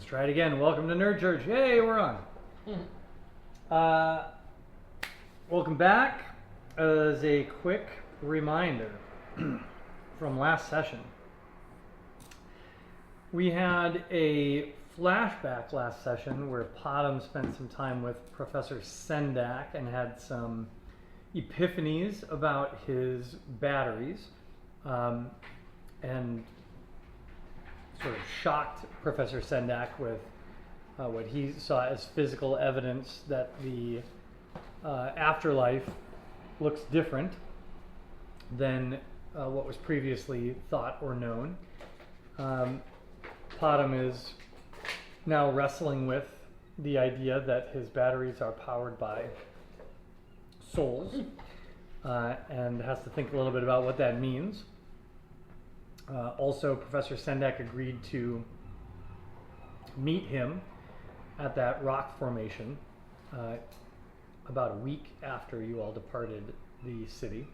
Let's try it again. Welcome to Nerd Church. Yay, we're on. Welcome back. As a quick reminder from last session, we had a flashback last session where Potom spent some time with Professor Sendak and had some epiphanies about his batteries, and sort of shocked Professor Sendak with what he saw as physical evidence that the afterlife looks different than what was previously thought or known. Potom is now wrestling with the idea that his batteries are powered by souls, and has to think a little bit about what that means. Also, Professor Sendak agreed to meet him at that rock formation about a week after you all departed the city.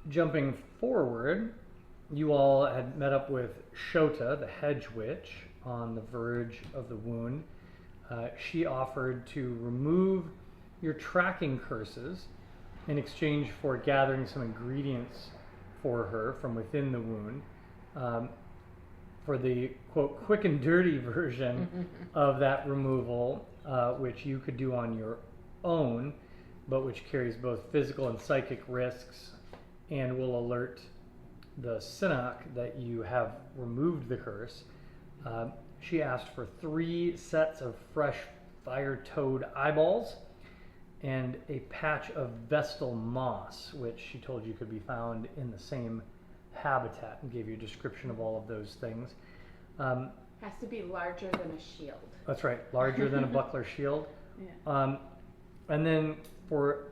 Jumping forward, you all had met up with Shota, the hedge witch, on the verge of the wound. She offered to remove your tracking curses in exchange for gathering some ingredients for her from within the wound, for the, quote, quick and dirty version of that removal, which you could do on your own, but which carries both physical and psychic risks and will alert the Synach that you have removed the curse. She asked for 3 sets of fresh fire toad eyeballs and a patch of Vestal moss, which she told you could be found in the same habitat, and gave you a description of all of those things. Has to be larger than a shield. That's right, larger than a buckler shield. Yeah. And then for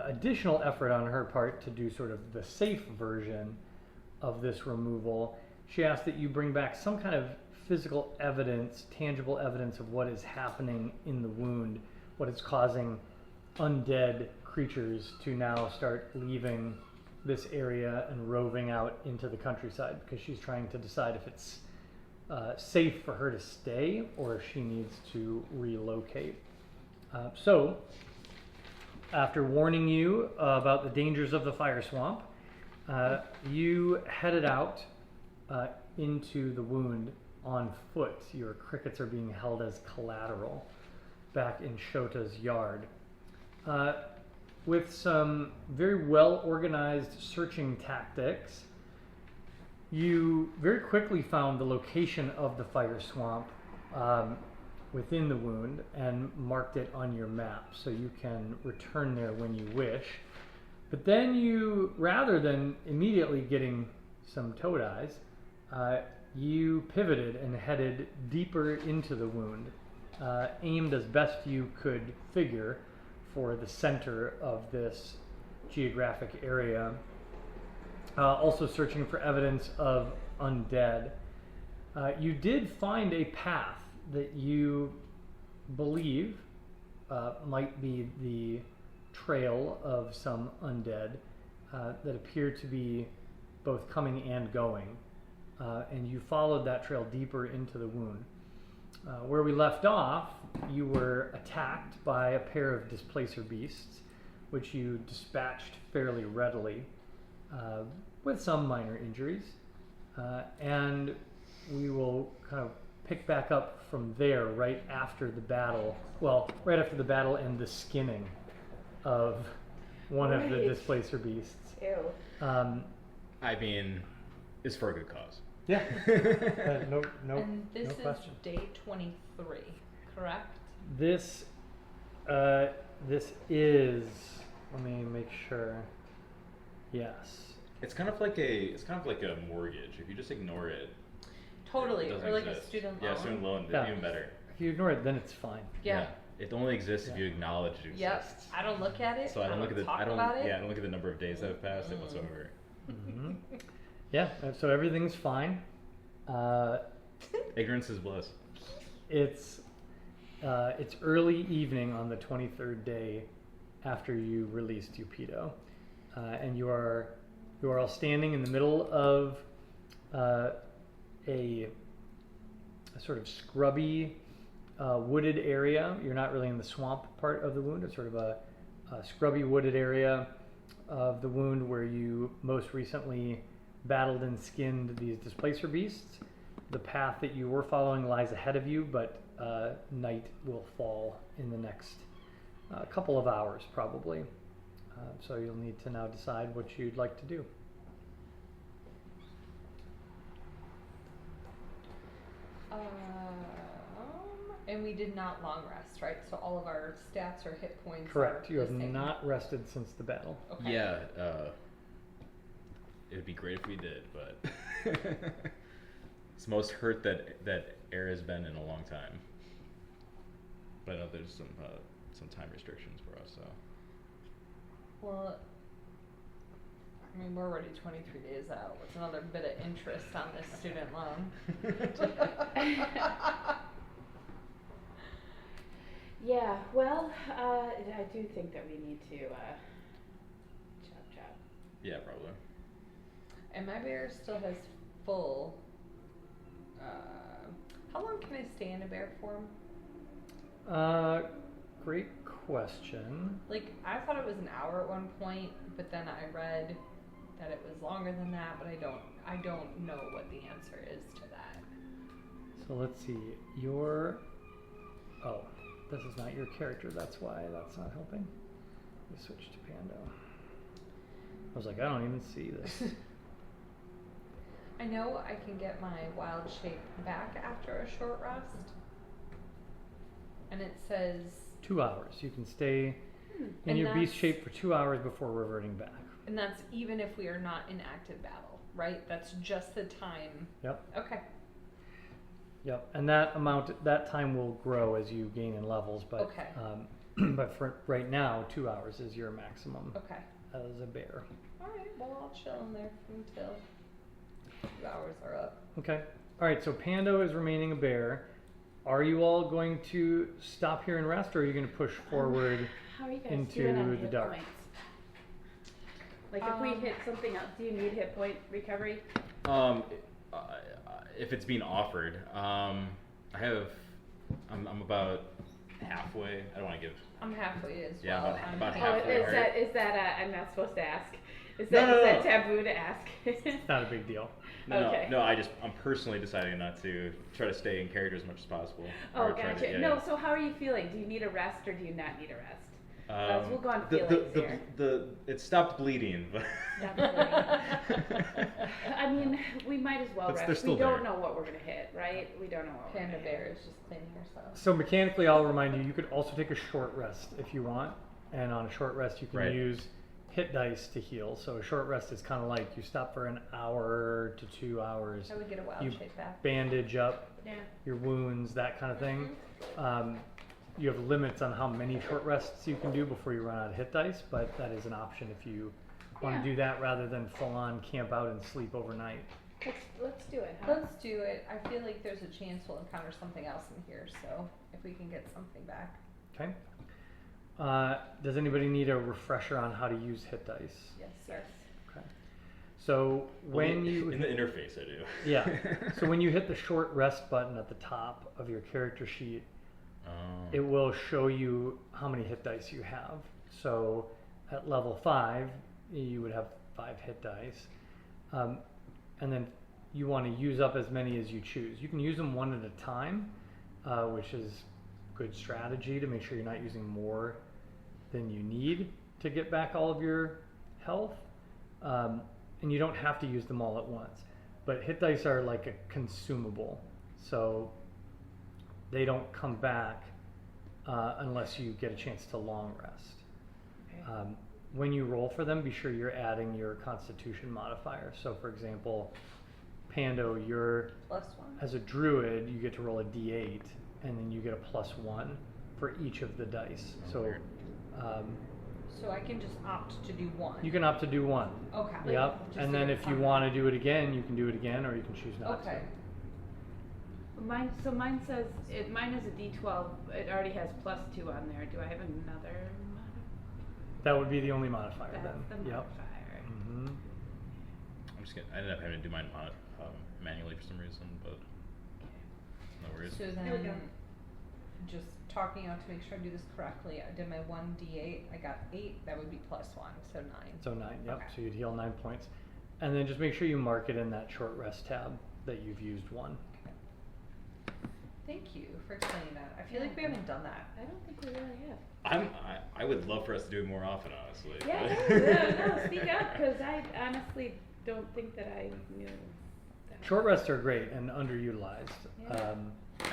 additional effort on her part to do sort of the safe version of this removal, she asked that you bring back some kind of physical evidence, tangible evidence of what is happening in the wound, what is causing undead creatures to now start leaving this area and roving out into the countryside, because she's trying to decide if it's safe for her to stay or if she needs to relocate. So, after warning you about the dangers of the fire swamp, you headed out into the wound on foot. Your crickets are being held as collateral back in Shota's yard. With some very well organized searching tactics, you very quickly found the location of the fire swamp within the wound and marked it on your map, so you can return there when you wish. But then you, rather than immediately getting some toad eyes, you pivoted and headed deeper into the wound, aimed as best you could figure for the center of this geographic area, also searching for evidence of undead. You did find a path that you believe might be the trail of some undead that appeared to be both coming and going, and you followed that trail deeper into the wound. Where we left off, you were attacked by a pair of displacer beasts, which you dispatched fairly readily, with some minor injuries, and we will kind of pick back up from there right after the battle. Well, right after the battle and the skinning of one of the displacer beasts. Ew. I mean, it's for a good cause. Yeah. No And this no is question. day 23, correct? This is. Let me make sure. Yes. It's kind of like a mortgage. If you just ignore it, Totally, it doesn't or like exist. a student loan. Yeah, student loan, Yeah. even better. If you ignore it, then it's fine. Yeah. It only exists if Yeah. you acknowledge it exists. Yep. I don't look at it. So I don't look at the talk I don't about it. yeah I don't look at the number of days that have passed it whatsoever. Mm-hmm. Yeah. So everything's fine. Ignorance is bliss. It's early evening on the 23rd day after you released Upido, and you are all standing in the middle of a sort of scrubby wooded area. You're not really in the swamp part of the wound. It's sort of a scrubby wooded area of the wound where you most recently battled and skinned these displacer beasts. The path that you were following lies ahead of you, but night will fall in the next couple of hours probably. So you'll need to now decide what you'd like to do. And we did not long rest, right? So all of our stats or hit points. Correct. Are You have the same. not rested since the battle. Okay. Yeah, it would be great if we did, but it's the most hurt that Air has been in a long time. But I know there's some time restrictions for us, so. Well, I mean, we're already 23 days out. What's another bit of interest on this student loan? Yeah, well, I do think that we need to chop. Yeah, probably. And my bear still has full. How long can I stay in a bear form? Great question. Like, I thought it was an hour at one point, but then I read that it was longer than that. But I don't know what the answer is to that. So let's see. This is not your character. That's why that's not helping. We switch to Pando. I was like, I don't even see this. I know I can get my wild shape back after a short rest. And it says 2 hours. You can stay in And your beast that's- shape for 2 hours before reverting back. and that's even if we are not in active battle, right? That's just the time. Yep. Okay. Yep. And that time will grow as you gain in levels. But Okay. But for right now, 2 hours is your maximum Okay. as a bear. All right. Well, I'll chill in there until 2 hours are up. Okay. All right. So Pando is remaining a bear. Are you all going to stop here and rest, or are you going to push forward? How are you guys Into doing on the hit dark. points? Like if we hit something else, do you need hit point recovery? If it's being offered, I'm about halfway. I don't want to give. I'm halfway as Yeah, well. about Oh, halfway. is that I'm not supposed to ask? Is No, that, no, is no. that taboo to ask? It's not a big deal. Okay. No, I'm personally deciding not to try to stay in character as much as possible. Oh, Or try to- gotcha. yeah, No, yeah. so how are you feeling? Do you need a rest or do you not need a rest? We'll go on the, feelings the, here. it stopped bleeding, but I mean, we might as well But they're rest. still We don't there. know what we're gonna hit, right? We don't know what Panda we're gonna bear hit. is just cleaning herself. So mechanically, I'll remind you, you could also take a short rest if you want. And on a short rest, you can Right. use hit dice to heal. So a short rest is kind of like you stop for an hour to 2 hours, I would get a wild You- shape back. bandage up Yeah. your wounds, that kind of thing. You have limits on how many short rests you can do before you run out of hit dice, but that is an option if you want Yeah. to do that rather than full on camp out and sleep overnight. Let's do it, huh? Let's do it. I feel like there's a chance we'll encounter something else in here, so if we can get something back. Okay. Does anybody need a refresher on how to use hit dice? Yes, sir. Okay. So when you in the interface, I do. yeah. So when you hit the short rest button at the top of your character sheet, it will show you how many hit dice you have. So at level 5, you would have 5 hit dice. And then you want to use up as many as you choose. You can use them one at a time, which is good strategy to make sure you're not using more than you need to get back all of your health. And you don't have to use them all at once. But hit dice are like a consumable. So they don't come back unless you get a chance to long rest. Okay. When you roll for them, be sure you're adding your Constitution modifier. So, for example, Pando, +1. as a druid, you get to roll a d8, and then you get a +1 for each of the dice. Oh, So, weird. So I can just opt to do one. you can opt to do one. Okay. Yep. Just And to then get if you some- want to do it again, you can do it again, or you can choose not Okay. Mine says mine is a D12. It already has +2 on there. Do I have another to. That would be the only modifier That's then. the Yep. modifier. hmm I ended up having to do mine manually for some reason, but no worries. So There we go. then, just talking out to make sure I do this correctly, I did my 1d8, I got 8, that would be +1, so 9. So 9, yep. Okay. So you'd heal 9 points. And then just make sure you mark it in that short rest tab that you've used 1. Thank you for explaining that. I feel like we haven't done that. I don't think we really have. I would love for us to do it more often, honestly. Yeah, no, speak up, because I honestly don't think that I knew that. Short rests are great and underutilized. Yeah.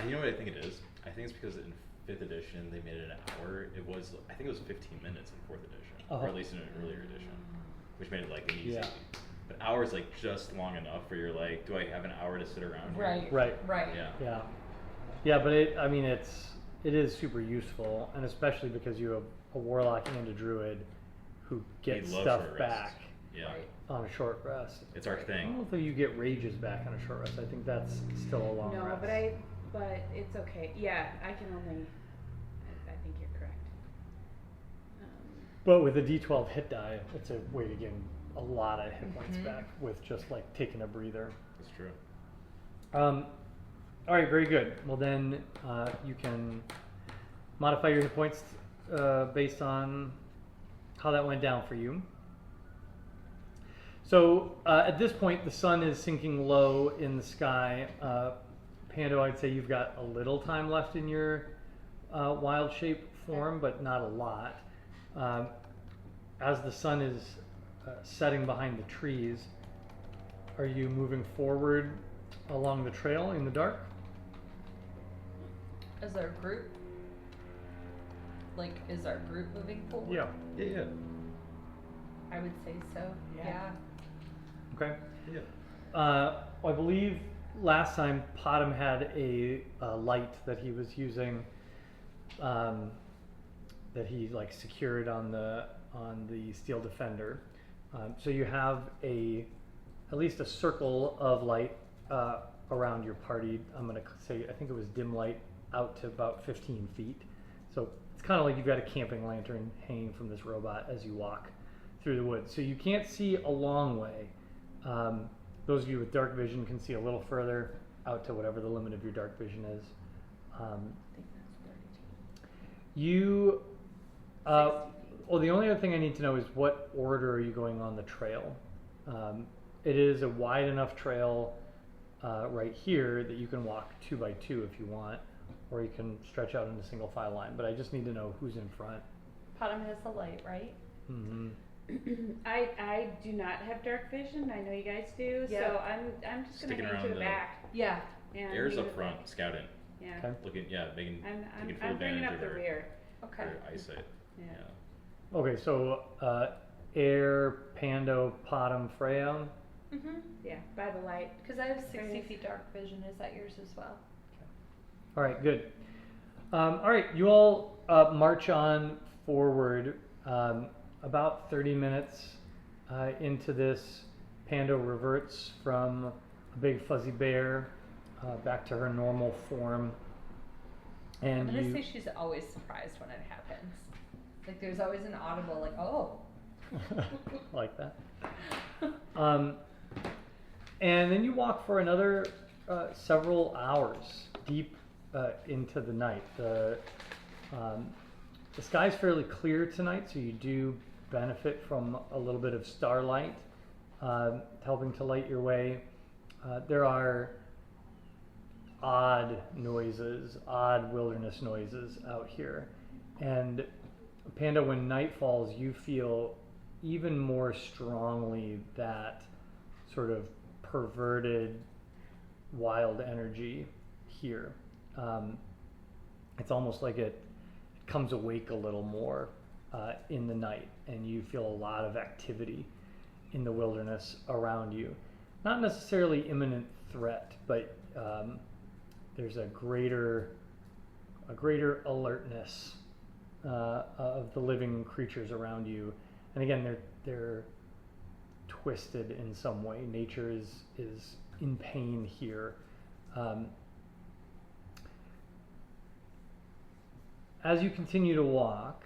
You know what I think it is? I think it's because in 5th edition they made it an hour. I think it was 15 minutes in 4th edition, Uh-huh. or at least in an earlier edition, which made it like an easy. Yeah. But hour's like just long enough where you're like, do I have an hour to sit around here? Right. Right. Right. Yeah. Yeah. Yeah, but it is super useful, and especially because you have a warlock and a druid who get They love stuff short back rests. Yeah. Right. on a short rest. It's our I don't thing. know if you get rages back on a short rest. I think that's still a long No, rest. but it's okay. Yeah, I can only, I think you're correct. But with a D12 hit die, it's a way to gain a lot of hit points Mhm. back with just like taking a breather. That's true. All right, very good. Well, then you can modify your hit points based on how that went down for you. So at this point, the sun is sinking low in the sky. Pando, I'd say you've got a little time left in your wild shape form, but not a lot. As the sun is setting behind the trees, are you moving forward along the trail in the dark? Is our group, is our group moving forward? Yeah. Yeah. I would say so, yeah. Okay. Yeah. I believe last time Potham had a light that he was using, that he like secured on the steel defender. So you have at least a circle of light around your party. I'm gonna say I think it was dim light out to about 15 feet. So it's kind of like you've got a camping lantern hanging from this robot as you walk through the woods. So you can't see a long way. Those of you with dark vision can see a little further out to whatever the limit of your dark vision is. I think that's 32. You, 60 feet. well, the only other thing I need to know is what order are you going on the trail? It is a wide enough trail right here that you can walk 2 by 2 if you want, or you can stretch out in a single file line. But I just need to know who's in front. Potham has the light, right? Mm-hmm. I do not have dark vision. I know you guys do, Yeah. so I'm just gonna Sticking hang to around the the- back. Yeah. And Air's leave up it front, there. scouting, Yeah. Okay. looking, taking full I'm bringing advantage up of the her, rear. Okay. her eyesight. Yeah. Okay, so Air, Pando, Potham, Freyon. Mm-hmm. Yeah, by the light. Because I have 60 Right. feet dark vision. Is that yours as well? All right, good. All right, you all march on forward. About 30 minutes into this, Pando reverts from a big fuzzy bear back to her normal form. I'm And gonna you say she's always surprised when it happens. Like there's always an audible like, oh. like that. And then you walk for another several hours deep into the night. The sky's fairly clear tonight, so you do benefit from a little bit of starlight helping to light your way. There are odd noises, odd wilderness noises out here. And Panda, when night falls, you feel even more strongly that sort of perverted wild energy here. It's almost like it comes awake a little more in the night, and you feel a lot of activity in the wilderness around you. Not necessarily imminent threat, but there's a greater alertness of the living creatures around you. And again, they're twisted in some way. Nature is in pain here. As you continue to walk,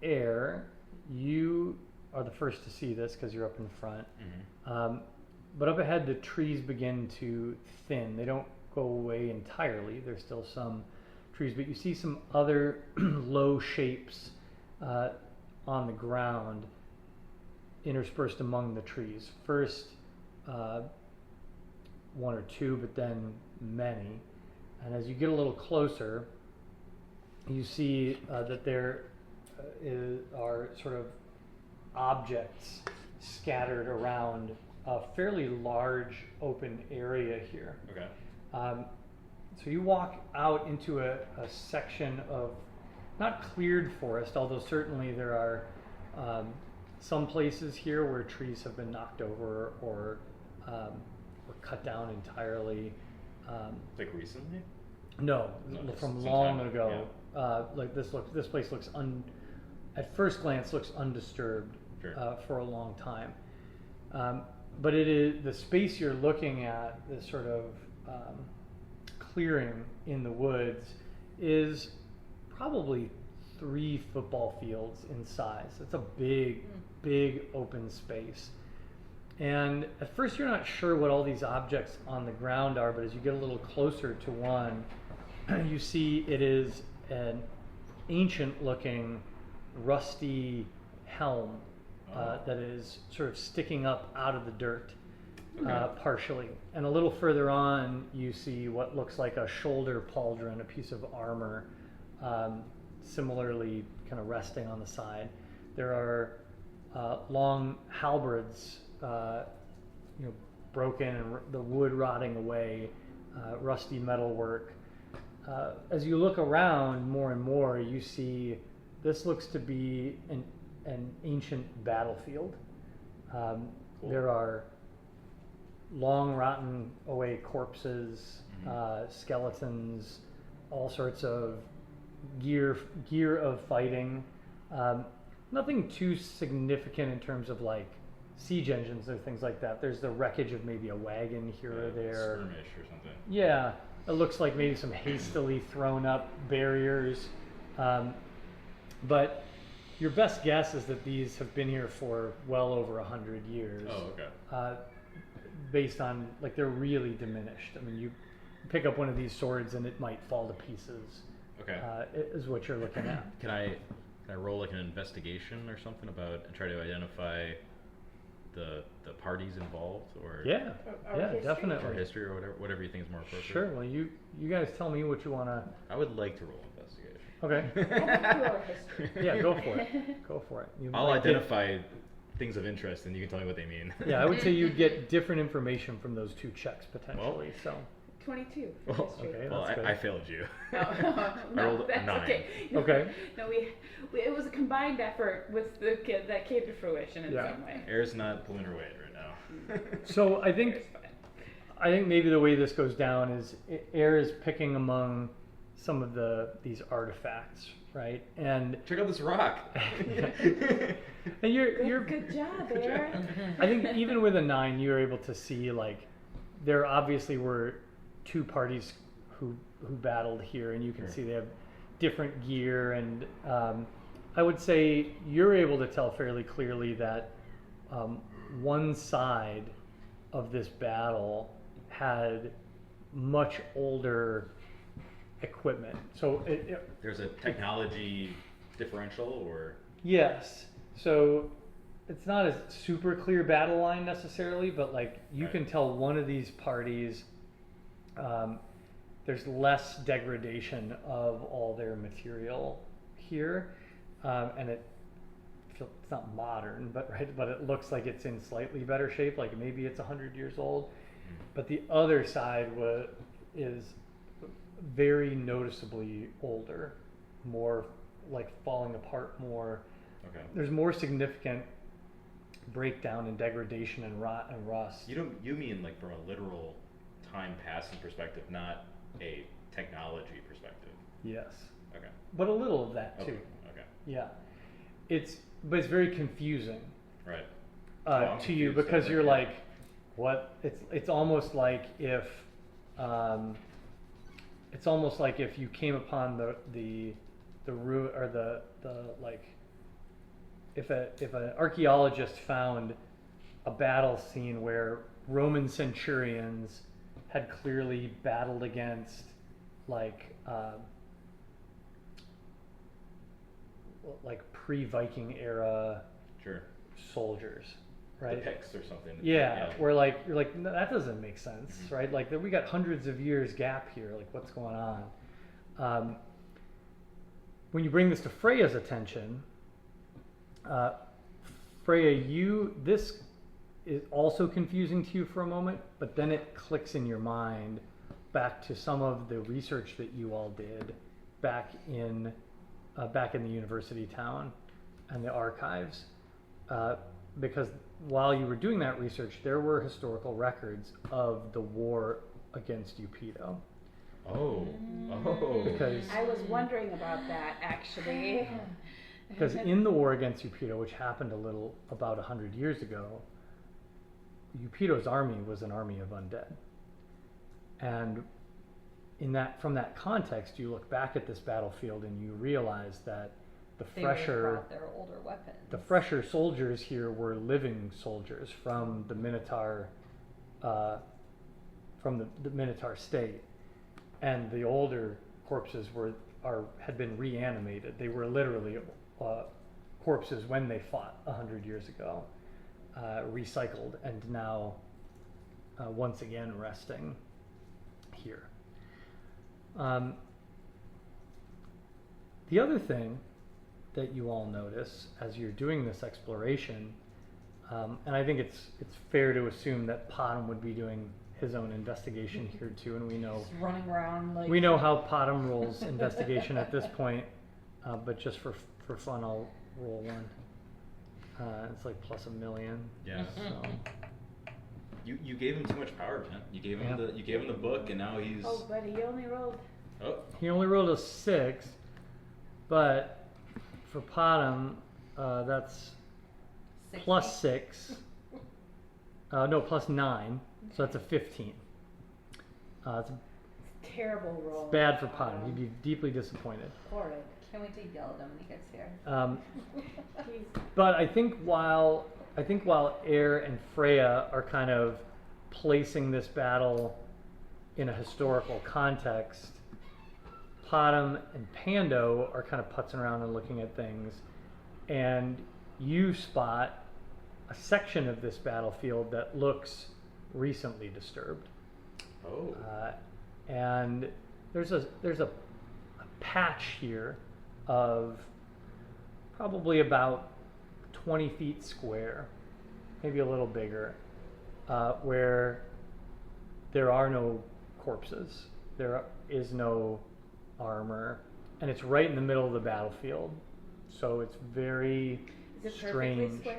Air, you are the first to see this because you're up in front. Mhm. But up ahead, the trees begin to thin. They don't go away entirely. There's still some trees, but you see some other low shapes on the ground interspersed among the trees. First, one or two, but then many. And as you get a little closer, you see that there are sort of objects scattered around a fairly large open area here. Okay. So you walk out into a section of not cleared forest, although certainly there are some places here where trees have been knocked over or cut down entirely. Like recently? No, No, just from some long time, ago. Like this place looks at first glance looks undisturbed Sure. for a long time. But it is the space you're looking at, this sort of clearing in the woods, is probably 3 football fields in size. It's a big open space. And at first you're not sure what all these objects on the ground are, but as you get a little closer to one, you see it is an ancient looking rusty helm that is sort of sticking up out of the dirt. Partially. And a little further on, you see what looks like a shoulder pauldron, a piece of armor, similarly kind of resting on the side. There are long halberds, broken and the wood rotting away, rusty metalwork. As you look around more and more, you see this looks to be an ancient battlefield. Cool. There are long rotten away corpses, skeletons, all sorts of gear of fighting. Nothing too significant in terms of like siege engines or things like that. There's the wreckage of maybe a wagon here or there. Skirmish or something. Yeah, it looks like maybe some hastily thrown up barriers. But your best guess is that these have been here for well over 100 years. Oh, okay. Based on, like, they're really diminished. I mean, you pick up one of these swords and it might fall to pieces. Okay. Is what you're looking at. Can I roll like an investigation or something about and try to identify the parties involved or Yeah, Or yeah, history. definitely. or history or whatever you think is more appropriate? Sure. Well, you guys tell me what you want to. I would like to roll investigation. Okay. I have to roll history. Yeah, go for it. Go for it. You I'll might get- identify things of interest and you can tell me what they mean. Yeah, I would say you'd get different information from those 2 checks potentially. So 22 for Well, history. okay. well, that's good. I failed you. Oh, I no, rolled a that's 9. okay. No, Okay. No, we it was a combined effort with the kid that came to fruition in Yeah. some way. Air's not pulling her weight right now. So I It think was fine. maybe the way this goes down is Air is picking among some of these artifacts, right? And Check out this rock. and you're Good job, Good Aaron. job. I think even with a 9, you're able to see like there obviously were 2 parties who battled here, and you can Sure. see they have different gear, and I would say you're able to tell fairly clearly that one side of this battle had much older equipment. So There's a technology differential or yes. So it's not a super clear battle line necessarily, but like you Right. can tell one of these parties, there's less degradation of all their material here, and it's not modern, but but it looks like it's in slightly better shape. Like maybe it's 100 years old, but the other side is very noticeably older, more like falling apart more. okay. There's more significant breakdown and degradation and rot and rust. You mean like from a literal time passing perspective, not a technology perspective. Yes, Okay. but a little of that too. Okay. Okay. Yeah, but it's very confusing Right. I'm to you confused, because I'm you're like, like, what? It's almost like if you came upon the root or the like if an archaeologist found a battle scene where Roman centurions had clearly battled against like pre-Viking era Sure. soldiers, right? The Picts or something. Yeah, where like you're like, no, that doesn't make sense, right? Like we got hundreds of years gap here. Like what's going on? When you bring this to Freya's attention, Freya, this is also confusing to you for a moment, but then it clicks in your mind back to some of the research that you all did back in the university town and the archives, because while you were doing that research, there were historical records of the war against Eupedo. Oh. Because I was wondering about that actually. Because in the war against Eupedo, which happened about 100 years ago, Eupedo's army was an army of undead. And from that context, you look back at this battlefield and you realize that the They would have fresher brought their older weapons. soldiers here were living soldiers from the Minotaur, state, and the older corpses had been reanimated. They were literally corpses when they fought 100 years ago, recycled, and now once again resting here. The other thing that you all notice as you're doing this exploration, and I think it's fair to assume that Potom would be doing his own investigation here too, and we know Just running around like. we know how Potom rolls investigation at this point, but just for fun, I'll roll one. It's like plus $1 million. Yeah. So. You gave him too much power, Jen. You gave him Yeah. the book, and now he's. Oh, buddy, you only rolled. Oh. He only rolled a 6, but for Potom, that's 60. plus 6. No, plus 9, so that's a 15. It's Terrible roll. bad for Potom. He'd be deeply disappointed. Horrid. Can't wait to yell at him when he gets here. He's But I think while Air and Freya are kind of placing this battle in a historical context, Potom and Pando are kind of putzing around and looking at things, and you spot a section of this battlefield that looks recently disturbed. Oh. And there's a patch here of probably about 20 feet square, maybe a little bigger, where there are no corpses, there is no armor, and it's right in the middle of the battlefield. So it's very Is it strange. perfectly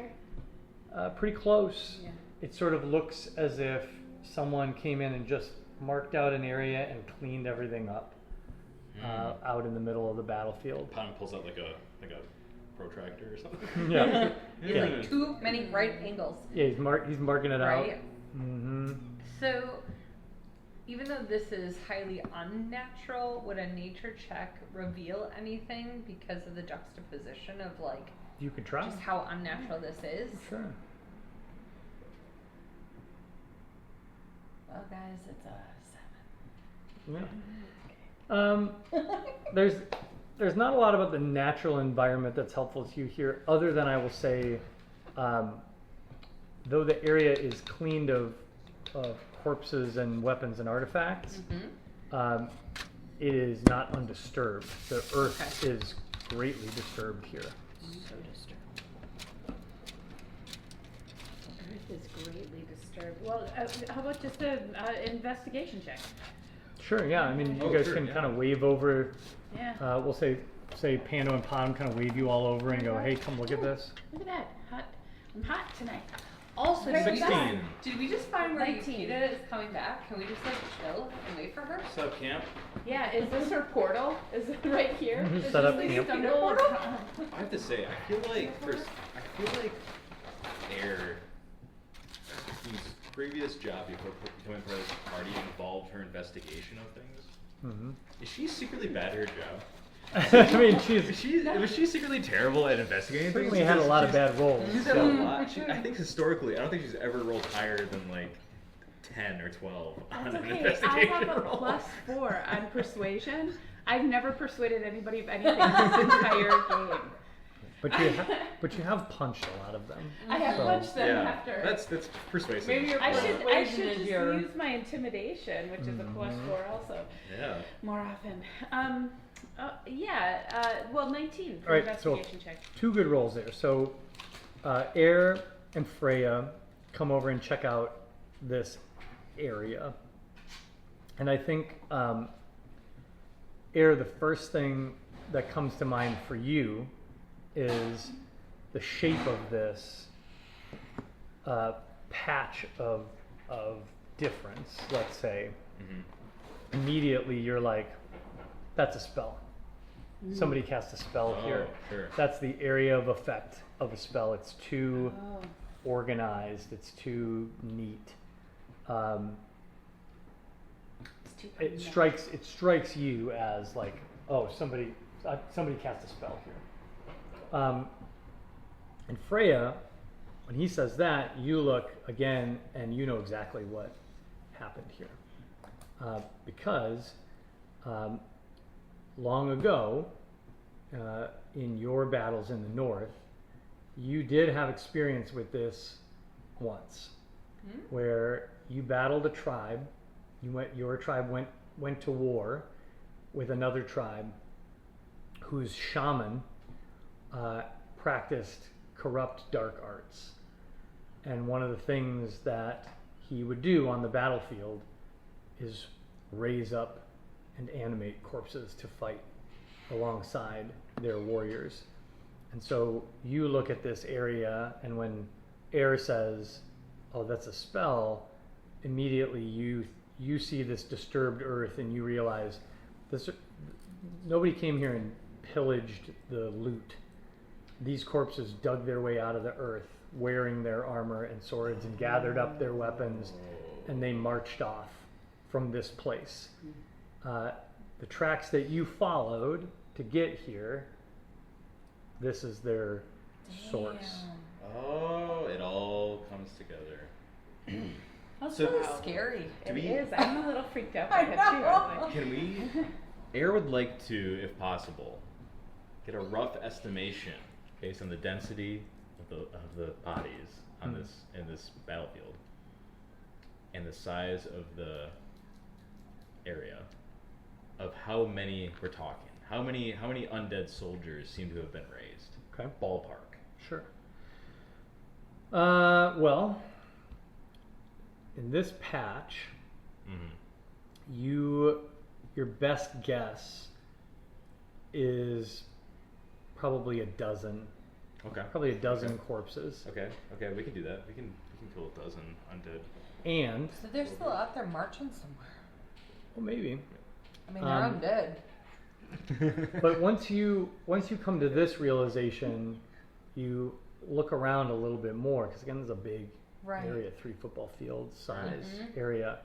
square? Pretty close. Yeah. It sort of looks as if someone came in and just marked out an area and cleaned everything up out in the middle of the battlefield. Potom pulls out like a protractor or something. Yeah. He's Yeah. like too many right angles. Yeah, he's marking it out. Right. Mm-hmm. So, even though this is highly unnatural, would a nature check reveal anything because of the juxtaposition of like You could try. just how unnatural this is? Sure. Well, guys, it's a 7. Yeah. There's not a lot about the natural environment that's helpful to you here, other than I will say, though the area is cleaned of corpses and weapons and artifacts, it is not undisturbed. The earth is greatly disturbed here. So disturbed. Earth is greatly disturbed. Well, how about just an investigation check? Sure, yeah. I mean, you Oh, guys sure, can yeah. kind of wave over. Yeah. We'll say Pando and Potom kind of wave you all over and go, "Hey, come look at this." Look at that. Hot. I'm hot tonight. Also, Right, did we, 16. did we just find where 19. Yukita is coming back? Can we just like chill and wait for her? What's up, camp? Yeah, is this her portal? Is it right here? Mhm, Is set this up the camp. Thunder portal? I have to say, I feel like Air, whose previous job before becoming part of this party involved her investigation of things. Mm-hmm. Is she secretly bad at her job? I mean, Was she secretly terrible at investigating things? certainly had a lot of bad rolls. She's had a so- lot. I think historically, I don't think she's ever rolled higher than like 10 or 12 on That's an okay. I investigation have a roll. +4 on persuasion. I've never persuaded anybody of anything this entire game. But you have punched a lot of them. I have So- punched them Yeah, after. that's persuasive. Maybe you're I Persuasion should is just your- use my intimidation, which is a +4 also, Yeah. more often. Well, 19 for All right, so investigation check. 2 good rolls there. So, Air and Freya come over and check out this area. And I think, Air, the first thing that comes to mind for you is the shape of this patch of difference, let's say. Mm-hmm. Immediately you're like, that's a spell. Somebody cast a spell here. Sure. That's the area of effect of a spell. It's too Oh. organized. It's too neat. It's too It strikes you as like, oh, somebody cast a spell here. And Freya, when he says that, you look again and you know exactly what happened here, because long ago, in your battles in the north, you did have experience with this once, where you battled a tribe. Your tribe went to war with another tribe whose shaman practiced corrupt dark arts. And one of the things that he would do on the battlefield is raise up and animate corpses to fight alongside their warriors. And so you look at this area, and when Air says, oh, that's a spell, immediately you see this disturbed earth, and you realize nobody came here and pillaged the loot. These corpses dug their way out of the earth, wearing their armor and swords, and gathered up their weapons, and they marched off from this place. The tracks that you followed to get here, this is their source. Oh, it all comes together. That's So- really Wow. scary. Do It we- is. I'm a little freaked out by I it too. I'm know. like, Can we? Air would like to, if possible, get a rough estimation based on the density of the bodies on in this battlefield and the size of the area of how many we're talking. How many undead soldiers seem to have been raised? Okay. Ballpark. Sure. Well, in this patch, Mm-hmm. your best guess is probably a dozen Okay. corpses. Okay. We can do that. We can kill a dozen undead. And, So they're still out there marching somewhere. well, maybe. I mean, they're Um, undead. But once you come to this realization, you look around a little bit more, because again, there's a big Right. area, 3 football field size Mhm. area.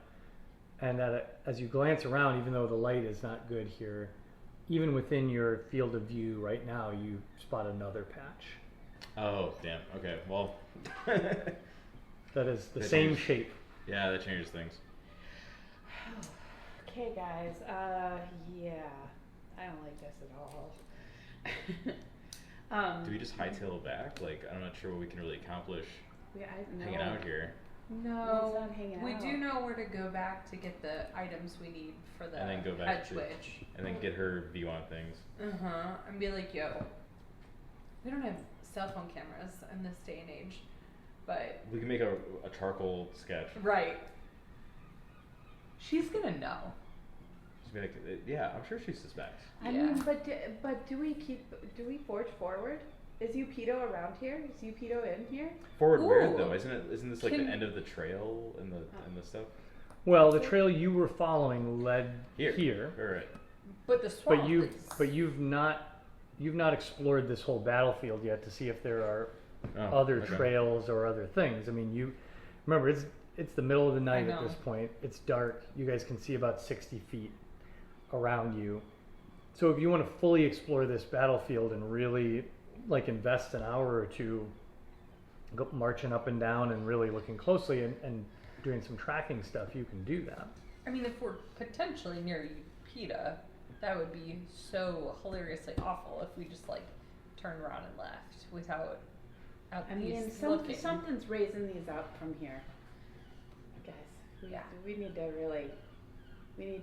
And as you glance around, even though the light is not good here, even within your field of view right now, you spot another patch Oh, damn. Okay. Well. that is the That same is- shape. Yeah, that changes things. okay, guys. Yeah. I don't like this at all. Do we just hightail it back? Like, I'm not sure what we can really accomplish No. hanging out here. No, not hanging we out. do know where to go back to get the items we need for the And then go back to- Edgewitch. And then get her view on things. And be like, yo, we don't have cell phone cameras in this day and age, but We can make a charcoal sketch. right. She's gonna know. Just be like, yeah, I'm sure she suspects. I Yeah. mean, but do we forge forward? Is Upido around here? Is Upido in here? Forward where Ooh. though? Isn't this like Can- the end of the trail and the stuff? Well, the trail you were following led here, Alright. But the swamp but is- you've not explored this whole battlefield yet to see if there are Oh, other okay. trails or other things. I mean, you remember it's the middle of the night at know. this point. It's dark. You guys can see about 60 feet around you. So if you want to fully explore this battlefield and really like invest an hour or two marching up and down and really looking closely and doing some tracking stuff, you can do that. I mean, if we're potentially near PETA, that would be so hilariously awful if we just like turned around and left without at I mean, least looking. something's raising these up from here. Guys, we need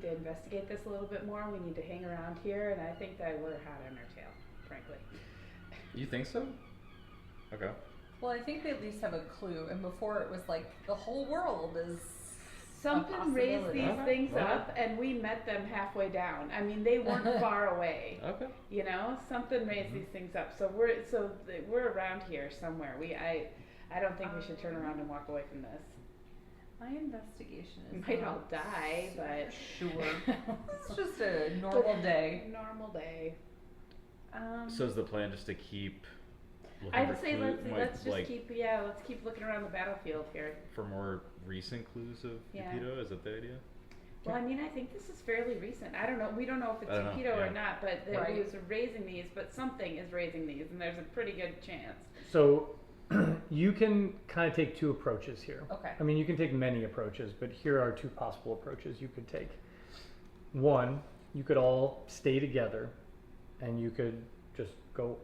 to investigate this a little bit more. We need to hang around here, and I think that we're hot on our tail, frankly. You think so? Okay. Well, I think they at least have a clue, and before it was like the whole world is Something raised possibility. these Okay, things well. up, and we met them halfway down. I mean, they weren't far away. Okay. You know, something raised these things up. So we're around here somewhere. I don't think we should turn around and walk away from this. My investigation We is might not all die, but sure. It's just a normal day. Normal day. So is the plan just to keep looking I'd for say clues? let's just like, keep looking around the battlefield here. for more recent clues of Yeah. Geppetto? Is that the idea? Well, I mean, I think this is fairly recent. I don't know. We don't know if it's I don't know, Geppetto yeah. or not, but Right. it was raising these. But something is raising these, and there's a pretty good chance. So you can kind of take two approaches here. Okay. I mean, you can take many approaches, but here are two possible approaches you could take. One, you could all stay together, and you could just go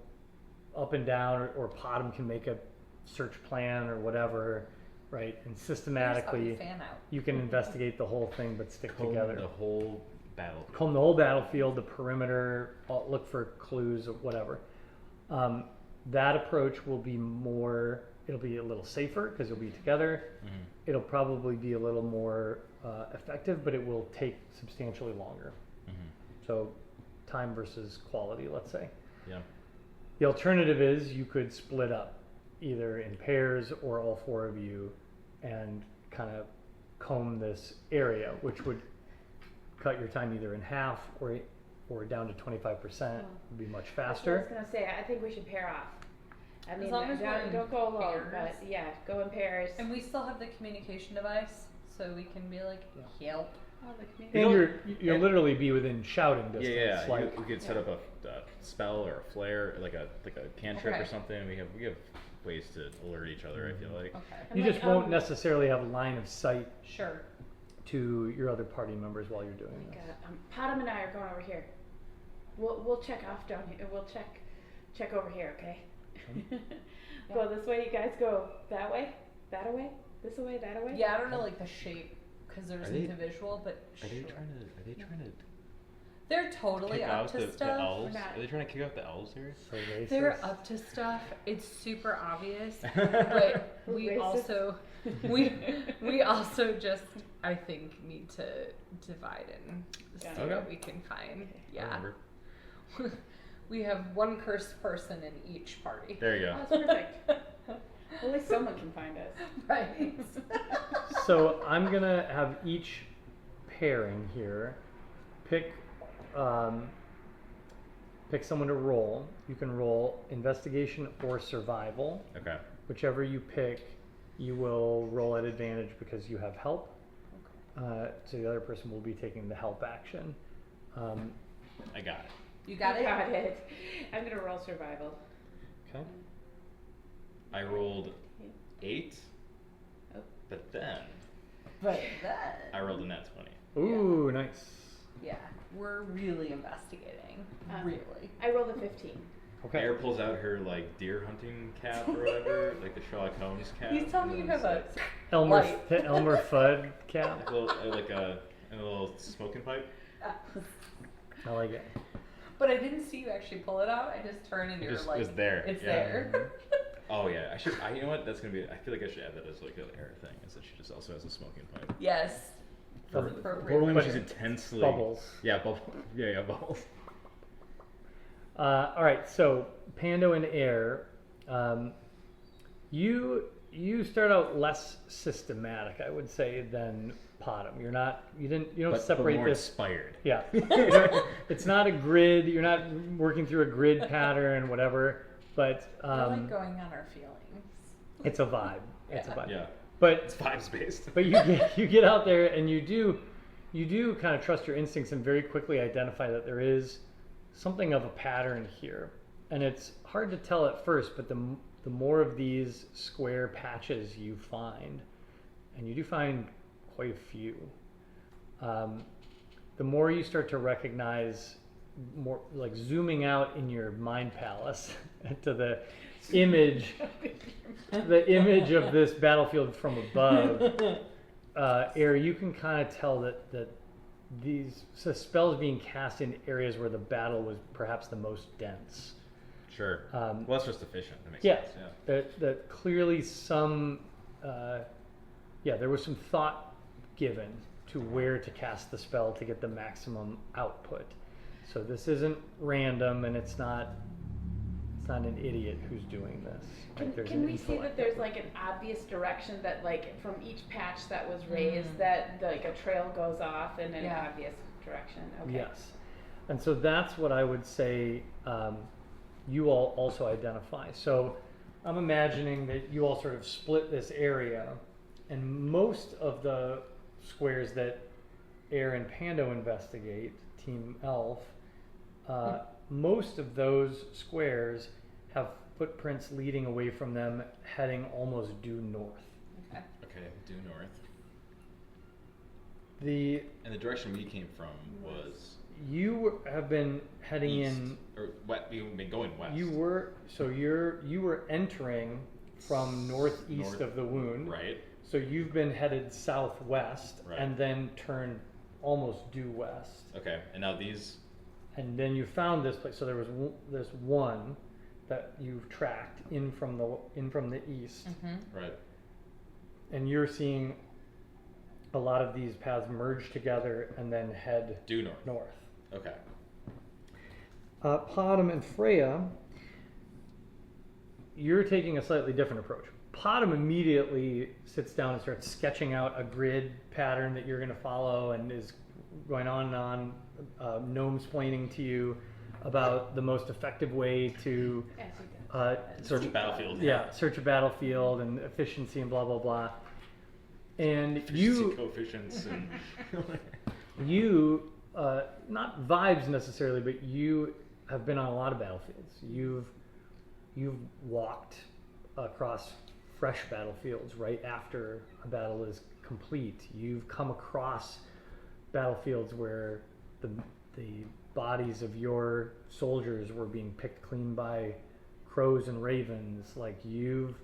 up and down, or Potom can make a search plan or whatever, right? And systematically, Fan out. you can investigate the whole thing, but stick Comb together. the whole battle. Comb the whole battlefield, the perimeter, look for clues or whatever. That approach will be more, it'll be a little safer because you'll be together. Mhm. It'll probably be a little more effective, but it will take substantially longer. Mhm. So time versus quality, let's say. Yeah. The alternative is you could split up either in pairs or all four of you and kind of comb this area, which would cut your time either in half or down to 25%. Would be much That's what I was faster. gonna say. I think we should pair off. I As mean, long as we're in don't go alone, pairs. but yeah, go in pairs. And we still have the communication device, so we can be like, help. Oh, the And community. you'll literally be within shouting Yeah, distance. yeah. Like, We could set up a spell or a flare, like a cantrip Okay. or something. We have ways to alert each other. I feel like. Okay. And you like, just won't necessarily have line of sight Sure. to your other party members while you're doing Like, this. Potom and I are going over here. We'll check off down here. We'll check over here, okay? Go this way. You guys go that way, that away, this away, that away. Yeah, I don't know like the shape because there Are isn't they- a visual, but Are they sure. trying to They're totally kick up out to the stuff. elves? We're not- Are they trying to kick out the elves here? So racist. They're up to stuff. It's super obvious, but we Racist. also we also just I think need to divide and see Got it. what we can find. I Yeah, remember. we have one cursed person in each party. There you Oh, go. that's perfect. At least someone can find us. Right. So I'm gonna have each pairing here pick someone to roll. You can roll investigation or survival. Okay. Whichever you pick, you will roll at advantage because you have help. So the other person will be taking the help action. I got it. You got it. Got it. I'm gonna roll survival. Okay. I rolled 8, Oh. but then But that. I rolled a net 20. Ooh, nice. Yeah, we're really investigating. Really. I rolled a 15. Okay. Air pulls out her like deer hunting cap or whatever, like the Sherlock Holmes cap. You tell me you have a Elmer light. the Elmer Fudd cap. a little, like a little smoking pipe. I like it. But I didn't see you actually pull it out. I just turned and It you're just like, was there. It's yeah. there. Oh yeah, I should. You know what? That's gonna be. I feel like I should add that as like an air thing. Is that she just also has a smoking pipe. Yes. For Appropriate. when But she's intensely bubbles. Yeah, bubble. Yeah, bubbles. All right, so Pando and Air, you start out less systematic, I would say, than Potom. You don't separate more this. inspired. Yeah, it's not a grid. You're not working through a grid pattern, whatever. But I like going on our feelings. it's a vibe. It's a Yeah. vibe. Yeah, But it's vibes based. But you get out there and you do kind of trust your instincts and very quickly identify that there is something of a pattern here. And it's hard to tell at first, but the more of these square patches you find, and you do find quite a few, the more you start to recognize, more like zooming out in your mind palace to the image of this battlefield from above, Air, you can kind of tell that these spells being cast in areas where the battle was perhaps the most dense. Sure. Well, that's just efficient. That makes Yeah, sense. Yeah. that clearly some, there was some thought given to where to cast the spell to get the maximum output. So this isn't random, and it's not an idiot who's doing this. Right? There's Can an we see that intellect there's at like work. an obvious direction that like from each patch that was raised that like a trail goes off in an Yeah. obvious direction? Okay. Yes, and so that's what I would say you all also identify. So I'm imagining that you all sort of split this area, and most of the squares that Air and Pando investigate, Team Elf, most of those squares have footprints leading away from them, heading almost due north. Okay. Okay, due north. The And the direction we came from was you have been heading east, in. or west. We've been going west. You were entering from northeast North, of the wound, right? So you've been headed southwest, Right. and then turned almost due west, Okay, and now these. and then you found this place. So there was this one that you've tracked in from the east, Right. and you're seeing a lot of these paths merge together and then head Due north. north. Okay. Podum and Freya, you're taking a slightly different approach. Podum immediately sits down and starts sketching out a grid pattern that you're going to follow, and is going on and on, gnome-splaining to you about the most effective way to As you sort Search of battlefield. search a battlefield and efficiency and blah blah blah. And Efficiency coefficients and. you not vibes necessarily, but you have been on a lot of battlefields. You've walked across fresh battlefields right after a battle is complete. You've come across battlefields where the bodies of your soldiers were being picked clean by crows and ravens. Like you've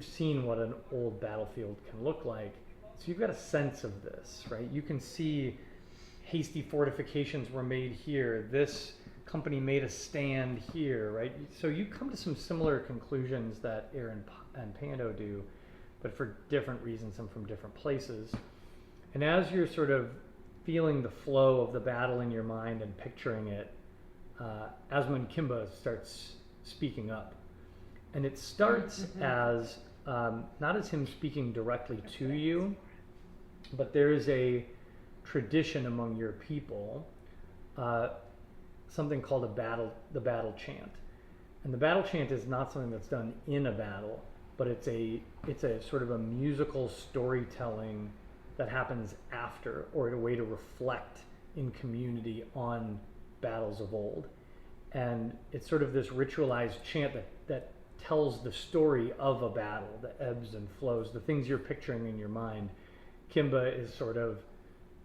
seen what an old battlefield can look like. So you've got a sense of this, right? You can see hasty fortifications were made here. This company made a stand here, right? So you come to some similar conclusions that Aaron and Pando do, but for different reasons and from different places. And as you're sort of feeling the flow of the battle in your mind and picturing it, Asmund Kimba starts speaking up. And it starts as, not as him speaking directly to you, but there is a tradition among your people, something called the battle chant. And the battle chant is not something that's done in a battle, but it's a sort of a musical storytelling that happens after, or a way to reflect in community on battles of old. And it's sort of this ritualized chant that tells the story of a battle, the ebbs and flows, the things you're picturing in your mind. Kimba is sort of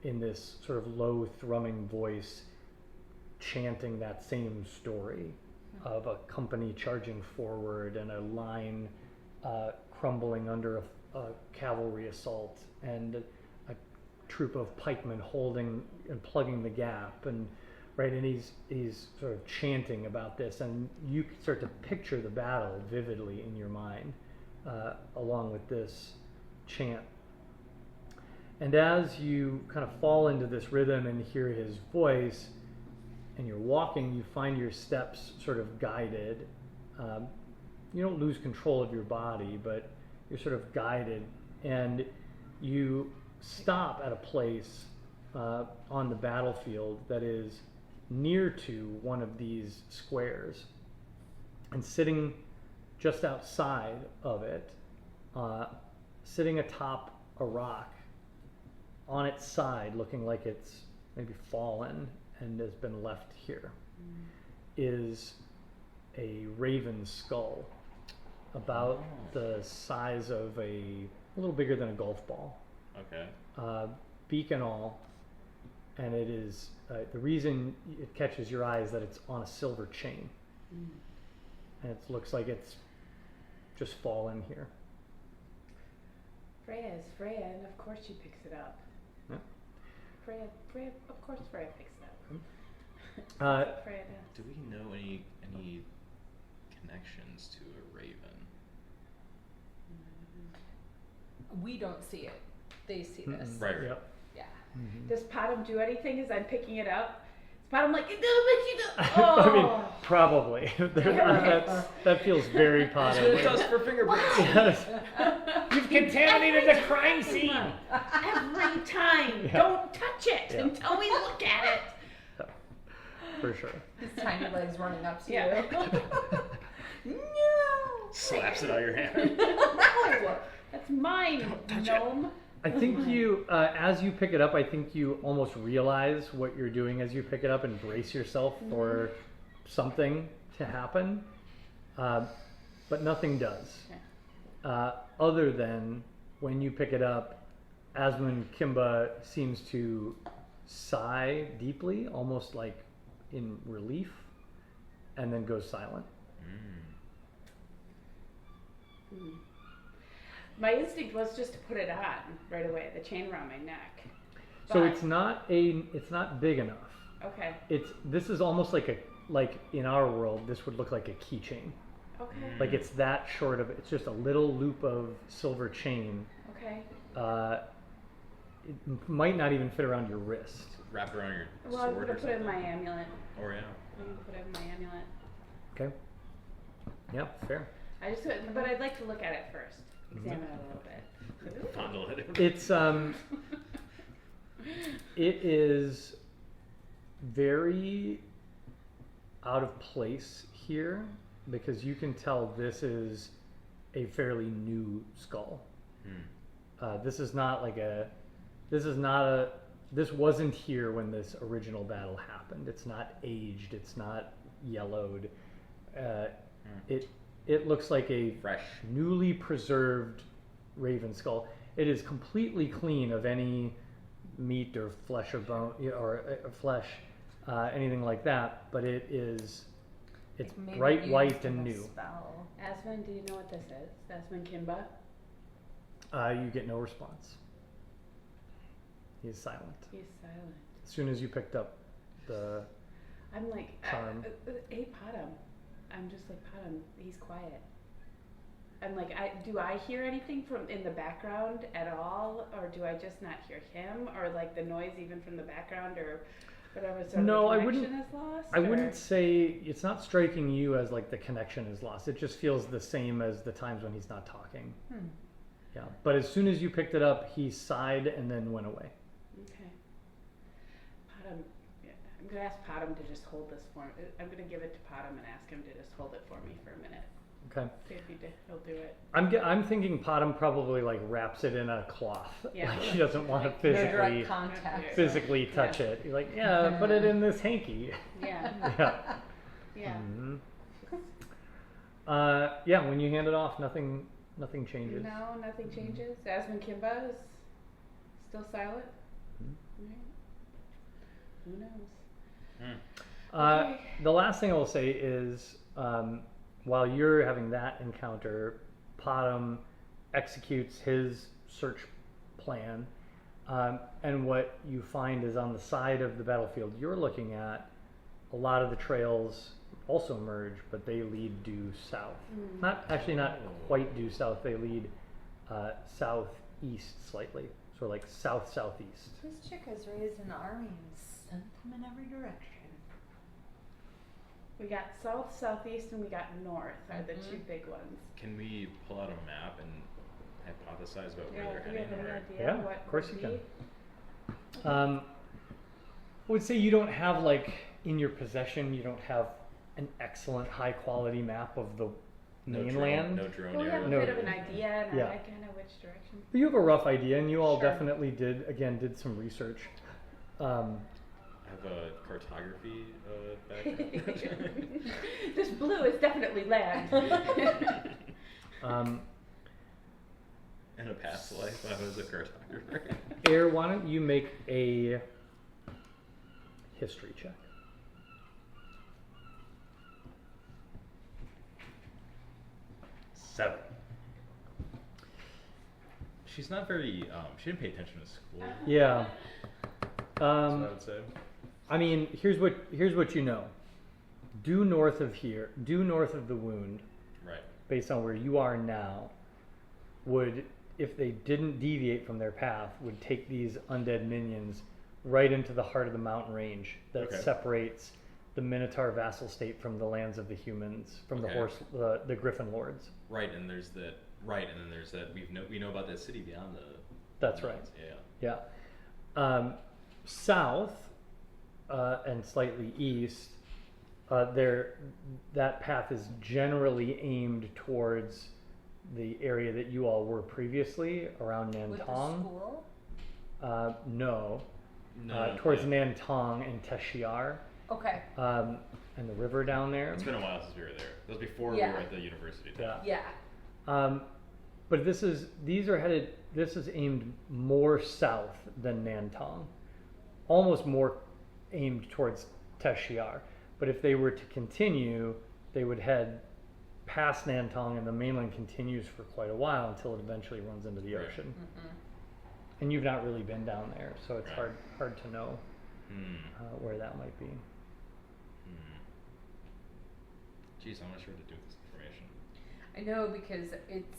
in this sort of low thrumming voice chanting that same story of a company charging forward and a line crumbling under a cavalry assault, and a troop of pikemen holding and plugging the gap, and right, and he's sort of chanting about this, and you can start to picture the battle vividly in your mind along with this chant. And as you kind of fall into this rhythm and hear his voice, and you're walking, you find your steps sort of guided. You don't lose control of your body, but you're sort of guided, and you stop at a place on the battlefield that is near to one of these squares, and sitting just outside of it, sitting atop a rock on its side, looking like it's maybe fallen and has been left here. is a raven skull, about the size of a little bigger than a golf ball, Okay. beak and all, and it is the reason it catches your eye is that it's on a silver chain, and it looks like it's just fallen here. Freya is Freya, and of course she picks it up. Yeah. Freya, of course Freya picks it up. That's Uh, what Freya does. Do we know any connections to a raven? We don't see it. They see this. Mm-mm. Right. Yep. Yeah. Mhm. Does Potom do anything as I'm picking it up? Is Potom like, it doesn't make you do. I mean, Oh. probably. that feels very positive. for fingerprints. Yes. You've contaminated the crime scene. Every time. Yeah. Don't touch it Yeah. until we look at it. For sure. His tiny legs running up to Yeah. you. No. Slaps it out of your hand. No, that's mine, touch it. gnome. I think you, as you pick it up, I think you almost realize what you're doing as you pick it up and brace yourself for something to happen. But nothing does. Other than when you pick it up, Asmund Kimba seems to sigh deeply, almost like in relief, and then goes silent. My instinct was just to put it on right away, the chain around my neck. So But- it's not big enough. Okay. This is almost like in our world, this would look like a keychain. Okay. Like it's that short of, it's just a little loop of silver chain. Okay. It might not even fit around your wrist. Wrapped around your Well, I'm sword gonna or put it in something. my amulet. Or yeah. I'm gonna put it in my amulet. Okay. Yeah, fair. But I'd like to look at it first. Examine it a little bit. Fondle it. It's it is very out of place here because you can tell this is a fairly new skull. This wasn't here when this original battle happened. It's not aged. It's not yellowed. It looks like a Fresh. newly preserved raven skull. It is completely clean of any meat or flesh or bone or flesh, anything like that. But it's Maybe bright used white in and a new. Oh. spell. Asmund, do you know what this is? Asmund Kimba? You get no response. He's silent. He's silent. As soon as you picked up the I'm like, Charm. hey, Potom. I'm just like, Potom, he's quiet. I'm like, do I hear anything from in the background at all? Or do I just not hear him? Or like the noise even from the background or whatever sort No, I of wouldn't- connection is lost? I or- wouldn't say it's not striking you as like the connection is lost. It just feels the same as the times when he's not talking. Yeah. But as soon as you picked it up, he sighed and then went away. Okay. Potom, yeah, I'm going to ask Potom to just hold this for me. I'm going to give it to Potom and ask him to just hold it for me for a minute. Okay. See if he'll do it. I'm thinking Potom probably like wraps it in a cloth. Yeah. Like he doesn't want to No physically direct contact. physically touch it. You're like, yeah, put it in this hanky. Yeah. Yeah. Yeah. Mhm. Yeah, when you hand it off, nothing changes. No, nothing changes. Asmund Kimba is still silent. Right. Who knows? Okay. The last thing I will say is, while you're having that encounter, Potom executes his search plan, and what you find is on the side of the battlefield you're looking at, a lot of the trails also merge, but they lead due south. Not quite due south. They lead southeast slightly, so like southeast. This chick has raised an army and sent them in every direction. We got south, southeast, and we got north are the two big ones. Can we pull out a map and hypothesize about where Yeah, they're do you heading? have any Or idea Yeah, what of course would you be? I would say you don't have like in your possession. You don't have an excellent high quality map of the mainland. No drone Well, we have a No. bit of an idea, and Yeah. I kind of which direction. But you have a rough idea, and you all Sure. definitely did some research. have a cartography background. This blue is definitely land. In a past life, I was a cartographer. Air, why don't you make a history check? Seven. She's not very. She didn't pay attention to school. Yeah. That's what I would say. I mean, here's what you know. Due north of here, due north of the wound, Right. based on where you are now, would, if they didn't deviate from their path, would take these undead minions right into the heart of the mountain range that Okay. separates the Minotaur vassal state from the lands of the humans, from Okay. the Griffin lords. Right, and there's that. Right, and then there's that. We know about that city beyond the. That's right. Yeah. Yeah. South and slightly east, that path is generally aimed towards the area that you all were previously, around With the Nantong. school? No. No. Towards yeah. Nantong and Teshiar, Okay. and the river down there. It's been a while since we were there. That was before we Yeah. were at the university. Yeah. Yeah. But this is aimed more south than Nantong, almost more aimed towards Teshiar. But if they were to continue, they would head past Nantong, and the mainland continues for quite a while until it eventually runs into the Right. ocean. Mm-hmm. And you've not really been down there, so it's Right. hard to know where that might be. Jeez, I'm not sure what to do with this information. I know, because it's.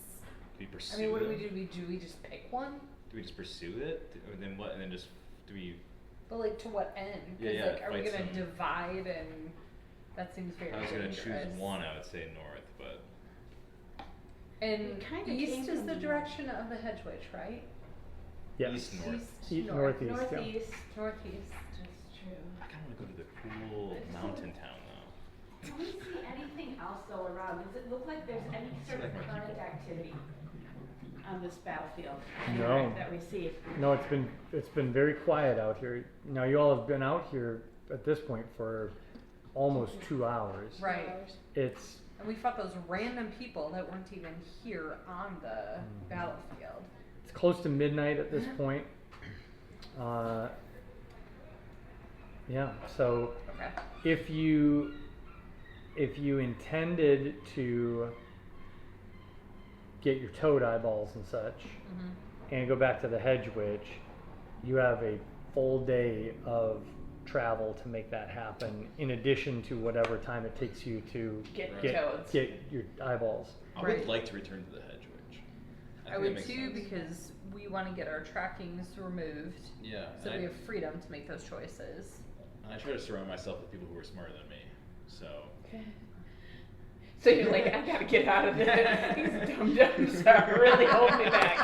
Do we pursue I mean, what do it? we do? Do we just pick one? Do we just pursue it? And then what? And then just do we? But like, to what end? Yeah, Because yeah, like, are we fight gonna some- divide and? That seems very I was gonna dangerous. choose one. I would say north, but And We kinda east came is from the the direction of the hedge witch, right? Yes. east north. E- north. northeast, yeah. Northeast. Northeast. That's true. I kind of want to go to the cool I just mountain don't- town though. Can we see anything else though around? Does it look like there's any sort of current activity on this battlefield? No. That we see? No, it's been very quiet out here. Now you all have been out here at this point for almost 2 hours. Right. It's And we fought those random people that weren't even here on the battlefield. it's close to midnight at this point. Yeah. So Okay. if you intended to get your toad eyeballs and such, Mm-hmm. and go back to the hedge witch, you have a full day of travel to make that happen, in addition to whatever time it takes you to Get get, toads. get your eyeballs. I Right. would like to return to the hedge witch. I think would that makes too, sense. because we want to get our trackings removed, Yeah, so and we have freedom to make those choices. I try to surround myself with people who are smarter than me. So So you're like, I gotta get out of this. These dum-dums are really holding me back.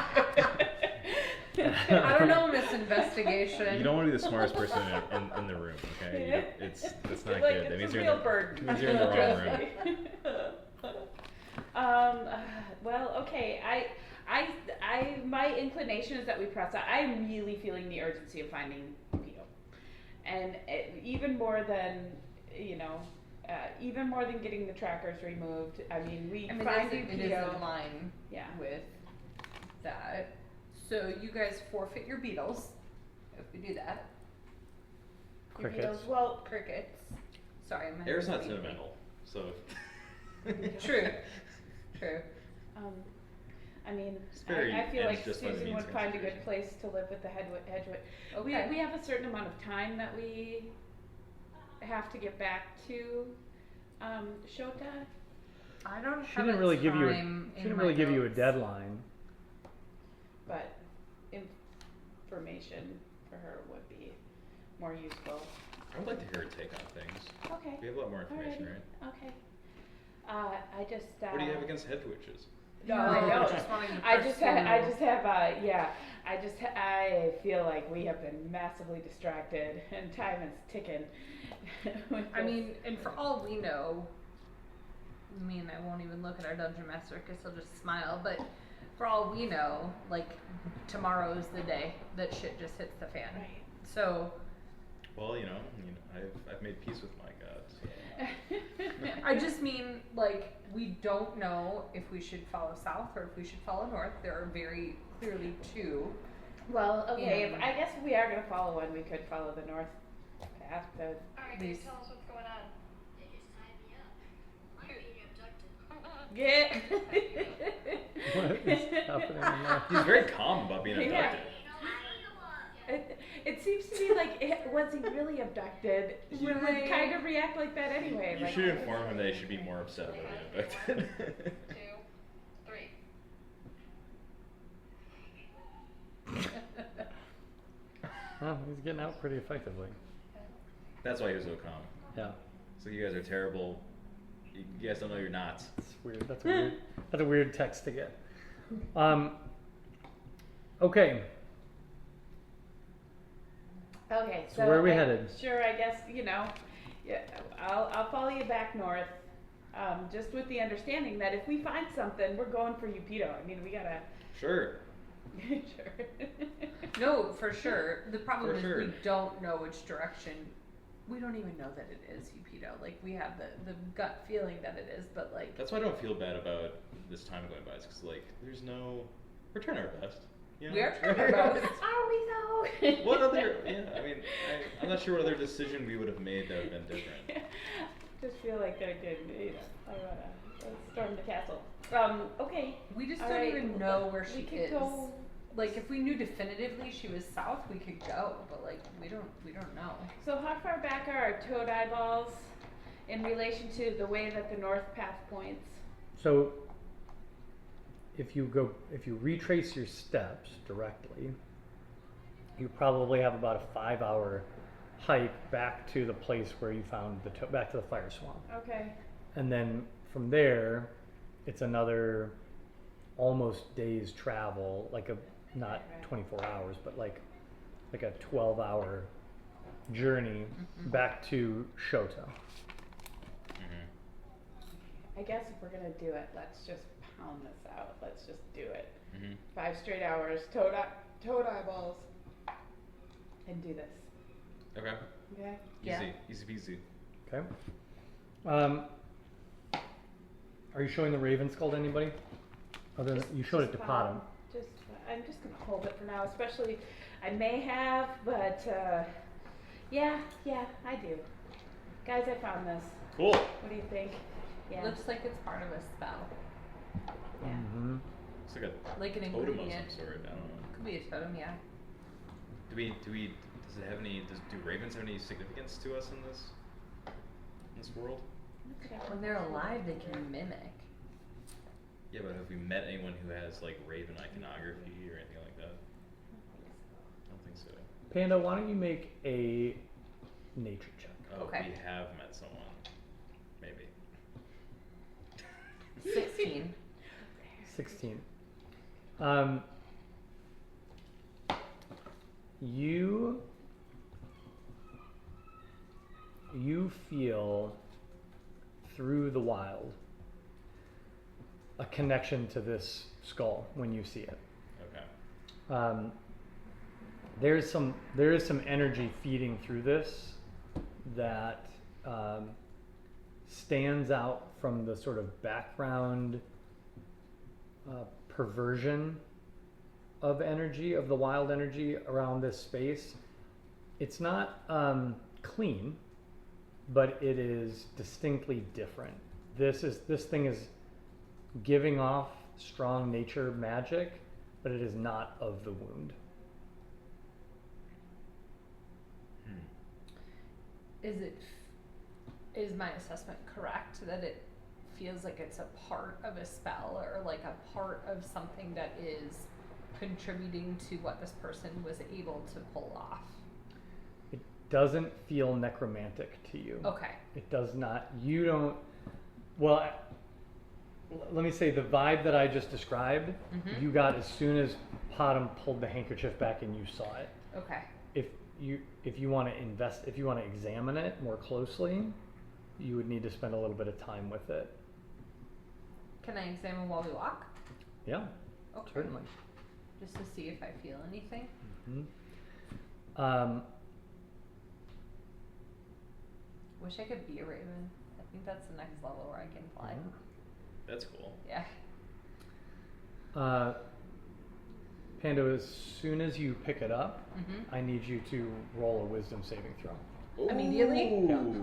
I don't know, Miss Investigation. you don't want to be the smartest person in the room, okay? That's not Like, good. That it's means a you're real in the, burden. means you're in the wrong room. Well, okay. My inclination is that we press out. I'm really feeling the urgency of finding Pito, and even more than even more than getting the trackers removed. I mean, we I mean, find it is Pito. in line Yeah. with that. So you guys forfeit your beetles if we do that. Your Crickets. Pito's- Well, Crickets. Sorry, I'm Air's not sentimental, so. True. True. I mean, very I feel like just by the Susan means would find a good consideration. place to live with the Hedgewood. Okay. We have a certain amount of time that we have to get back to Shota. I don't She have didn't a really give you time she in didn't my really give you a notes. deadline. But information for her would be more useful. I would like to hear her take on things. Okay. We have a lot more information, Alrighty. right? Okay. I just. What do you have against hedge witches? No, No, I don't. just wanting to I just have. pursue. I feel like we have been massively distracted, and time is ticking. with I this. mean, and for all we know, I won't even look at our dungeon master because he'll just smile. But for all we know, like tomorrow's the day that shit just hits the fan. Right. So Well, I've made peace with my God. So. I just mean, like, we don't know if we should follow south or if we should follow north. There are very clearly two. Well, okay, Yeah. I guess if we are going to follow one, we could follow the north path. Alright, These- guys, tell us what's going on. They just tied me up. I'm being abducted. Yeah. What is happening now? He's very calm about being Yeah. abducted. It seems to me like, was he really abducted? He would Right. kind of react like that anyway. You like, should inform him that he should be more upset about being abducted. 2, 3. Oh, he's getting out pretty effectively. That's why he was so calm. Yeah, So you guys are terrible. You guys don't know your knots. it's weird. That's a weird text to get. Okay, Okay, So where are we headed? Sure, I guess, yeah, I'll follow you back north, just with the understanding that if we find something, we're going for Upido. I mean, we gotta, Sure. sure. No, for sure. The problem For is sure. we don't know which direction. We don't even know that it is Upido. Like, we have the gut feeling that it is, but like, That's why I don't feel bad about this time going by. It's because we're trying our best. You know? We are trying our best. Are we though? What other? Yeah, I mean, I'm not sure what other decision we would have made that would have been different. Just feel like they're good, I wanna storm the castle. Okay. we just All don't right, even know where we she could is. go- Like, if we knew definitively she was south, we could go, but like, we don't know. So how far back are our toad eyeballs in relation to the way that the north path points? so if you retrace your steps directly, you probably have about a 5-hour hike back to the place where you found back to the fire swamp. Okay. And then from there, it's another almost day's travel, not Right. 24 hours, but like a 12-hour journey back to Shoto. Mm-hmm. I guess if we're gonna do it, let's just pound this out. Let's just do it. Mm-hmm. 5 straight hours, toad eyeballs, and do this. Okay. Okay. Yeah. Easy peasy. Okay. Are you showing the Raven Skull to anybody? You showed it to Potom. I'm just gonna hold it for now. Especially, I may have, but yeah, I do. Guys, I found this. Cool. What do you think? Yeah. Looks like it's part of a spell, Yeah. Mm-hmm. It's like a like an totem of ingredient. some sort. I don't know. Could be a totem, yeah. Do we? Does it have any? Do ravens have any significance to us in this world? When they're alive, they can mimic. Yeah, but have we met anyone who has like raven iconography or anything like that? I don't think so. Panda, why don't you make a nature check? Oh, Okay. we have met someone. Maybe. 16. 16. You feel through the wild a connection to this skull when you see it. Okay. There is some energy feeding through this that stands out from the sort of background perversion of energy, of the wild energy around this space. It's not clean, but it is distinctly different. This thing is giving off strong nature magic, but it is not of the wound. Is my assessment correct that it feels like it's a part of a spell or like a part of something that is contributing to what this person was able to pull off? It doesn't feel necromantic to you. Okay. It does not. You don't. Well, let me say the vibe that I just described, Mhm. you got as soon as Potom pulled the handkerchief back and you saw it. Okay. If you want to examine it more closely, you would need to spend a little bit of time with it. Can I examine while we walk? Yeah, Okay. certainly. Just to see if I feel anything. Mhm. Wish I could be a raven. I think that's the next level where I can fly. That's cool. Yeah. Pando, as soon as you pick it up, Mm-hmm. I need you to roll a wisdom saving throw. Immediately? Ooh.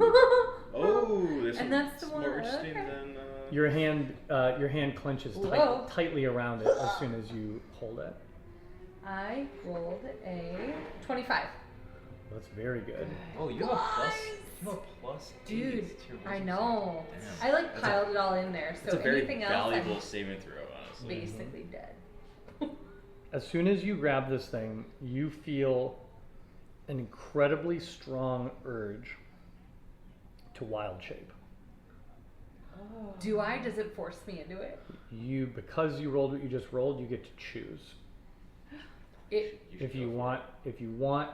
Oh, there's And some, that's the some one- more interesting okay. than. Your hand clenches Whoa. tightly around it as soon as you hold it. I rolled a 25. That's very good. Oh, you have a plus. You have a plus. Dude, 8 to your I wisdom know. saving. I Damn. like That's a- piled it all in there, It's so a very anything else valuable I'm saving throw, honestly. basically dead. As soon as you grab this thing, you feel an incredibly strong urge to wild shape. Oh. Do I? Does it force me into it? Because you rolled what you just rolled, you get to choose. It If you want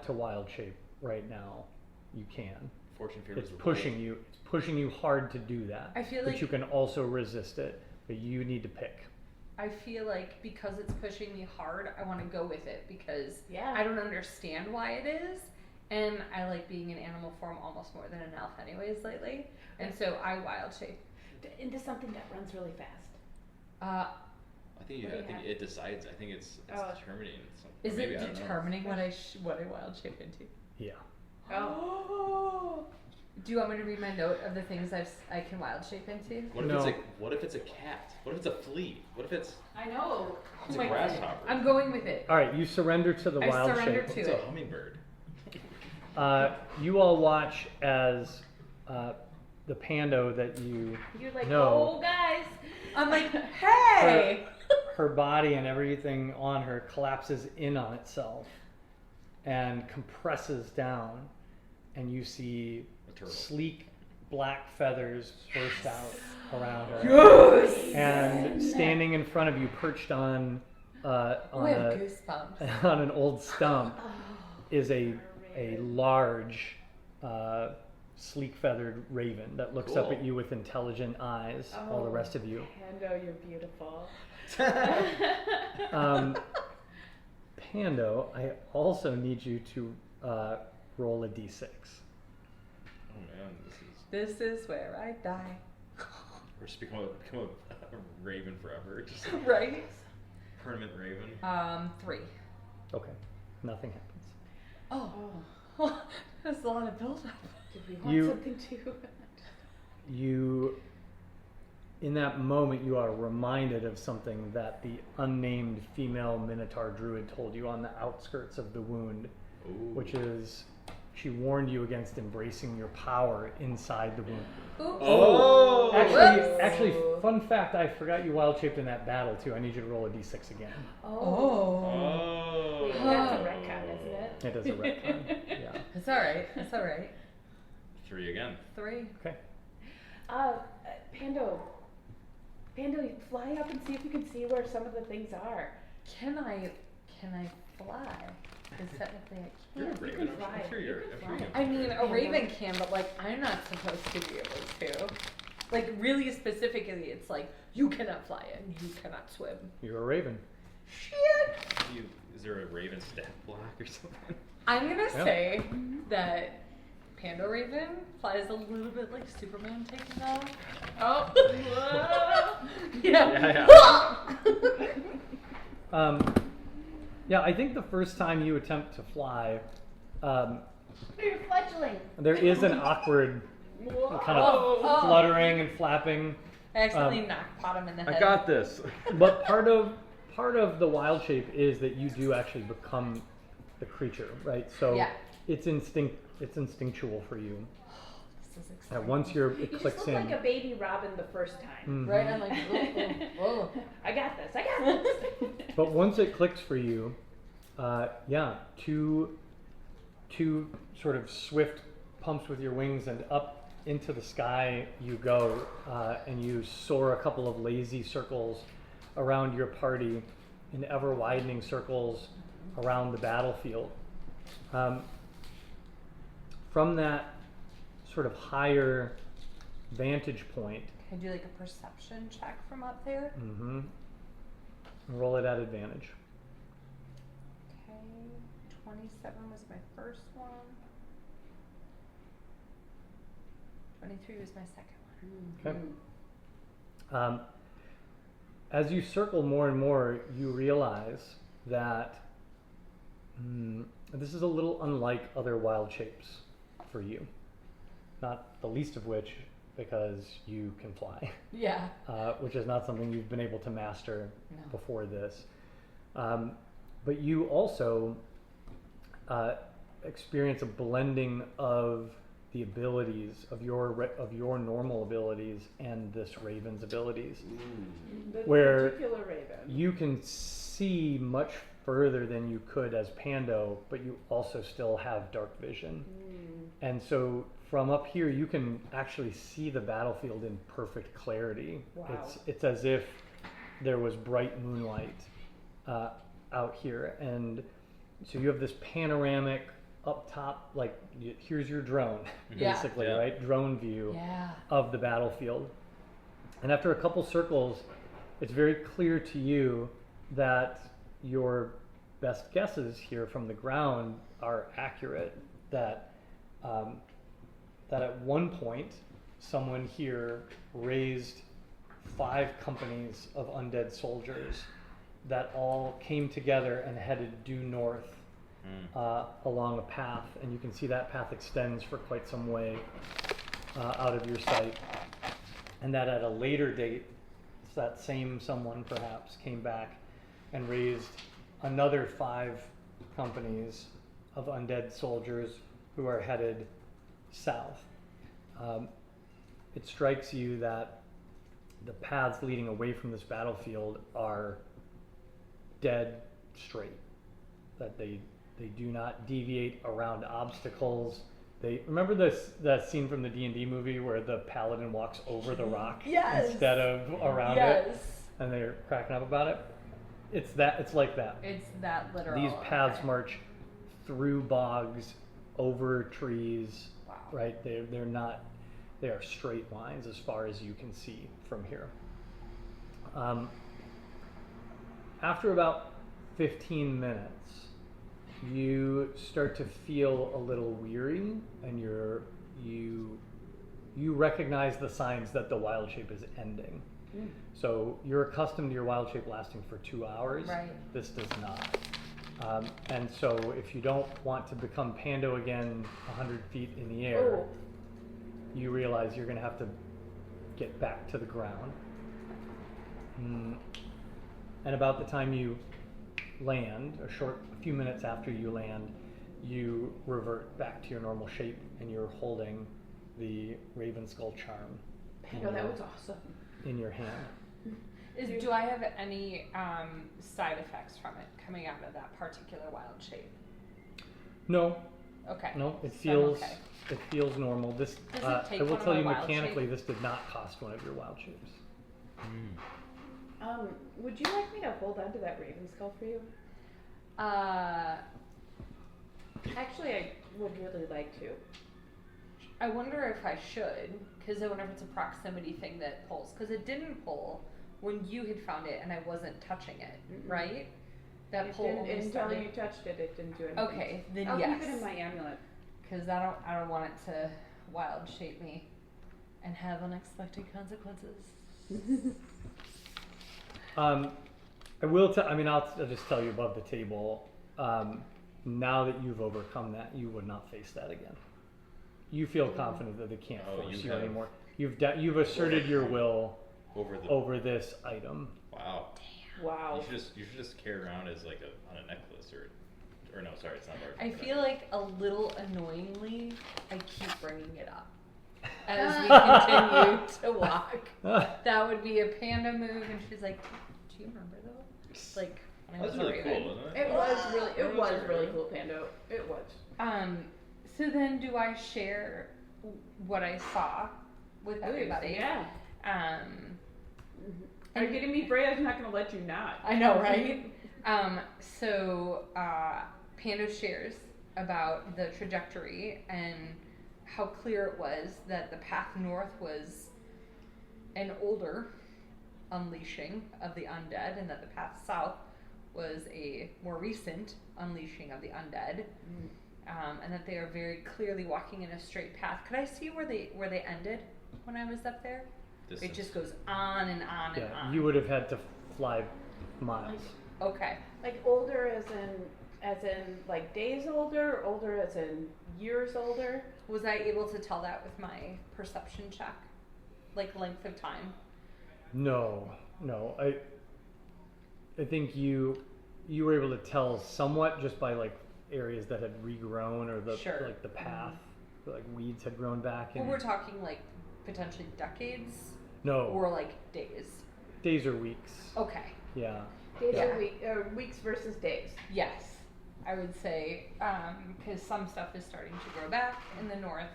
to wild shape right now, you can. Fortune favors It's the pushing you. It's pushing you hard to do that. I feel but like- you can also resist it. But you need to pick. I feel like because it's pushing me hard, I want to go with it because Yeah. I don't understand why it is, and I like being in animal form almost more than an elf, anyways, lately. And so I wild shape. Into something that runs really fast. I think What do you I think have? it decides. I think it's Oh. determining. Some, Is maybe, it I don't know. determining what I wild shape into? Yeah. Oh. Do you want me to read my note of the things I can wild shape into? What if No. it's a cat? What if it's a flea? What if it's I know. it's Oh a my grasshopper? I'm going with it. All right. You surrender to the I wild surrender shape. to It's it. a hummingbird. You all watch as the Pando that you You're like, know, oh, guys. I'm like, hey! her body and everything on her collapses in on itself and compresses down, and you see A turtle. sleek black feathers burst out around her. Yes! And standing in front of you, perched on Oh, on, I have a, goosebumps. on an old stump, is a large, sleek feathered raven that looks up Cool. at you with intelligent eyes. All the rest of you. Pando, you're beautiful. Pando, I also need you to roll a d6. Oh man, this is This is where I die. we're just become a raven forever. Just a Right? permanent raven. 3. Okay, nothing happens. Oh. Oh, That's a lot of buildup. did we want You- something too? You, in that moment, you are reminded of something that the unnamed female Minotaur druid told you on the outskirts of the wound, Ooh. which is she warned you against embracing your power inside the wound. Oops. Oh! Actually, fun fact, I forgot you wild shaped in that battle too. I need you to roll a d6 again. Oh. Oh. Wait, that's a retcon, isn't it? It is a retcon. Yeah. It's alright. It's alright. 3 again. 3. Okay. Pando, fly up and see if you can see where some of the things are. Can I fly? Because technically I You're a can't. You raven. can fly. I'm sure You you're. can I'm fly. sure you I mean, a raven can, but like, I'm not supposed to be able to. Like, really specifically, it's like, you cannot fly and you cannot swim. You're a raven. Shit! Is there a raven stat block or something? I'm gonna Yeah. say that Pando Raven flies a little bit like Superman taking off. Oh! yeah. Yeah, I think the first time you attempt to fly, You're fledgling. there is an awkward kind of Oh. fluttering and flapping. I accidentally knocked Bottom in the head. I got this. But part of the wild shape is that you do actually become the creature, right? So Yeah. it's instinctual for you. This is And exciting. once it You clicks just look in. like a baby Robin the first time. Mhm. Right? I'm like, whoa. I got this. I got this. But once it clicks for you, two sort of swift pumps with your wings, and up into the sky you go, and you soar a couple of lazy circles around your party, in ever widening circles around the battlefield. From that sort of higher vantage point, Can I do like a perception check from up there? roll it at advantage. Okay. 27 was my first one. 23 was my second one. Okay. As you circle more and more, you realize that this is a little unlike other wild shapes for you. Not the least of which because you can fly, Yeah. which is not something you've been able to master No. before this. But you also experience a blending of the abilities of your normal abilities and this raven's abilities. The Where particular raven. You can see much further than you could as Pando, but you also still have dark vision. And so from up here, you can actually see the battlefield in perfect clarity. Wow. It's as if there was bright moonlight out here. And so you have this panoramic up top, like here's your drone, Yeah. basically, Yeah. right? Drone view Yeah. of the battlefield. And after a couple circles, it's very clear to you that your best guesses here from the ground are accurate. That at one point, someone here raised 5 companies of undead soldiers that all came together and headed due north along a path, and you can see that path extends for quite some way out of your sight. And that at a later date, that same someone perhaps came back and raised another 5 companies of undead soldiers who are headed south. It strikes you that the paths leading away from this battlefield are dead straight, that they do not deviate around obstacles. They remember that scene from the D&D movie where the paladin walks over the rock Yes. instead of around it, and they're cracking up about it. It's like that. It's that literal. These paths okay. march through bogs, over trees, Wow. right? They're not. They are straight lines as far as you can see from here. After about 15 minutes, you start to feel a little weary, and you recognize the signs that the wild shape is ending. So you're accustomed to your wild shape lasting for 2 hours. Right. This does not. And so if you don't want to become Pando again 100 feet in the air, you realize you're going to have to get back to the ground. And about the time you land, a few minutes after you land, you revert back to your normal shape, and you're holding the Raven Skull charm Pando, that was awesome. in your hand. Do I have any side effects from it coming out of that particular wild shape? No, Okay. no, it So I'm feels okay. it feels normal. This Does it I take will one of tell my you wild mechanically, shape? this did not cost one of your wild shapes. Would you like me to hold on to that raven skull for you? Actually, I would really like to. I wonder if I should, because I wonder if it's a proximity thing that pulls. Because it didn't pull when you had found it and I wasn't touching it, right? That It pull didn't, only until started. you touched it, it didn't do anything. Okay, then I'll yes. keep it in my amulet. Because I don't want it to wild shape me and have unexpected consequences. I will tell. I mean, I'll just tell you above the table. Now that you've overcome that, you would not face that again. You feel confident that they can't Oh, force you you have- anymore. You've asserted your will over this item. Wow. Wow. You should just carry around as like on a necklace or no, sorry, it's not large. I feel like a little annoyingly, I keep bringing it up as we continue to walk. That would be a Panda move, and she's like, "Do you remember those?" Like, when I That's was a really Raven. cool, isn't it? It was really Wow. cool, Pando. It was. So then, do I share what I saw with everybody? Yeah. Are you And- kidding me? Freya's not going to let you not. I know, right? So Pando shares about the trajectory and how clear it was that the path north was an older unleashing of the undead, and that the path south was a more recent unleashing of the undead. and that they are very clearly walking in a straight path. Could I see where they ended when I was up there? It Distance. just goes on and on and Yeah, on. you would have had to fly miles. Okay. Like older as in like days older, older as in years older. Was I able to tell that with my perception check? Like length of time? No. I think you were able to tell somewhat just by like areas that had regrown or the Sure. like the path, like weeds had grown back. Well, And we're talking like potentially decades no, or like days. days or weeks. Okay. Yeah. Days Yeah. or weeks versus days. Yes, I would say, because some stuff is starting to grow back in the north,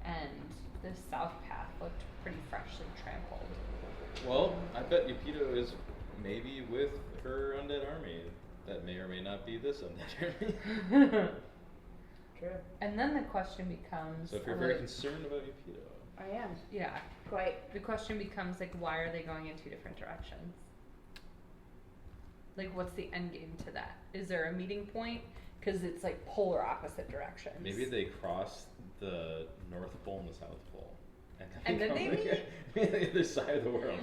and the south path looked pretty freshly trampled. Well, I bet Yupido is maybe with her undead army. That may or may not be this undead army. True. And then the question becomes, So if you're very concerned about Yupido, I am yeah, quite. the question becomes like, why are they going in two different directions? Like, what's the end game to that? Is there a meeting point? Because it's like polar opposite directions. maybe they cross the North Pole and the South Pole. And then they meet the other side of the world.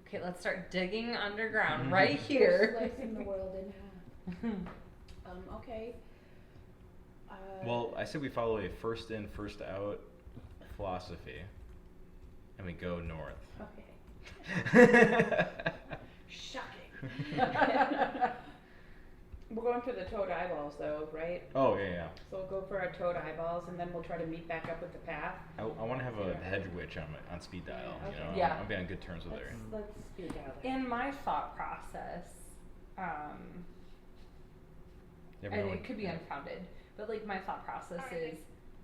Okay, let's start digging underground Mhm. right here. Slicing the world in half. Okay. Well, I said we follow a first in, first out philosophy, and we go north. Okay. Shocking. We're going for the toad eyeballs, though, right? Oh yeah. So we'll go for our toad eyeballs, and then we'll try to meet back up with the path. I want to have a hedge witch on speed dial. You know, Okay. Yeah. I'll be on good terms with her. Let's speed dial it. In my thought process, Never and know it when- could be yeah. unfounded, but like my thought process is,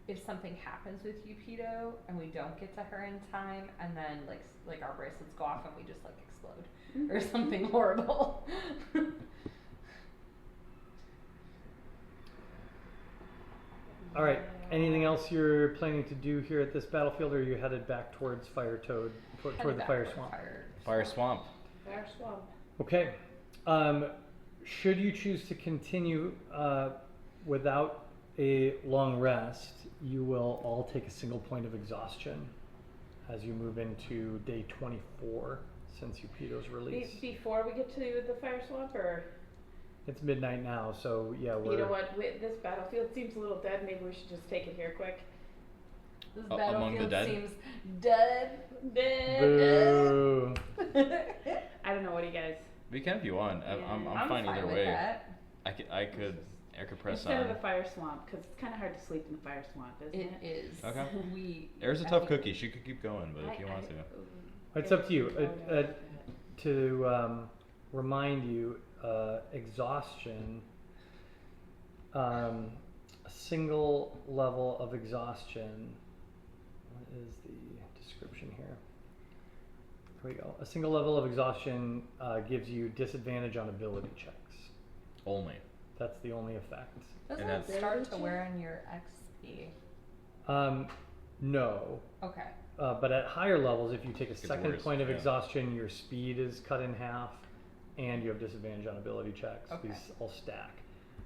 if something happens with Yupido and we don't get to her in time, and then like our bracelets go off and we just like explode or something horrible. All right. Anything else you're planning to do here at this battlefield, or are you headed back towards Fire Toad, toward Headed the back Fire toward Swamp? Fire swamp. Fire swamp. Okay. Should you choose to continue without a long rest, you will all take a single point of exhaustion as you move into day 24 since Yupido's release. Before we get to the fire swamp, or It's midnight now, so yeah, we're. you know what? This battlefield seems a little dead. Maybe we should just take it here quick. This Among the battlefield dead? seems dead. Boo. I don't know. What do you guys? We can if you want. I'm I'm fine either with way. that. I could press Instead on. of the fire swamp, because it's kind of hard to sleep in the fire swamp, isn't It it? is. Okay. We. Air's a I tough think- cookie. She could keep going, but if you want to. It's up to you. To remind you, exhaustion, a single level of exhaustion. What is the description here? Here we go. A single level of exhaustion gives you disadvantage on ability checks. Only. That's the only effect. Doesn't And it that's- start to wear in your XP? No. Okay. But at higher levels, if you take a Gets second worse, point of yeah. exhaustion, your speed is cut in half, and you have disadvantage on ability checks. Okay. These all stack.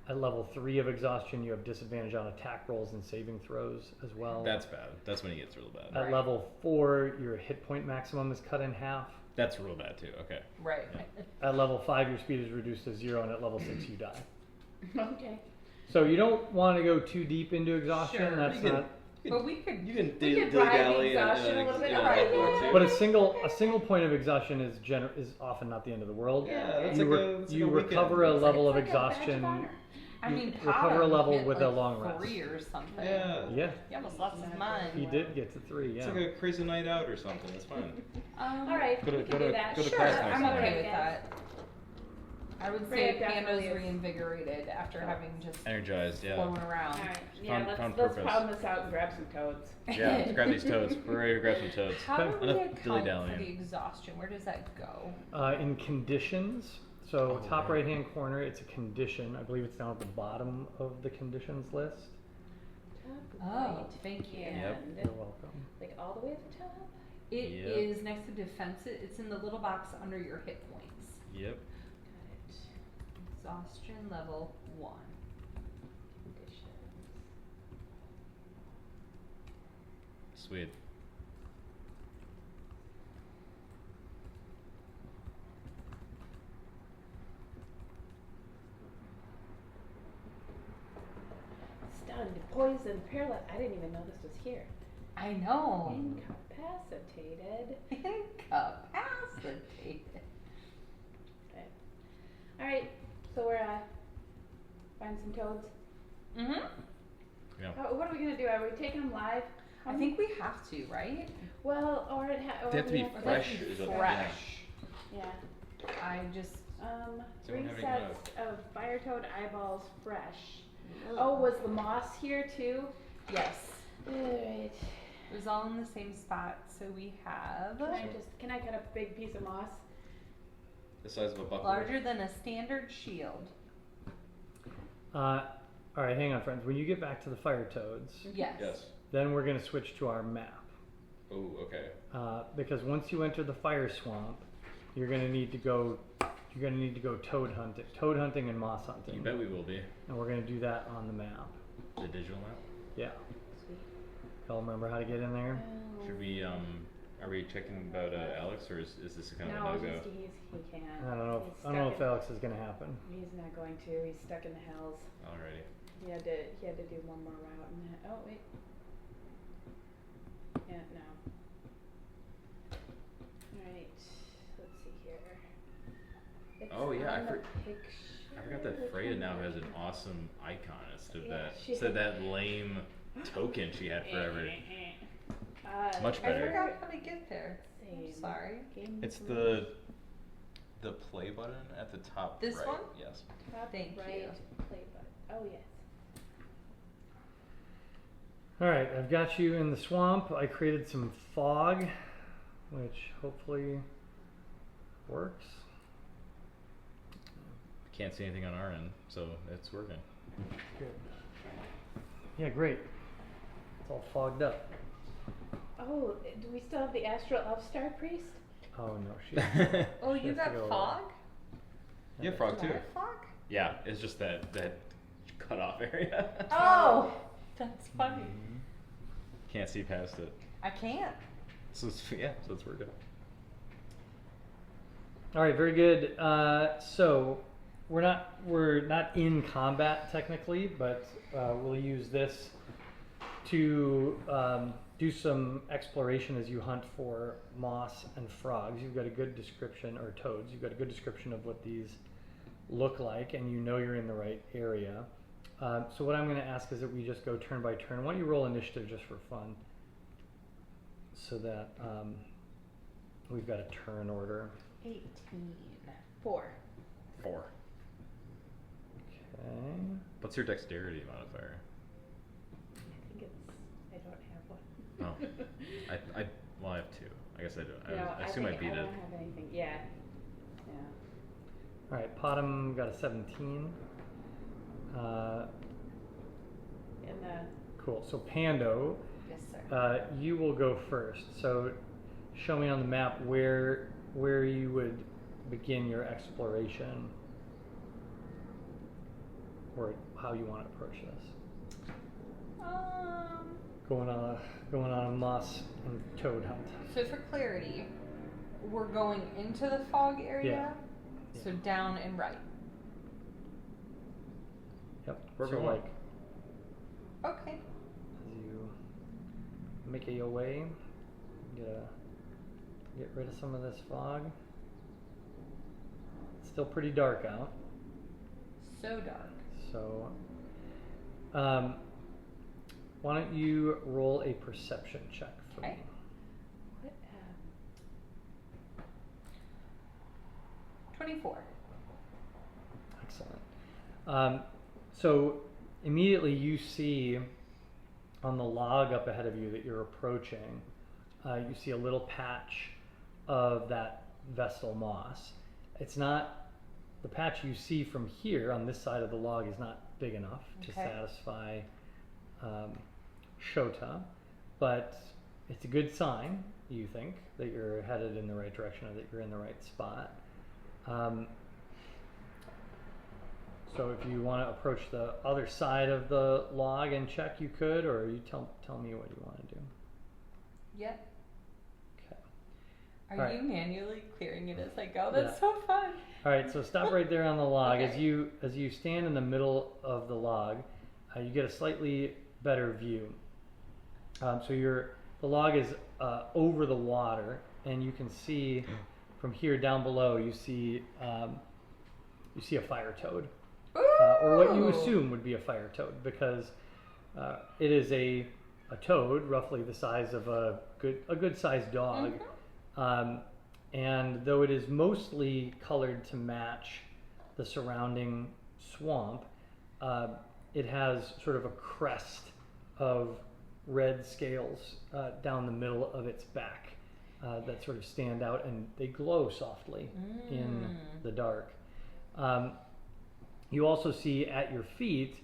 At level 3 of exhaustion, you have disadvantage on attack rolls and saving throws as well. That's bad. That's when it gets real bad. At Right. level 4, your hit point maximum is cut in half. That's real bad too. Okay. Right. At level 5, your speed is reduced to 0, and at level 6, you die. Okay. So you don't want to go too deep into exhaustion. Sure. That's You can- not. But we could. You can We could ride the exhaustion a little bit. All right, yeah. But a single point of exhaustion is often not the end of the world. Yeah, that's you like re- a- it's you like a recover a weekend. level of It's like a badge of exhaustion. honor. I You mean, recover Potter a level hit, with like a long rest. 3 or something. Yeah. Yeah, He almost lost his mind. he did get to 3. It's Yeah. like a crazy night out or something. It's fine. All right. Go to- we go can to- do that. go to Sure. class next I'm time. okay with that. I would Right, say definitely Panda's is. reinvigorated after having just Energized. Yeah. flown around. All right. Yeah. Found Let's purpose. pound this out and grab some toads. Yeah. Let's grab these toads. We're ready to grab some toads. How do we Enough account for dilly-dallying. the exhaustion? Where does that go? In conditions, so Oh, top right. right hand corner, it's a condition. I believe it's down at the bottom of the conditions list. Oh, thank you. Yep. And You're welcome. like all the way at the top. It Yep. is next to defense. It's in the little box under your hit points. Yep. Got it. Exhaustion level 1. Conditions. Sweet. Stunned, poisoned, paralyzed. I didn't even know this was here. I know. Incapacitated. Incapacitated. Okay. All right. So we're find some toads. Mm-hmm. Yeah. Oh, what are we gonna do? Are we taking them live? I think we have to, right? Well, or it or They have to we be to- fresh. Is what- Fresh. Yeah. I just. So we 3 have any sets of fire toad eyeballs fresh. Oh, was the moss here too? Yes. Alright. It was all in the same spot, so we have Can I cut a big piece of moss? The size of a bucket. larger than a standard shield. All right, hang on, friends. When you get back to the fire toads, Yes. Yes. then we're going to switch to our map. Oh, okay. Because once you enter the fire swamp, you're going to need to go. You're going to need to go toad hunting and moss hunting. You bet we will be. And we're going to do that on the map. The digital map. Yeah. Sweet. Y'all remember how to get in there? Oh. Should we are we checking about Alex, or is this kind of No, a no-go? he can't. I don't know. He's I don't know stuck if Alex is going to happen. He's not going to. He's stuck in the hells. Alrighty. He had to do one more route and that. Oh wait. Yeah, no. Alright. Let's see here. It's Oh, yeah, on the picture. I forgot that Freya now has an awesome icon instead of Yeah, that she instead of had- that lame token she had forever. Much I better. forgot how to get there. Same. I'm sorry. Game It's three. the play button at the top This right. one? Yes. Top Thank right you. play button. Oh yes. All right, I've got you in the swamp. I created some fog, which hopefully works. Can't see anything on our end, so it's working. Good. Yeah, great. It's all fogged up. Oh, do we still have the Astral Elfstar Priest? Oh no, she. Oh, she you has to got go- fog? You have frog Do I too. have fog? Yeah, it's just that cut off area. Oh, that's funny. Can't see past it. I can't. So it's working. All right, very good. So we're not in combat technically, but we'll use this to do some exploration as you hunt for moss and frogs. You've got a good description, or toads. You've got a good description of what these look like, and you know you're in the right area. So what I'm going to ask is that we just go turn by turn. Why don't you roll initiative just for fun, so that we've got a turn order. 18. 4. 4. Okay. What's your dexterity modifier? I think I don't have one. Oh. I have 2. I guess I don't. No, I assume I think beat I it. don't have anything. Yeah. Yeah. All right, Potom got a 17. And the Cool. So Pando, Yes, sir. you will go first. So show me on the map where you would begin your exploration, or how you want to approach this. Going on a moss and toad hunt. So for clarity, we're going into the fog area. Yeah. So down and right. Yep. Where so we like want. Okay. as you make your way, get rid of some of this fog. It's still pretty dark out. So dark. So, why don't you roll a perception check for Okay. me? what? 24. Excellent. So immediately you see on the log up ahead of you that you're approaching, you see a little patch of that Vestal moss. It's not, the patch you see from here on this side of the log is not big enough to Okay. satisfy Shota, but it's a good sign, you think, that you're headed in the right direction or that you're in the right spot. So if you want to approach the other side of the log and check, you could, or you tell me what you want to do. Yep. Okay. Are Alright. you manually clearing it as I go? That's Yeah. so fun. All right, so stop right there on the log. Okay. As you stand in the middle of the log, you get a slightly better view. So the log is over the water, and you can see from here down below. You see a fire toad, or what you Ooh. assume would be a fire toad, because it is a toad roughly the size of a good sized dog. And though it is mostly colored to match the surrounding swamp, it has sort of a crest of red scales down the middle of its back that sort of stand out, and they glow softly in the dark. You also see at your feet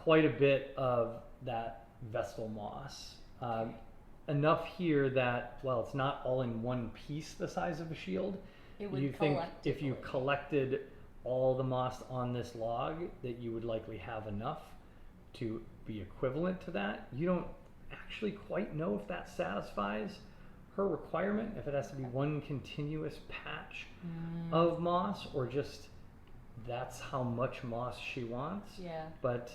quite a bit of that Vestal moss. Enough here that, while it's not all in one piece the size of a shield, It would you think if you collectively. collected all the moss on this log, that you would likely have enough to be equivalent to that. You don't actually quite know if that satisfies her requirement, if it has to be one continuous patch of moss, or just that's how much moss she wants. Yeah. But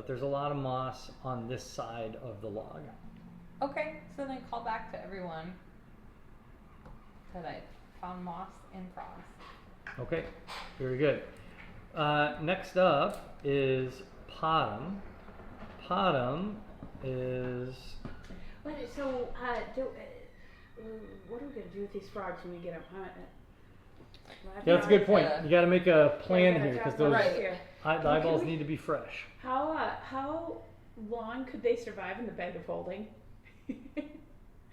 there's a lot of moss on this side of the log. Okay, so then call back to everyone that I found moss and frogs. Okay, very good. Next up is Potom. Potom is What are we gonna do with these frogs when we get them? yeah, that's a good point. Yeah. You got to make a plan here, because those Right. the eyeballs need to be fresh. How long could they survive in the bag of holding?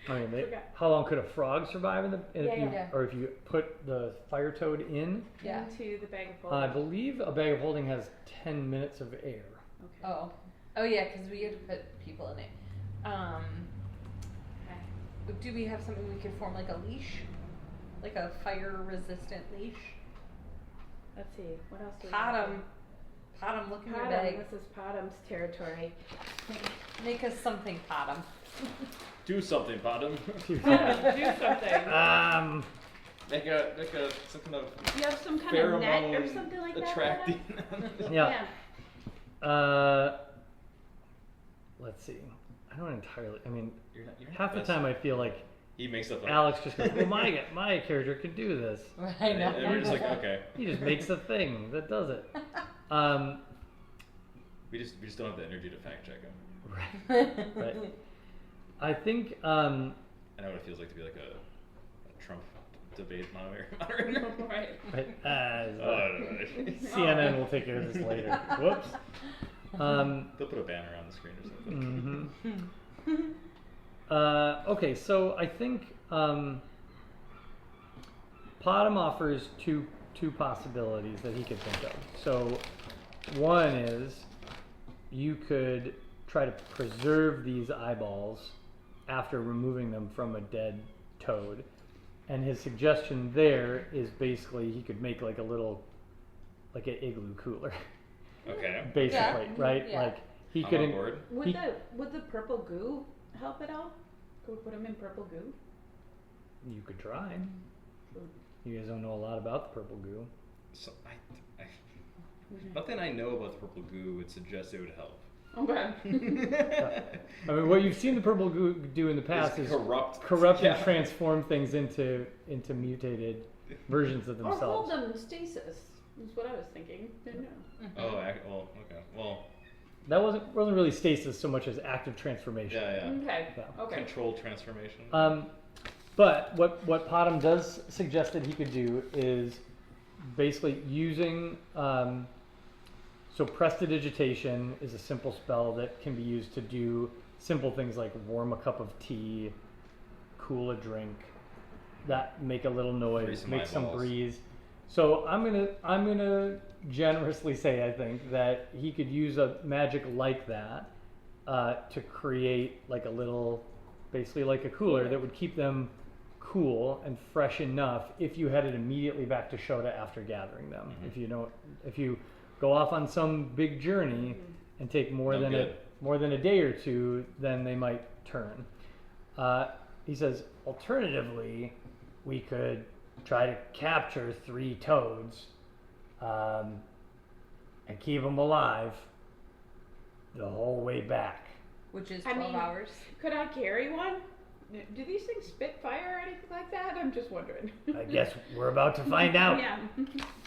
I mean, Forgot. how long could a frog survive in the? Yeah, If you, yeah. Or if you put the fire toad in, Yeah. Into the bag of I holding. believe a bag of holding has 10 minutes of air. Okay. Oh. Oh yeah, because we had to put people in it. Okay. Do we have something we could form, like a leash? Like a fire resistant leash? Let's see. What else do we Potom. Potom, look in your Potom. bag. This is Potom's territory. Make us something, Potom. Do something, Bottom. Do something. Make a something of Do you have some kind of net or pheromone something like that? attracting. Yeah. Let's see. I don't entirely. I mean, You're not half the best. time I feel like He makes up. Alex just goes, "Well, my character could do this." I And, know. and we're just like, okay. He just makes a thing that does it. We just don't have the energy to fact check him. Right. I think. I know what it feels like to be like a Trump debate moderator. Right. Right, CNN. CNN will take care of this later. Whoops. They'll put a banner on the screen or something. Okay, so I think Potom offers two possibilities that he could think of. So one is you could try to preserve these eyeballs after removing them from a dead toad. And his suggestion there is basically he could make like an igloo cooler, Okay. basically, Yeah. right? Yeah. Like he I'm could. on board. Would He- the purple goo help at all? Could we put them in purple goo? You could try. You guys don't know a lot about the purple goo. So nothing I know about the purple goo would suggest it would help. Okay. I mean, what you've seen the purple goo do in the past It's is corrupt. and transform things into mutated versions of Or hold themselves. them in stasis. Is what I was thinking. Didn't know. Oh, well, okay. Well, That wasn't really stasis so much as active transformation. yeah. Okay. Yeah. Okay. Controlled transformation. But what Potom does suggest that he could do is basically using so prestidigitation is a simple spell that can be used to do simple things like warm a cup of tea, cool a drink, that make a little noise, Breeze some make some eyeballs. breeze. So I'm gonna generously say I think that he could use a magic like that to create like a little, basically like a cooler that would keep them cool and fresh enough if you headed immediately back to Shota after gathering them. Mhm. If you go off on some big journey and take more No than good. a day or two, then they might turn. He says, alternatively, we could try to capture 3 toads and keep them alive the whole way back. Which is I 12 mean- hours. Could I carry one? Do these things spit fire or anything like that? I'm just wondering. I guess we're about to find out. Yeah.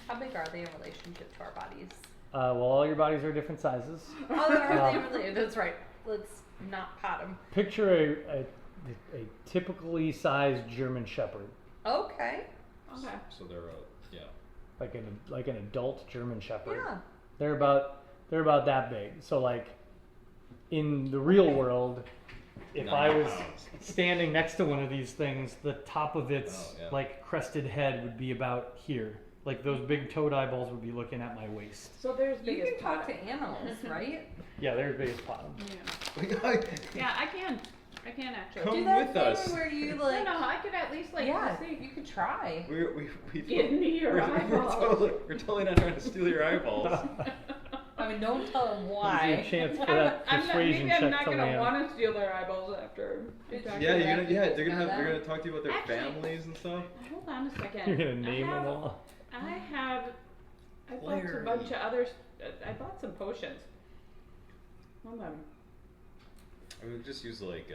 How big are they in relationship to our bodies? Well, all your bodies are different sizes. Oh, are they related? That's right. Let's not pat them. Picture a typically sized German Shepherd, Okay. Okay. So they're yeah. like an adult German Shepherd. Yeah. They're about that big. So like in the real world, if 90 I was pounds. standing next to one of these things, the top of its Oh, yeah. like crested head would be about here. Like those big toad eyeballs would be looking at my waist. So there's You big can as talk pot. to animals, right? Yeah, they're as big as bottom. Yeah. Yeah, I can. I can actually. Come Do that with thing us. where you No, like. no, I could at least like Yeah, see. you could try. We Give me your we're eyeballs. we're totally not trying to steal your eyeballs. I mean, don't tell them Gives you a why. chance for that persuasion maybe I'm check not to gonna land. want to steal their eyeballs after. we talk Yeah, about they're that. gonna talk to you about their Actually- families and stuff. Hold on a second. You're gonna name I them have, all. I bought a Larry. bunch of others. I bought some potions. Hold on. I mean, just use like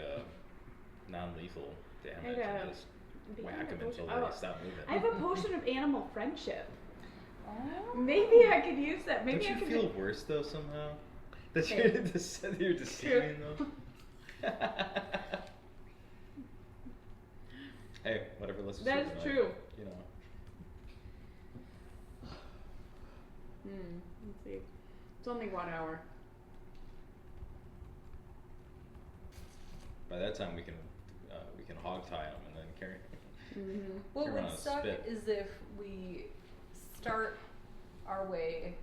non-lethal damage I and just whack them until Oh, they stop moving. I have a potion of animal friendship. Oh. Maybe I could use that. Maybe Don't I you could. feel worse though somehow? That Hey. you're deceiving them. Hey, whatever. Let's just That's sleep tonight, true. You know. Let's see. It's only 1 hour. By that time we can hog tie them and then carry. What You're on would a suck spit. is if we start our way.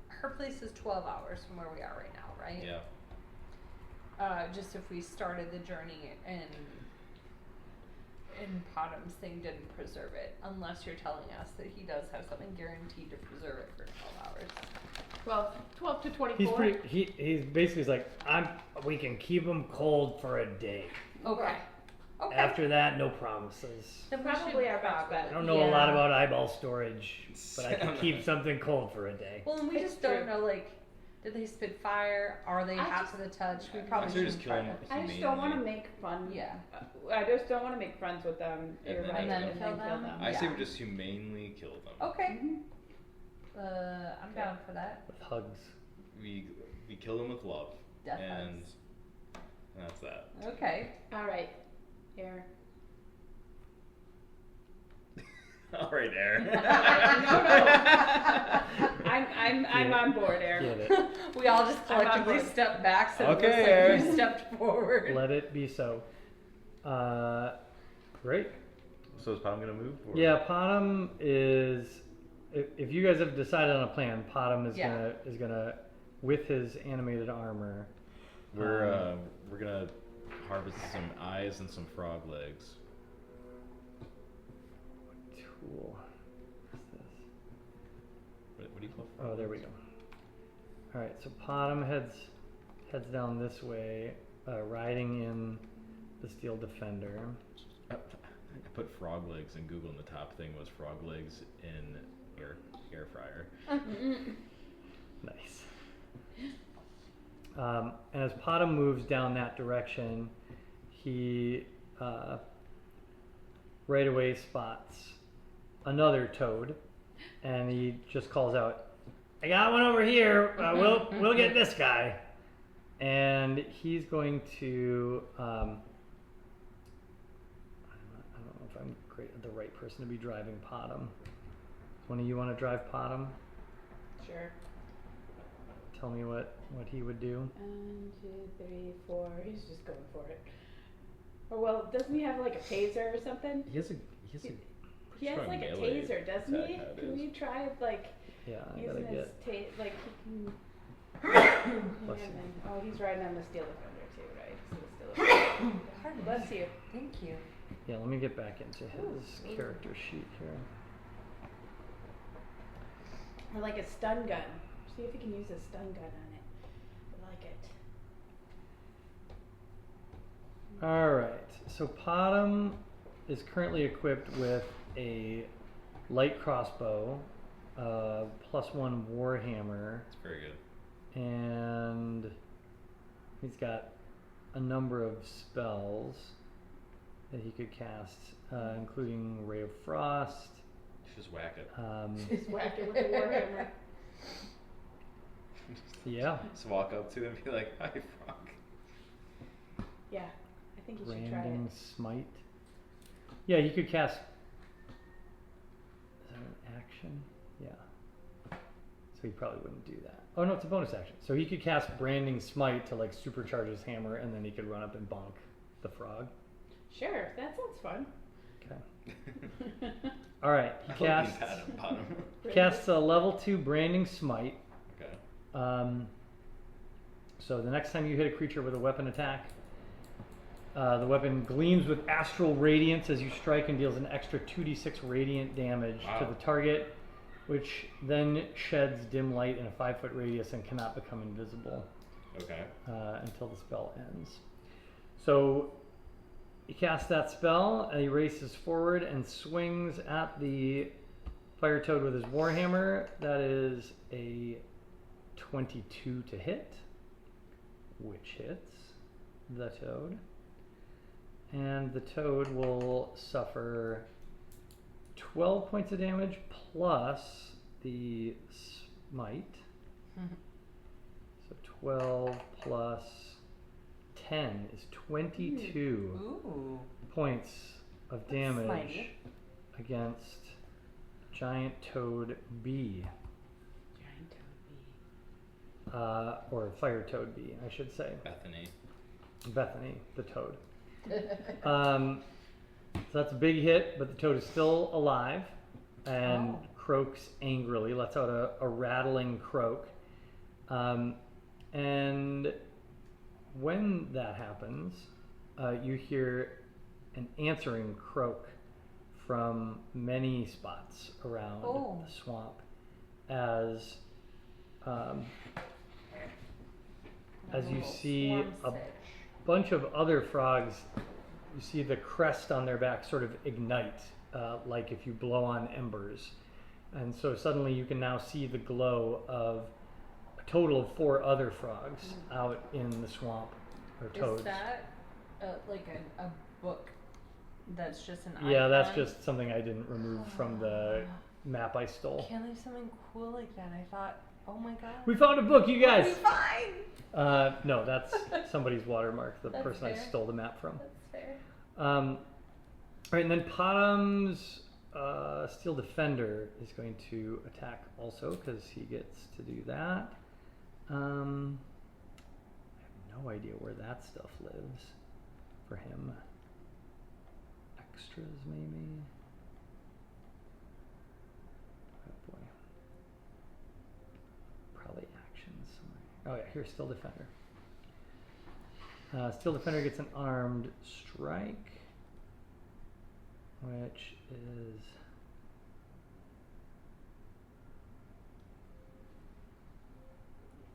Her place is 12 hours from where we are right now, right? Yeah. Just if we started the journey and Podham's thing didn't preserve it, unless you're telling us that he does have something guaranteed to preserve it for 12 hours. 12 to 24. He's basically like, we can keep them cold for a day. Okay. Okay. After that, no promises. Then we Probably should our best probably- bet. I don't know a lot Yeah. about eyeball storage, but I can keep something cold for a day. Well, and we It's just don't true. know, like, did they spit fire? Are they I hot just- to the touch? We I probably say just shouldn't kill try them. it. I just don't want to make fun. Yeah. I just don't want to make friends with them. And You're then- right. and then kill them? I say Yeah. we just humanely kill them. Okay. Mhm. I'm down for that. With hugs. We kill them with love. Death and hugs. that's that. Okay. All right. Here. All right, Aaron. I'm on board, Aaron. Get it. We all just I'm on collectively board. stepped back so Okay, it looks like Aaron. we stepped forward. Let it be so. Great. So is Pom gonna move? Or? Yeah, Potom is. If you guys have decided on a plan, Potom is Yeah. gonna with his animated armor. We're gonna harvest some eyes and some frog legs. Tool. What's this? What do you call frog Oh, there we legs? go. All right, so Potom heads down this way, riding in the Steel Defender. I put frog legs in Google, and the top thing was frog legs in air fryer. Nice. And as Potom moves down that direction, he right away spots another toad, and he just calls out, "I got one over here. We'll get this guy." And he's going to. I don't know if I'm the right person to be driving Potom. One of you want to drive Potom? Sure. Tell me what he would do. 1, 2, 3, 4. He's just going for it. Or well, doesn't he have like a taser or something? He has a He has strong like a melee taser, doesn't he? attack Can nowadays. you try like Yeah, I gotta using his get. like he can. Bless you. Oh, he's riding on the Steel Defender too, right? So the Steel Defender. Pardon Bless me. you. Thank you. Yeah, let me get back into his Ooh. character sheet here. Or like a stun gun. See if you can use a stun gun on it. I like it. Alright, so Potom is currently equipped with a light crossbow, +1 warhammer, It's very good. and he's got a number of spells that he could cast, including Ray of Frost. Just whack it. Just whack it with a warhammer. Yeah, Just walk up to him and be like, "Hi, Frog." Yeah, I think you should try it. Branding Smite. Yeah, he could cast. Is that an action? Yeah. So he probably wouldn't do that. Oh no, it's a bonus action. So he could cast Branding Smite to like supercharge his hammer, and then he could run up and bonk the frog. Sure, that sounds fun. Okay. All right. He I hope you casts pat him, Potom. casts a level 2 Branding Smite. Okay. So the next time you hit a creature with a weapon attack, the weapon gleams with astral radiance as you strike and deals an extra 2d6 radiant damage to Wow. the target, which then sheds dim light in a 5-foot radius and cannot become invisible Okay. until the spell ends. So he casts that spell, and he races forward and swings at the fire toad with his warhammer. That is a 22 to hit, which hits the toad. And the toad will suffer 12 points of damage plus the smite. So 12 plus 10 is 22 Ooh. points of That's damage mighty. against Giant Toad B. Giant toad bee. Or Fire Toad B, I should say. Bethany. Bethany, the toad. So that's a big hit, but the toad is still alive and Oh. croaks angrily, lets out a rattling croak. And when that happens, you hear an answering croak from many spots around Oh. the swamp as you Little see swarm a stitch. bunch of other frogs, you see the crest on their back sort of ignite, like if you blow on embers. And so suddenly you can now see the glow of a total of 4 other frogs out in the swamp, or toads. Is that like a book that's just an icon? Yeah, that's just something I didn't remove from the map I stole. Can't leave something cool like that. I thought, oh my god. We found a book, you We'll guys! be fine. No, that's somebody's watermark, the That's person I fair. stole the map from. That's fair. All right, and then Potom's Steel Defender is going to attack also because he gets to do that. I have no idea where that stuff lives for him. Extras, maybe? Oh boy. Probably actions somewhere. Oh yeah, here's Steel Defender. Steel Defender gets an unarmed strike, which is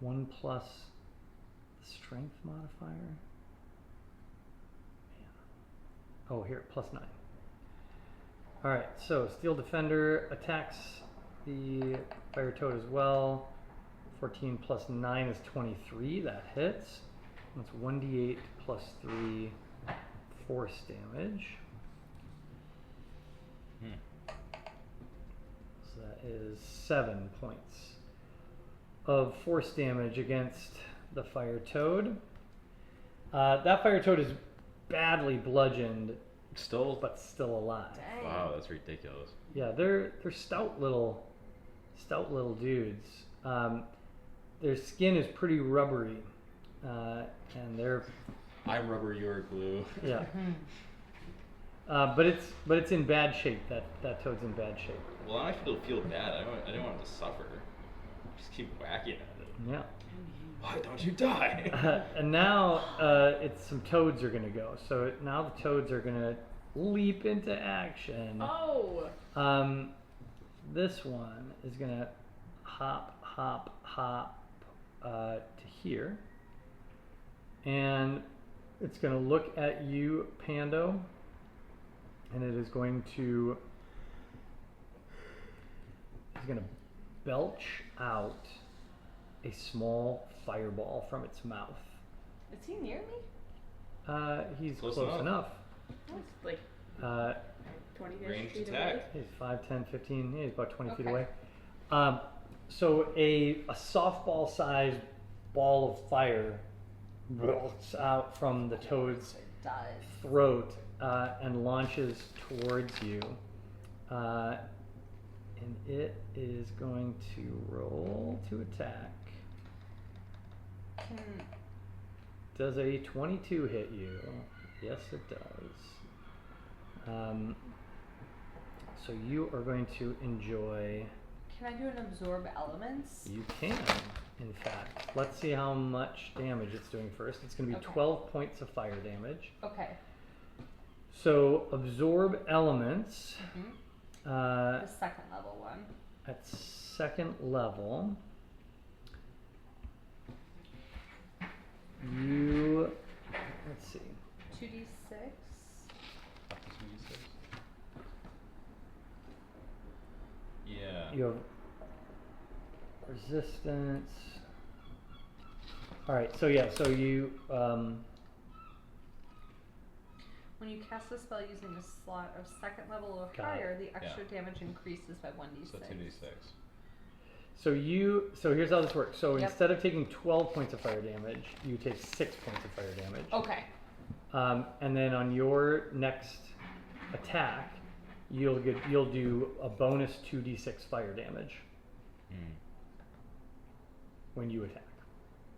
+1 strength modifier. Man. Oh, here, +9. All right, so Steel Defender attacks the Fire Toad as well. 14 plus 9 is 23. That hits. That's 1d8 plus 3 force damage. So that is 7 points of force damage against the Fire Toad. That Fire Toad is badly bludgeoned, Still? but still alive. Dang. Wow, that's ridiculous. Yeah, they're stout little dudes. Their skin is pretty rubbery, and they're I'm rubber, you're glue. yeah. But it's in bad shape. That toad's in bad shape. Well, I feel bad. I didn't want it to suffer. Just keep whacking at it. Yeah. Why don't you die? And now it's some toads are gonna go. So now the toads are gonna leap into action. Oh! This one is gonna hop to here, and it's gonna look at you, Pando, and it is going to. It's gonna belch out a small fireball from its mouth. Is he near me? He's Close close enough. It's like Uh, 20 Ranged feet attack. away. he's 5, 10, 15, yeah, he's about 20 feet Okay. away. So a softball sized ball of fire bolts out from the toad's It does. throat and launches towards you. And it is going to roll to attack. Can, Does a 22 hit you? Yes, it does. So you are going to enjoy. can I do an absorb elements? You can, in fact. Let's see how much damage it's doing first. It's going to be Okay. 12 points of fire damage. Okay. So absorb elements hmm uh, The second level one. at second level. You, let's see. 2d6. Up to 2d6. Yeah. You have resistance. All right, so yeah, so you When you cast a spell using a slot of second level or Got higher, the extra damage increases by 1d6. So 2d6. so here's how this works. So Yep. instead of taking 12 points of fire damage, you take 6 points of fire damage. Okay. And then on your next attack, you'll do a bonus 2d6 fire damage Mm. when you attack.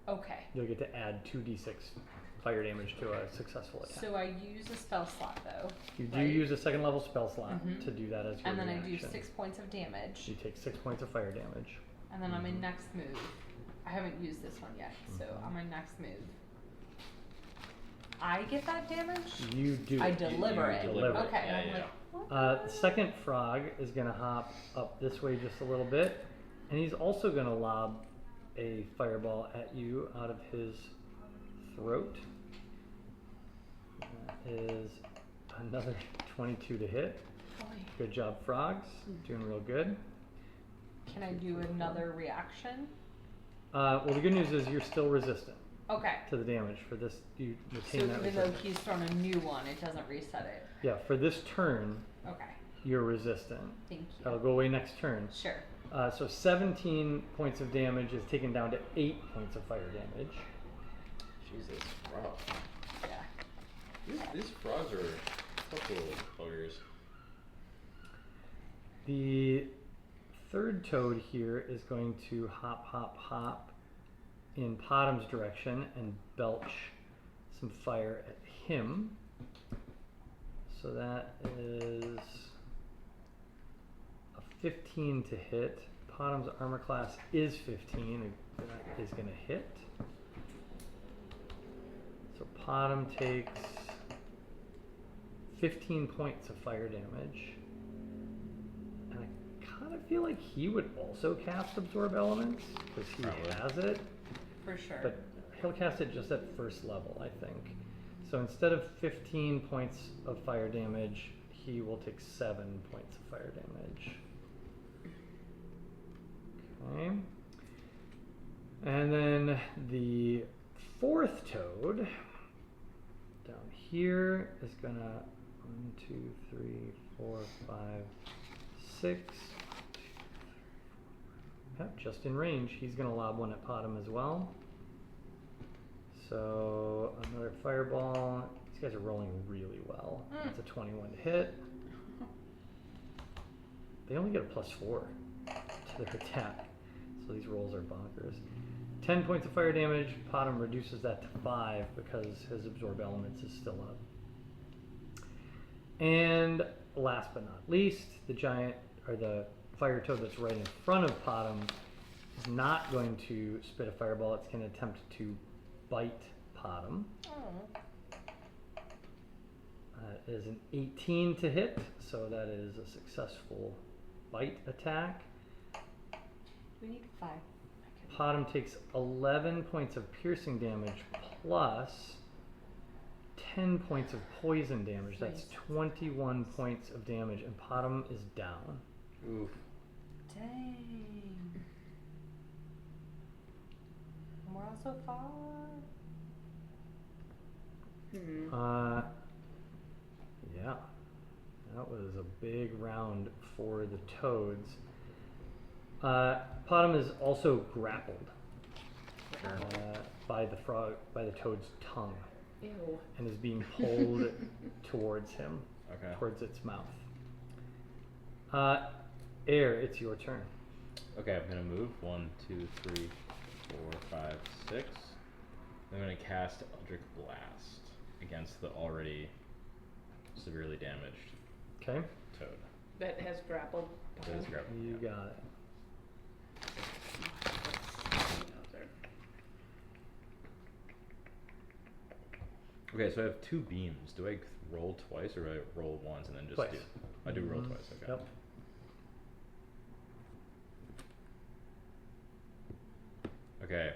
Okay. You'll get to add 2d6 fire damage to a successful attack. So I use a spell slot though. You do right? use a second level spell slot Mhm. to do that as your And then I do reaction. 6 points of damage. You take 6 points of fire damage. And then on my Mhm. next move, I haven't used this one yet, so Mhm. on my next move, I get that damage? You do. I it. deliver it. deliver it. Okay. Yeah, I'm yeah. like, what? The second frog is going to hop up this way just a little bit, and he's also going to lob a fireball at you out of his throat. That is another 22 to hit. Boy. Good job, frogs. Doing real good. Can I do another reaction? Well, the good news is you're still resistant Okay. to the damage for this. You So retain that even though resistance. he's thrown a new one, it doesn't reset it. Yeah, for this turn, Okay. you're resistant. Thank That'll you. go away next turn. Sure. So 17 points of damage is taken down to 8 points of fire damage. Jesus, rough. Yeah. These frogs are tough little buggers. The third toad here is going to hop in Podham's direction and belch some fire at him. So that is a 15 to hit. Podham's armor class is 15, and that is going to hit. So Podham takes 15 points of fire damage. And I kind of feel like he would also cast Absorb Elements, because he Probably. has it. For sure. But he'll cast it just at first level, I think. So instead of 15 points of fire damage, he will take 7 points of fire damage. Okay. And then the fourth toad down here is gonna 1, 2, 3, 4, 5, 6. Yep, just in range. He's gonna lob one at Podham as well. So another fireball. These guys are rolling really well. That's a 21 to hit. They only get a +4 to their attack, so these rolls are bonkers. 10 points of fire damage. Podham reduces that to 5 because his Absorb Elements is still up. And last but not least, the giant, or the fire toad that's right in front of Podham is not going to spit a fireball. It's going to attempt to bite Podham. Oh. Is an 18 to hit, so that is a successful bite attack. We need 5. Potom takes 11 points of piercing damage plus 10 points of poison damage. That's Nice. 21 points of damage, and Potom is down. Oof. Dang. And we're also far. Yeah, that was a big round for the toads. Potom is also grappled by the toad's tongue, Ew. and is being pulled towards him, Okay. towards its mouth. Air, it's your turn. Okay, I'm gonna move 1, 2, 3, 4, 5, 6. I'm gonna cast Eldritch Blast against the already severely damaged Okay, toad. That has grappled. That is grappled, you yeah. got it. Okay, so I have 2 beams. Do I roll twice, or do I roll once and then just Twice. do? I do roll Mhm. twice. Okay. Yep. Okay.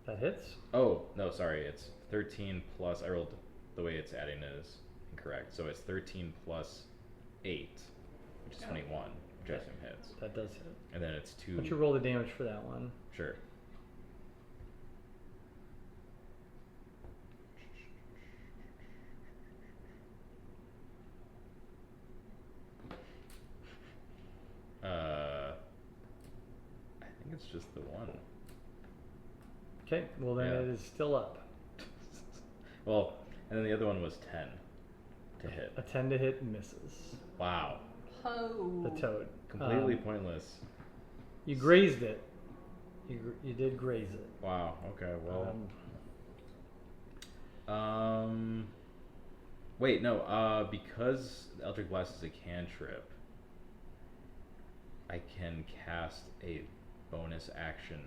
That hits. Oh no, sorry. It's 13 plus. I rolled the way it's adding is incorrect. So it's 13 plus 8, which is 21, which I assume hits. That does hit. And then it's 2. Why don't you roll the damage for that one? Sure. I think it's just the one. Okay, well then Yeah. it is still up. Well, and then the other one was 10 to hit. A 10 to hit misses Wow. Oh. the toad. Completely pointless. You grazed it. You did graze it. Wow. Okay. Well. Wait. No. Because Eldritch Blast is a cantrip, I can cast a bonus action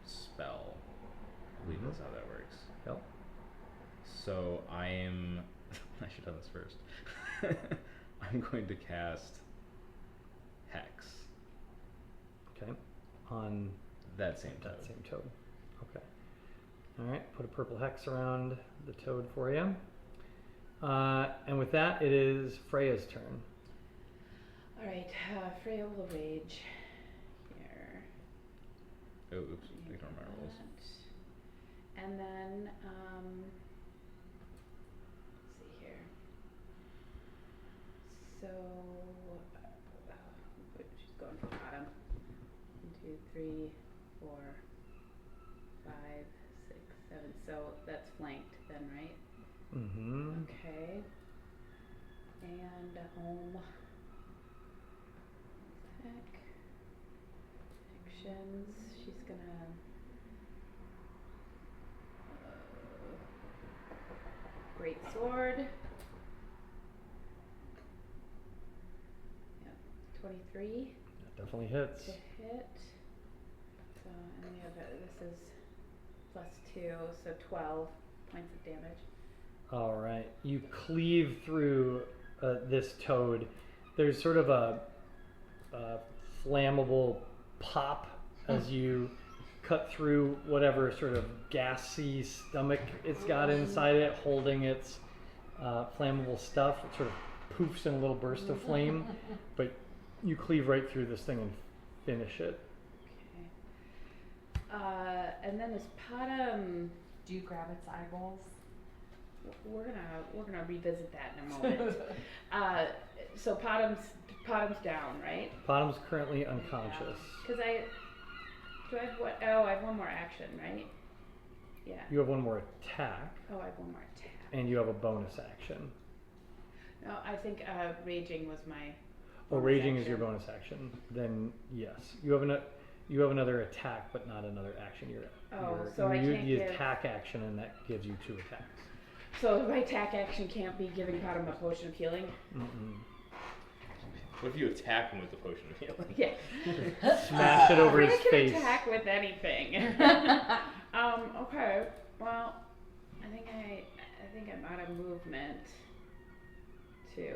spell. I believe that's how that works. Yep. So I am. I should have this first. I'm going to cast Hex. Okay. On That same toad. that same toad. Okay. All right. Put a purple hex around the toad for you. And with that, it is Freya's turn. All right, Freya will rage here. Oh, oops. You Ignore my got rolls. that. And then, let's see here. So, she's going for bottom. 1, 2, 3, 4, 5, 6, 7. So that's flanked then, right? Mm-hmm. Okay. And home. Heck. Actions. She's gonna. Great sword. Yep. 23 That definitely hits. to hit. So, and the other, this is +2, so 12 points of damage. All right. You cleave through this toad. There's sort of a flammable pop as you cut through whatever sort of gassy stomach it's got inside it, holding its flammable stuff. It sort of poofs in a little burst of flame, but you cleave right through this thing and finish it. Okay. And then is Potom. Do you grab its eyeballs? We're gonna revisit that in a moment. So Potom's down, right? Bottom's currently unconscious. Because I have what? Oh, I have one more action, right? Yeah. You have one more attack, Oh, I have one more attack. and you have a bonus action. No, I think raging was my. Oh, bonus raging is your action. bonus action. Then yes, you have another attack, but not another action. So I you can't use give- attack action, and that gives you 2 attacks. So my attack action can't be giving Potom a potion of healing. Mm-mm. What if you attack him with the potion of healing? Yeah. Smash it over Freya his can face. attack with anything. Okay. Well, I think I'm out of movement. too.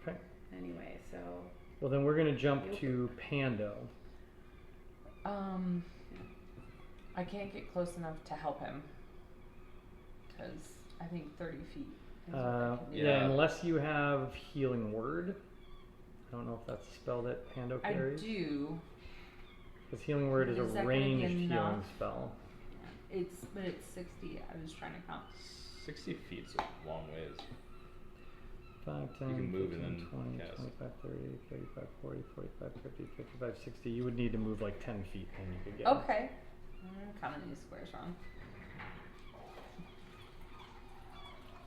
Okay. Anyway, so Well, then we're going to jump to Pando. I can't get close enough to help him because I think 30 feet is what I can do. Yeah, Yeah. unless you have Healing Word. I don't know if that's a spell that Pando I carries. do. Because Healing Word is a Is that gonna be ranged healing enough? spell. But it's 60. I was trying to count. 60 feet's a long ways. 5, 10, can move 15, and then 20, cast. 25, 30, 35, 40, 45, 50, 55, 60. You would need to move like 10 feet and you could get him. Okay. I'm counting these squares wrong.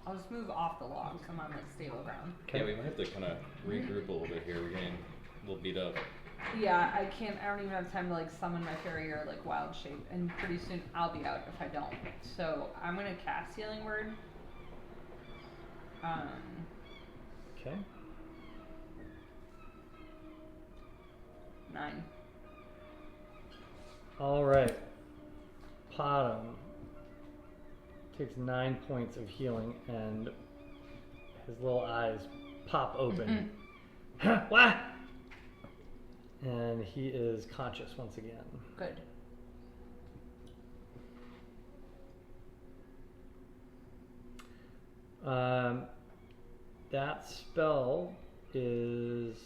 I'll just move off the logs. I'm on like stable ground. Yeah, we might have to kind of regroup a little bit here. We're getting a little beat up. Yeah, I can't. I don't even have time to like summon my fairy or like wild shape, and pretty soon I'll be out if I don't. So I'm gonna cast Healing Word. Okay. 9. All right. Potom takes 9 points of healing and his little eyes pop open. What? And he is conscious once again. Good. That spell is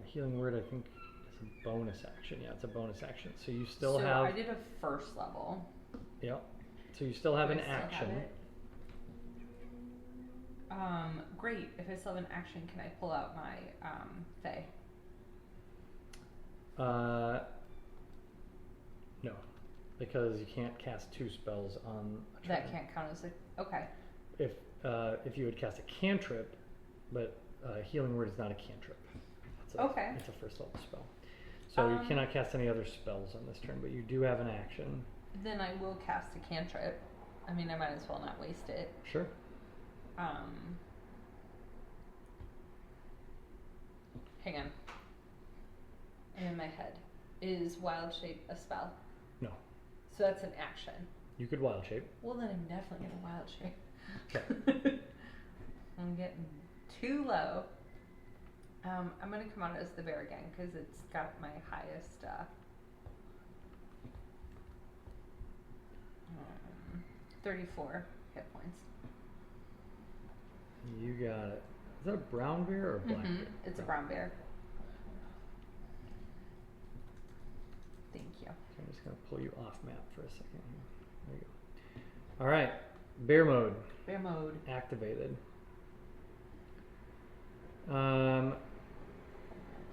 Healing Word. I think is a bonus action. Yeah, it's a bonus action. So you still so have. I did a first level. Yep. So you still have Do an I still have action. it? Great. If I still have an action, can I pull out my Fae? No, because you can't cast 2 spells on a That turn. can't count as a. Okay. If you would cast a cantrip, but Healing Word is not a cantrip. It's Okay. It's a first level spell. So you Um, cannot cast any other spells on this turn, but you do have an action. Then I will cast a cantrip. I mean, I might as well not waste it. Sure. Hang on. I'm in my head. Is Wild Shape a spell? No. So that's an action. You could Wild Shape. Well, then I'm definitely gonna Wild Shape. Okay. I'm getting too low. I'm gonna come out as the bear again because it's got my highest. 34 hit points. You got it. Is that a brown bear or a black bear? It's a brown bear. Thank you. Okay, I'm just going to pull you off map for a second here. There you go. All right. Bear mode Bear mode. activated.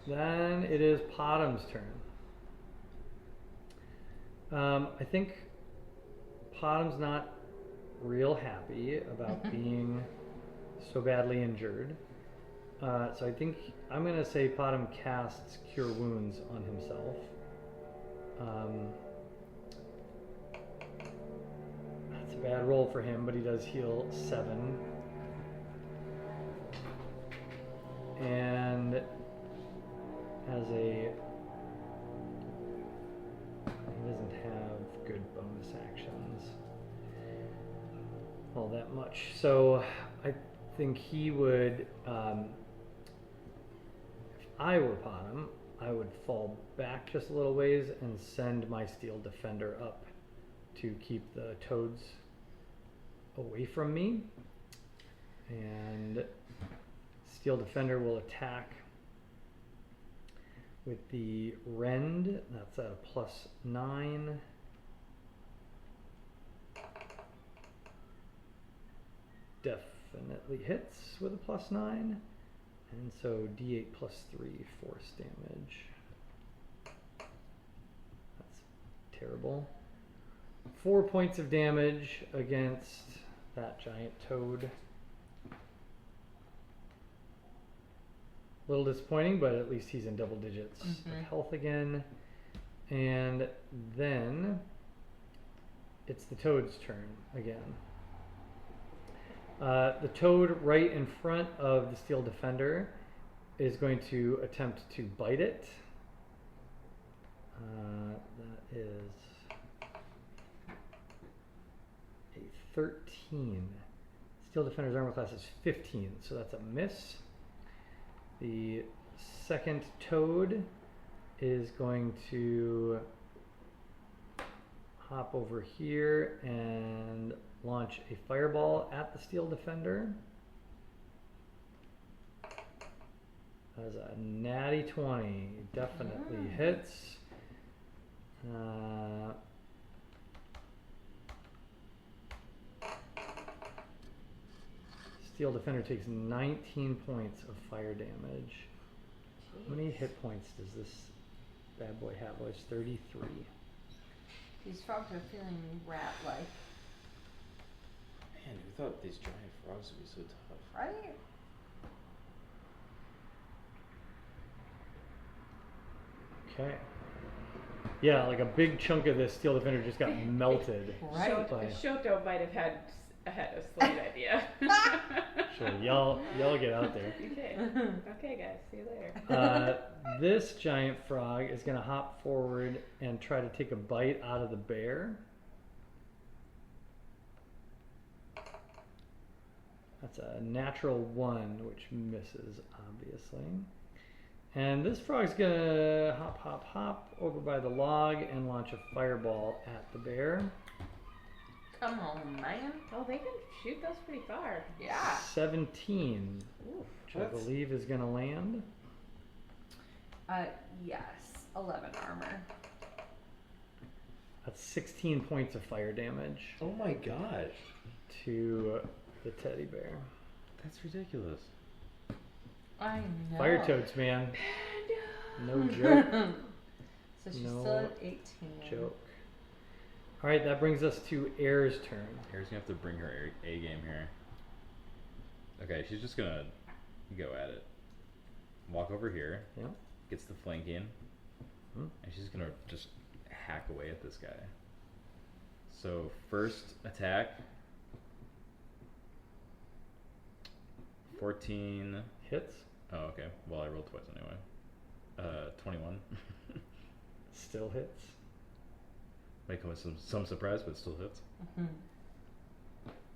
Then it is Potom's turn. I think Potom's not real happy about being so badly injured. So I think I'm going to say Potom casts Cure Wounds on himself. That's a bad roll for him, but he does heal 7. And as a... He doesn't have good bonus actions all that much. So I think he would, if I were Potom, I would fall back just a little ways and send my Steel Defender up to keep the toads away from me. And Steel Defender will attack with the Rend. That's at a +9. Definitely hits with a +9. And so D8 +3 force damage. That's terrible. 4 points of damage against that giant toad. A little disappointing, but at least he's in double digits of health again. And then it's the toad's turn again. The toad right in front of the Steel Defender is going to attempt to bite it. That is a 13. It's Steel Defender's armor class is 15, so that's a miss. The second toad is going to hop over here and launch a fireball at the Steel Defender. That is a natty 20. Definitely hits. Steel Defender takes 19 points of fire damage. How many hit points does this bad boy have? Oh, it's 33. These frogs are feeling rat-like, Man, who thought these giant frogs would be so tough? right? Okay. Yeah, like a big chunk of this Steel Defender just got melted. Right. by- Shoto might have had a slight idea. Sure, y'all get out there. Okay. Okay, guys. See you later. This giant frog is going to hop forward and try to take a bite out of the bear. That's a natural 1, which misses, obviously. And this frog's going to hop over by the log and launch a fireball at the bear. Come on, man. Oh, they can shoot those pretty far. Yeah. 17, Oof. which I believe is going to land. Yes. 11 armor. That's 16 points of fire damage Oh my god. to the teddy bear. That's ridiculous. I know. Fire toads, man. No joke. So she's No still at 18. Joke. All right, that brings us to Air's turn. Air's gonna have to bring her A game here. Okay, she's just gonna go at it. Walk over here. Yeah. Gets the flanking. Hmm. And she's gonna just hack away at this guy. So first attack. 14. Hits. Oh, okay. Well, I rolled twice anyway. 21. Still hits. Might come with some surprise, but it still hits. Mhm.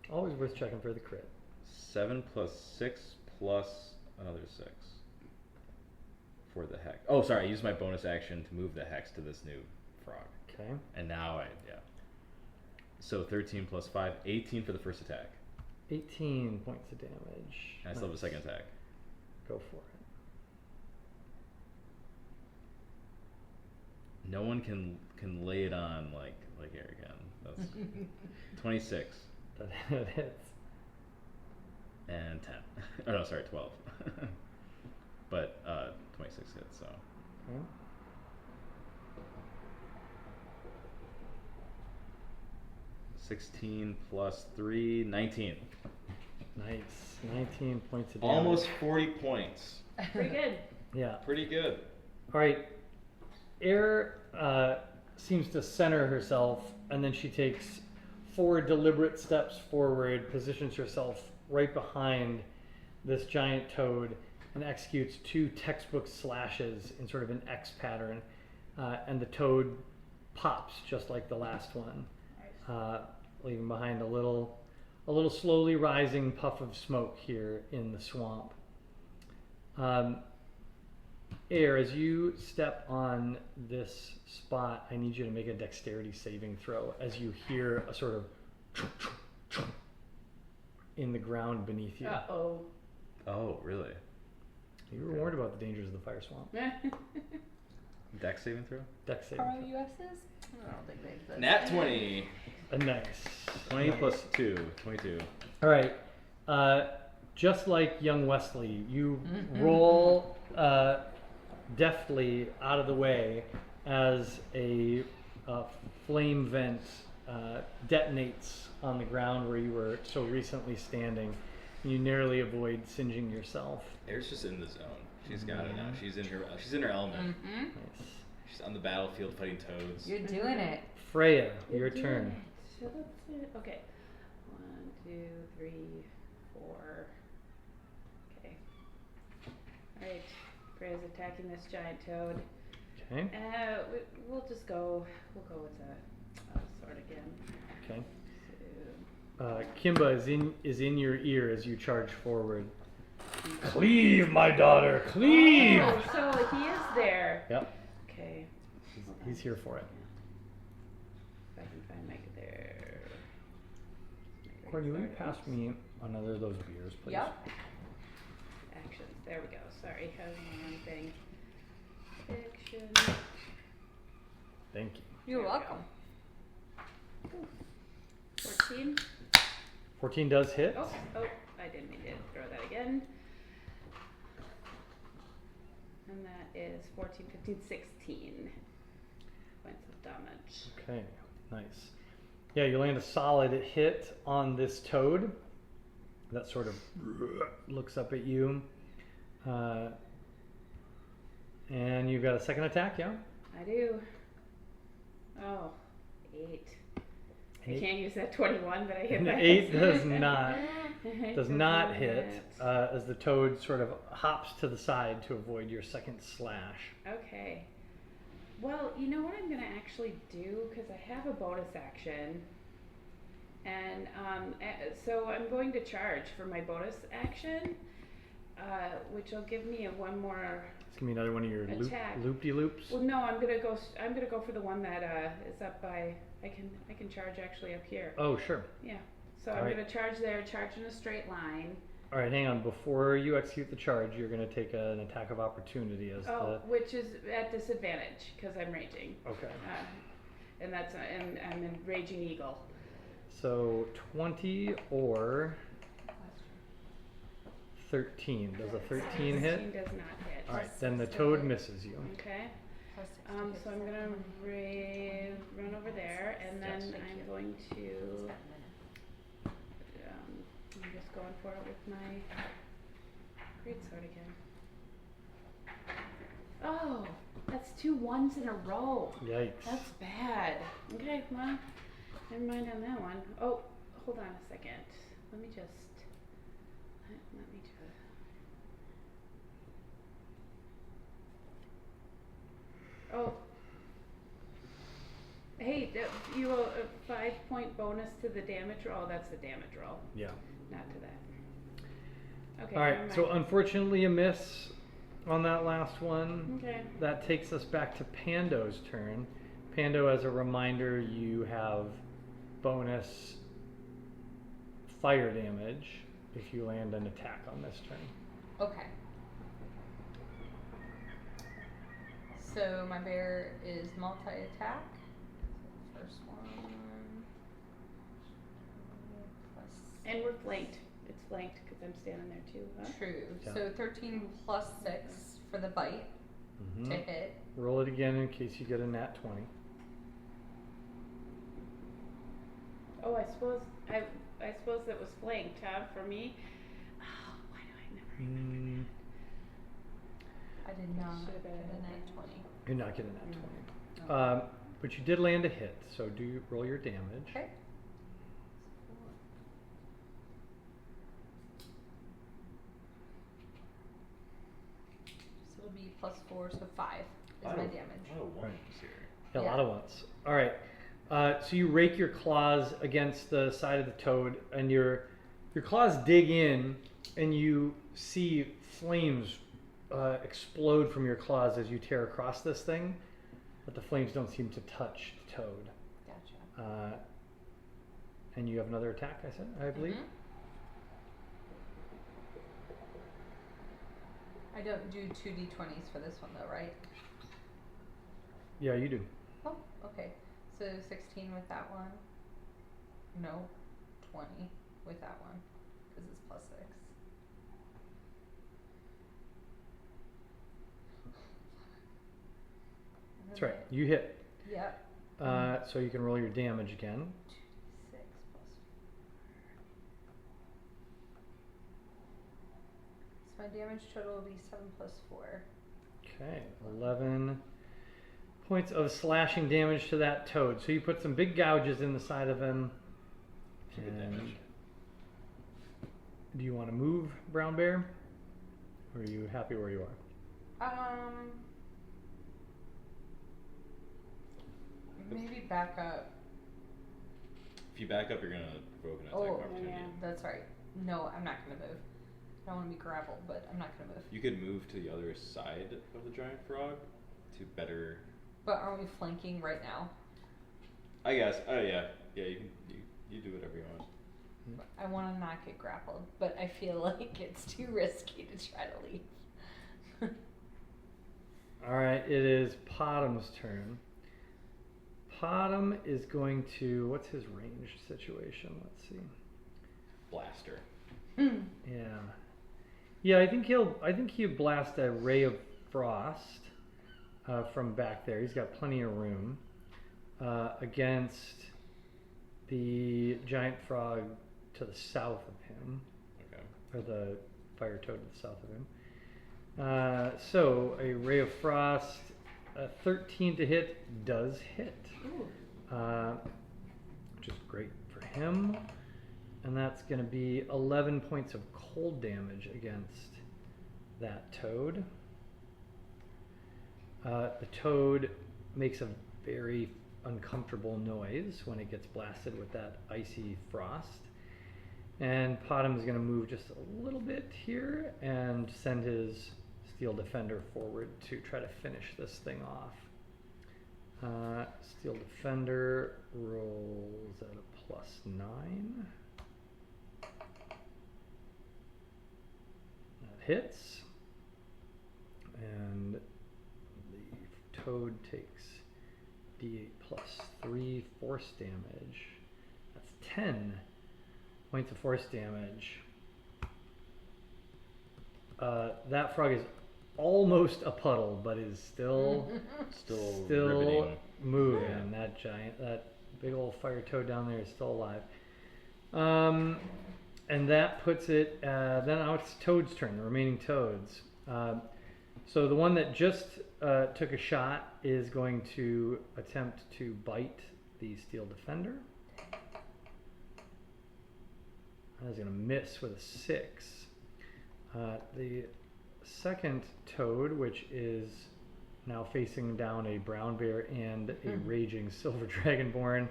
Always worth checking for the crit. 7 plus 6 plus another 6 for the hex. Oh, sorry. I used my bonus action to move the hex to this new frog. Okay. And now yeah. So 13 plus 5, 18 for the first attack. 18 points of damage. And I still have a second attack. Go for it. No one can lay it on like Air again. That's 26 That hits. and 10. Oh no, sorry, 12. But 26 hits, so. Okay. $16 plus 3, 19. Nice. 19 points of damage. Almost 40 points. Pretty good. Yeah. Pretty good. All right. Air seems to center herself, and then she takes 4 deliberate steps forward, positions herself right behind this giant toad, and executes 2 textbook slashes in sort of an X pattern. And the toad pops just like the last one, leaving behind a little slowly rising puff of smoke here in the swamp. Air, as you step on this spot, I need you to make a dexterity saving throw as you hear a sort of in the ground beneath you. Uh-oh. Oh, really? You were warned about the dangers of the fire swamp. Dex saving throw? Dex saving throw. ROUSs? I don't think they exist. Nat 20. Nice. 20 plus 2, 22. All right. Just like young Wesley, you roll deftly out of the way as a flame vent detonates on the ground where you were so recently standing. You narrowly avoid singeing yourself. Air's just in the zone. She's got it now. She's in her element. Mm-hmm. Nice. She's on the battlefield fighting toads. You're doing it. Freya, your turn. So let's see. Okay. 1, 2, 3, 4. Okay. All right. Freya's attacking this giant toad. Okay. We'll go with a sword again. Okay. So, Kimba is in your ear as you charge forward. Cleave, my daughter, cleave. Oh, so he is there. Yep, Okay. he's here for it. If I can find Micah there. Courtney, will you pass me another of those beers, please? Yep. Actions. There we go. Sorry, I was on the wrong thing. Action. Thank you. You're There we welcome. go. 14. 14 does hit. Oh, I didn't mean to throw that again. And that is 14, 15, 16 points of damage. Okay, nice. Yeah, you land a solid hit on this toad that sort of looks up at you. And you've got a second attack, yeah? I do. Oh, 8. I Eight. can't use that 21, but I hit An that. 8 does not It does does not not hit hit. as the toad sort of hops to the side to avoid your second slash. Okay. Well, you know what I'm going to actually do? Because I have a bonus action. And so I'm going to charge for my bonus action, which will give me one more. It's gonna be another one of your Attack. loop-de-loops. Well, no, I'm gonna go. I'm gonna go for the one that is up by. I can charge actually up here. Oh, sure. Yeah. So All I'm right. gonna charge there, charge in a straight line. All right, hang on. Before you execute the charge, you're gonna take an attack of opportunity as Which is at disadvantage because I'm raging. Okay. And and I'm in raging eagle. So 20 or 13. Does a 13 hit? 13 does not hit. All right, then the toad misses you. Okay. Plus 6 to So hit I'm gonna 7. run over there, and then Yes. I'm going to. I'm just going for it with my greatsword again. Oh, that's 2 1s in a row. Yikes. That's bad. Okay, well, never mind on that one. Oh, hold on a second. Let me just. Oh. Hey, you a 5-point bonus to the damage roll. Oh, that's the damage roll, Yeah. not to that. Okay. All never right, so mind. unfortunately a miss on that last one. Okay. That takes us back to Pando's turn. Pando, as a reminder, you have bonus fire damage if you land an attack on this turn. Okay. So my bear is multi-attack. First one. Plus And we're flanked. It's flanked because I'm standing there too. Huh? true. Yeah. So 13 plus 6 for the bite Mhm. to hit. Roll it again in case you get a nat 20. Oh, I suppose that was flanked, huh? For me. Oh, why do I never? Mm, I did not Should've get been a a nat 20. you're not getting a nat 20. No. But you did land a hit, so do roll your damage. Okay. So it'll be plus 4, so 5 is my damage. A lot of ones here. Yeah, a Yeah. lot of ones. All right. So you rake your claws against the side of the toad, and your claws dig in, and you see flames explode from your claws as you tear across this thing, but the flames don't seem to touch the toad. Gotcha. And you have another attack, I believe. Mhm. I don't do 2d20s for this one though, right? Yeah, you do. Oh, okay. So 16 with that one. No, 20 with that one, because it's plus 6. And That's then right. You hit. Yep. So you can roll your damage again. 2d6 plus 4. So my damage total will be 7 plus 4. Okay, 11 points of slashing damage to that toad. So you put some big gouges in the side of him. It's good And damage. do you want to move, Brown Bear? Or are you happy where you are? Maybe back up If you back up, you're gonna provoke an attack Oh, of opportunity. yeah. That's right. No, I'm not gonna move. I don't want to be grappled, but I'm not gonna move. You could move to the other side of the giant frog to better. But aren't we flanking right now? I guess. Oh yeah, yeah. You can. You do whatever you want. I want to not get grappled, but I feel like it's too risky to try to leave. All right, it is Podham's turn. Podham is going to, what's his range situation? Let's see. Blaster. Yeah. Yeah, I think he'll blast a ray of frost from back there. He's got plenty of room against the giant frog to the south of him, Okay. or the fire toad to the south of him. So a ray of frost, 13 to hit, does hit, which is great for him. And that's going to be 11 points of cold damage against that toad. The toad makes a very uncomfortable noise when it gets blasted with that icy frost. And Podham is going to move just a little bit here and send his Steel Defender forward to try to finish this thing off. Steel Defender rolls at a +9. That hits. And the toad takes D8 +3 force damage. That's 10 points of force damage. That frog is almost a puddle, but is still Riveting. moving. That big old fire toad down there is still alive. And that puts it. Then now it's Toad's turn. The remaining toads. So the one that just took a shot is going to attempt to bite the Steel Defender. That is going to miss with a 6. The second toad, which is now facing down a brown bear and a raging silver dragonborn,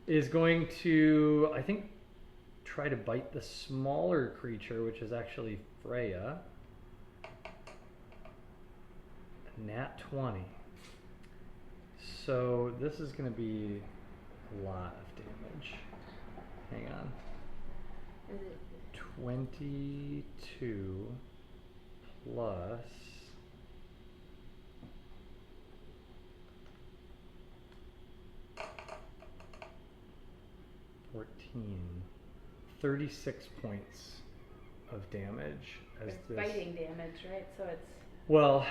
is going to, I think, try to bite the smaller creature, which is actually Freya. Nat 20. So this is going to be a lot of damage. Hang on. Is it 22 plus 14. 36 points of damage as It's this. biting damage, right? So it's Well,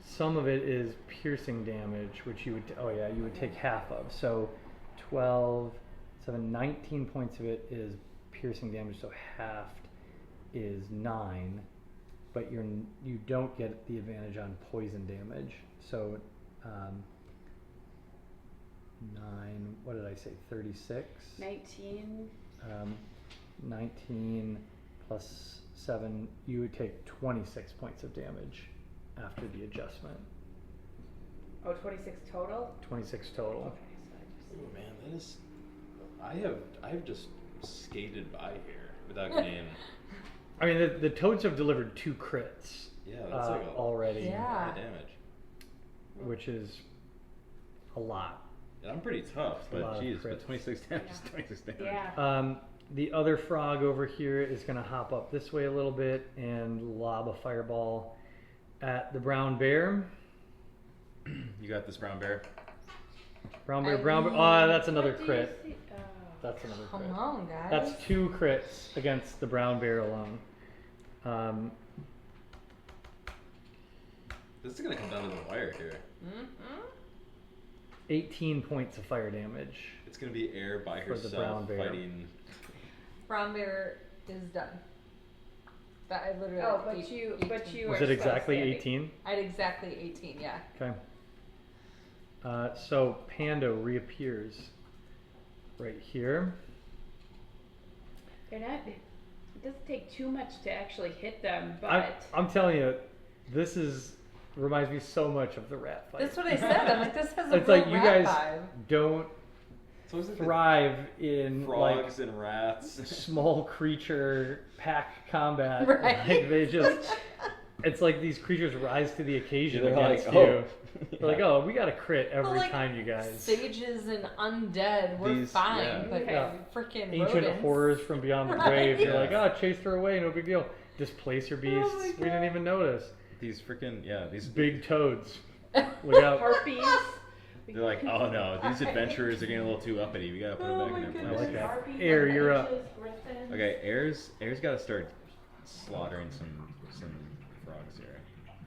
some of it is piercing damage, which you would, you would take half of. So 12, 7, 19 points of it is piercing damage, so half is 9, but you don't get the advantage on poison damage. So 9, what did I say, 36? 19. 19 plus 7, you would take 26 points of damage after the adjustment. Oh, 26 total? 26 total. Okay, so I Oh man, that is. I have just skated by here without getting. I mean, the toads have delivered 2 crits Yeah, that's like a already, Yeah. lot of damage. which is a lot. And I'm pretty tough, A lot but of geez, but crits. 26 damage is 26 damage. Yeah. The other frog over here is going to hop up this way a little bit and lob a fireball at the brown bear. You got this, brown bear. Brown bear. I Oh, that's another What do you crit. see? Oh. That's another crit. Come on, guys. That's 2 crits against the brown bear alone. This is gonna come down to the wire here. 18 points of fire damage. It's gonna be Air by For the brown herself bear. fighting. Brown bear is done. But I literally. Oh, had but 18. you Was are it still exactly standing. 18? I had exactly 18. Yeah. Okay. So Pando reappears right here. They're not. It doesn't take too much to actually hit them, but I'm telling you, this is reminds me so much of the rat fight. That's what I said. I'm like, this has a It's real like you rat guys vibe. don't So is it thrive in frogs and rats? like small creature pack combat. Right. Like they just, it's like these creatures rise to the occasion They're against like, you. oh. They're like, oh, we got to crit But, every like, time, you guys. Sages and undead, we're These- fine. yeah. But Yeah. freaking Ancient rodents. horrors from beyond the Right. grave. They're Yeah. like, oh, chase her away, no big deal. Displace your beasts. my We didn't God. even notice. These freaking these Big toads. Look out. Harpies. They're like, oh no, these adventurers are getting a little too uppity. We gotta put Oh them my back in their I place. like that. Harpies, Air, you're up. leeches, griffins. Okay, Air's got to start slaughtering some frogs here.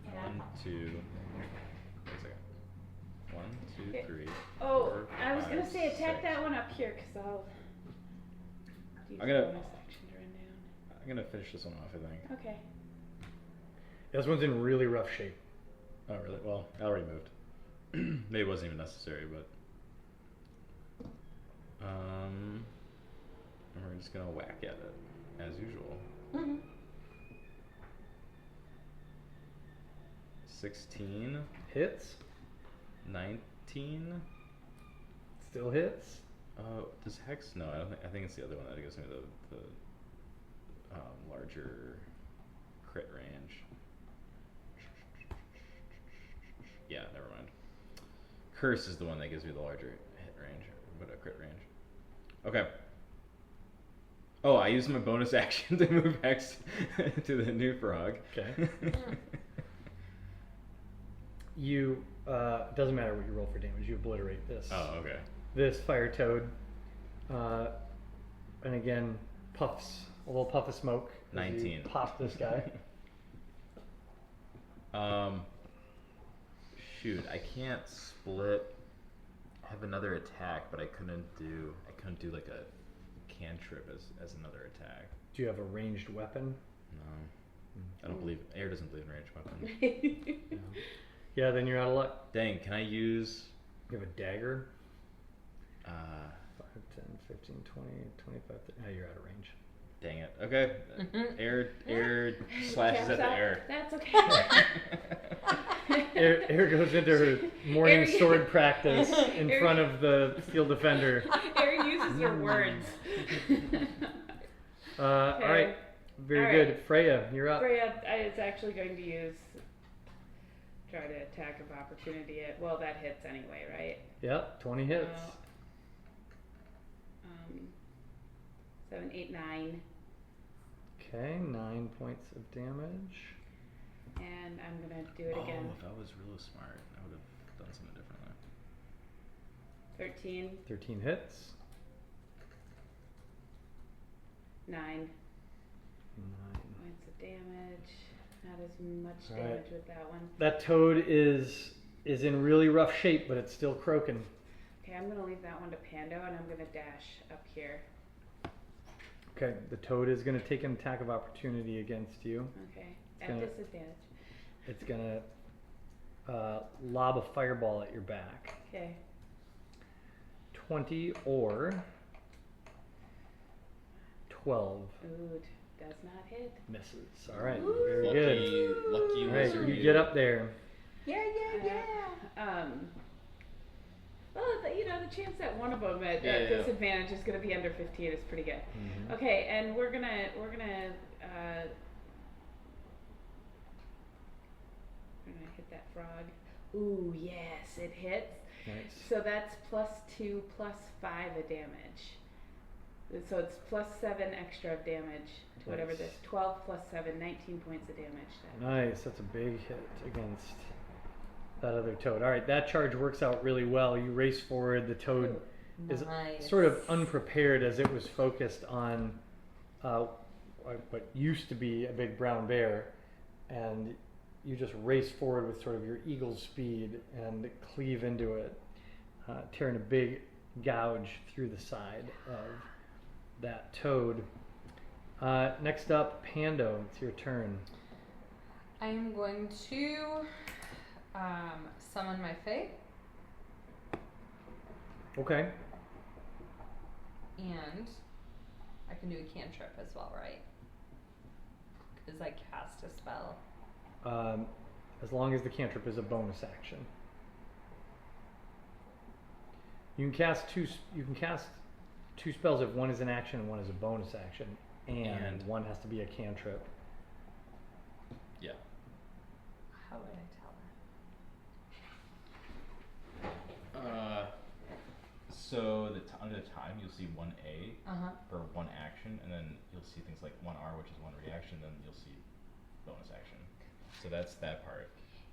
Yeah. 1, 2. Wait a second. 1, 2, Okay. 3. Oh, 4, I was 5, gonna say attack 6. that one up here because I'll use I'm gonna- bonus action to run down. I'm gonna finish this one off, I think. Okay. This one's in really rough shape. Oh really? Well, I already moved. Maybe it wasn't even necessary, but and we're just gonna whack at it as usual. Mhm. 16, Hits. 19. Still hits. Does Hex? No, I don't think. I think it's the other one that gives me the larger crit range. Yeah, never mind. Curse is the one that gives me the larger hit range, but a crit range. Okay. Oh, I used my bonus action to move Hex to the new frog. Okay. You, doesn't matter what you roll for damage, you obliterate this. Oh, okay. This fire toad, and again, puffs, a little puff of smoke. as you 19. Pop this guy. Shoot, I can't split. I have another attack, but I couldn't do like a cantrip as another attack. Do you have a ranged weapon? No, I don't believe Air doesn't believe in ranged weapons. Yeah, then you're out of luck. Dang, can I use? You have a dagger. Uh, 5, 10, 15, 20, 25, 30. Now you're out of range. dang it. Okay, Mhm. Air slashes at the Taps out. air. That's okay. Air goes into her morning Air- sword practice in Air- front of the field defender. Air uses her words. All right, very All good. right. Freya, you're up. Freya is actually going to try to attack of opportunity at, well, that hits anyway, right? Yep, 20 hits. 7, 8, 9, Okay, 9 points of damage. and I'm gonna do it again. Oh, if I was real smart, I would have done something differently. 13, 13 hits. 9 9. points of damage. Not as much All right. damage with that one. That toad is in really rough shape, but it's still croaking. Okay, I'm gonna leave that one to Pando, and I'm gonna dash up here. Okay, the toad is going to take an attack of opportunity against you. Okay, It's at gonna- disadvantage. It's going to lob a fireball at your back. Okay, 20 or 12 ooh, does not hit. misses. All right, Ooh. very Lucky, good. lucky All right, wizard you get up there. Yeah. Well, the chance that one of them at Yeah. disadvantage is gonna be under 15 is pretty good. Mhm. Okay, and we're gonna hit that frog. Ooh, yes, it hits. Nice. So that's +2 +5 of damage. So it's +7 extra of damage to whatever Nice. this 12 +7, 19 points of damage. Nice, that's a big hit against that other toad. All right, that charge works out really well. You race forward, the toad is Nice. sort of unprepared as it was focused on what used to be a big brown bear, and you just race forward with sort of your eagle's speed and cleave into it, tearing a big gouge through the side of that toad. Next up, Pando, it's your turn. I'm going to summon my Fae, Okay. and I can do a cantrip as well, right? Because I cast a spell. as long as the cantrip is a bonus action. You can cast two spells if one is an action and one is a bonus action, and one has to be a cantrip. Yeah. How would I tell So under the time, you'll see 1A that? for one action, and then you'll see things like 1R, which is one reaction, then you'll see bonus action. So that's that part.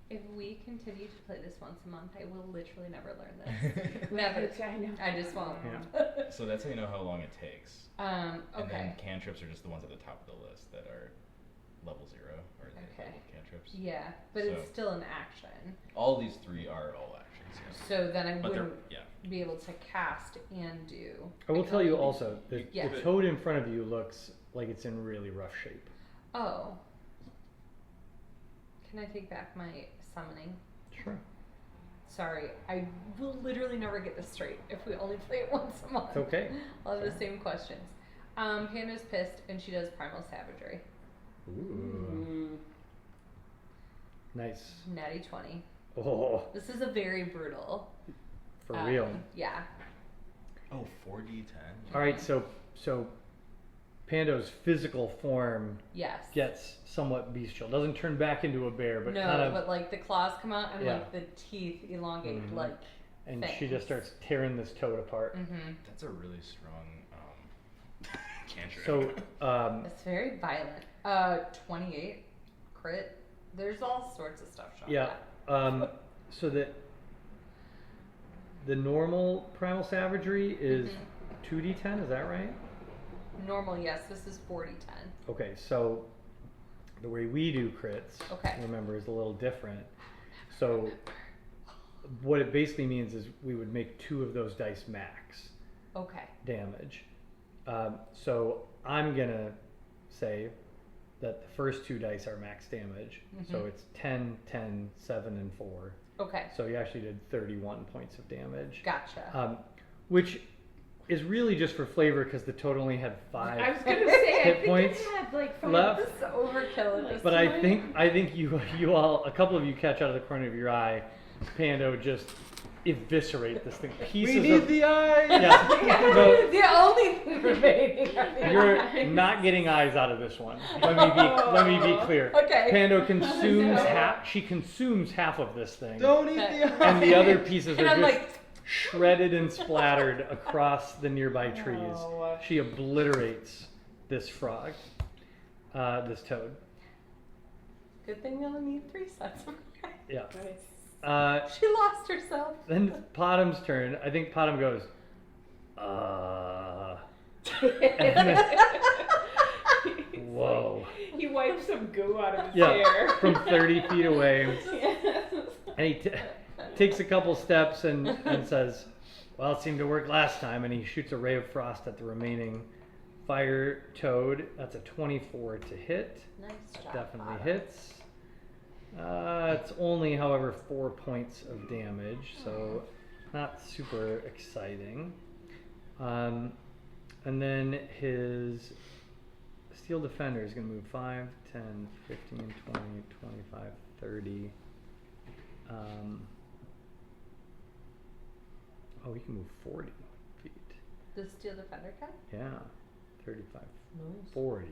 If we continue to play this once a month, I will literally never learn this. Never. I know. I just won't. Yeah. So that's how you know how long it takes. And then Okay. cantrips are just the ones at the top of the list that are level 0 or the Okay. level cantrips. Yeah, but So- it's still an action. All these 3 are all actions. Yes. So then I But they're wouldn't be able to cast and do. I will can tell you only do- also, the Yeah. toad in front of you looks like it's in really rough shape. Oh. Can I take back my summoning? Sure. Sorry, I will literally never get this straight if we only play it once a month. It's okay. I'll have the Fair. same questions. Panda's pissed and she does primal savagery. Ooh. Nice. Natty 20. Oh, This is a very brutal. for real. Yeah. Oh, 4d10? All right, so Pando's physical form Yes. gets somewhat bestial. Doesn't turn back into a bear, but no, kind of, but like the claws come out and Yeah. like the teeth elongate Mhm. like. and she things. just starts tearing this toad apart. Mm-hmm. That's a really strong cantrip. So, It's very violent. 28 crit. There's all sorts of stuff showing. yeah, so the normal primal savagery is Mhm. 2d10, is that right? Normal, yes. This is 40-10. Okay, so the way we do crits, Okay. remember, is a little different. So what it basically means is we would make 2 of those dice max Okay. damage. So I'm gonna say that the first 2 dice are max damage. So Mhm. it's 10, 10, 7, and 4. Okay. So you actually did 31 points of damage. Gotcha. Which is really just for flavor because the toad only had 5 I was gonna say, I hit think points it had like 5. left. This is overkill at this But point. I think you all, a couple of you catch out of the corner of your eye, Pando just eviscerate this thing. Pieces of the eye! yeah. No, The only thing remaining are the you're eyes. not getting eyes out of this one. Let me be clear. Okay. Pando consumes No. half. She consumes half of this thing, Don't eat Okay. the eye! and the other pieces And are I'm just like, shredded and splattered across the nearby trees. No. She obliterates this frog, this toad. good thing we only need 3 sets of eyes. Yeah. Nice. She lost herself. Then Podham's turn. I think Podham goes, and then, whoa. He wipes some goo out of his Yeah, hair. from 30 feet away. Yes. And he takes a couple steps and says, well, it seemed to work last time. And he shoots a ray of frost at the remaining fire toad. That's a 24 to hit. Nice job. Definitely Bottom. hits. It's only, however, 4 points of damage, so not super exciting. And then his Steel Defender is going to move 5, 10, 15, 20, 25, 30. Oh, he can move 40 feet. The Steel Defender can? Yeah, 35, Nice. 40.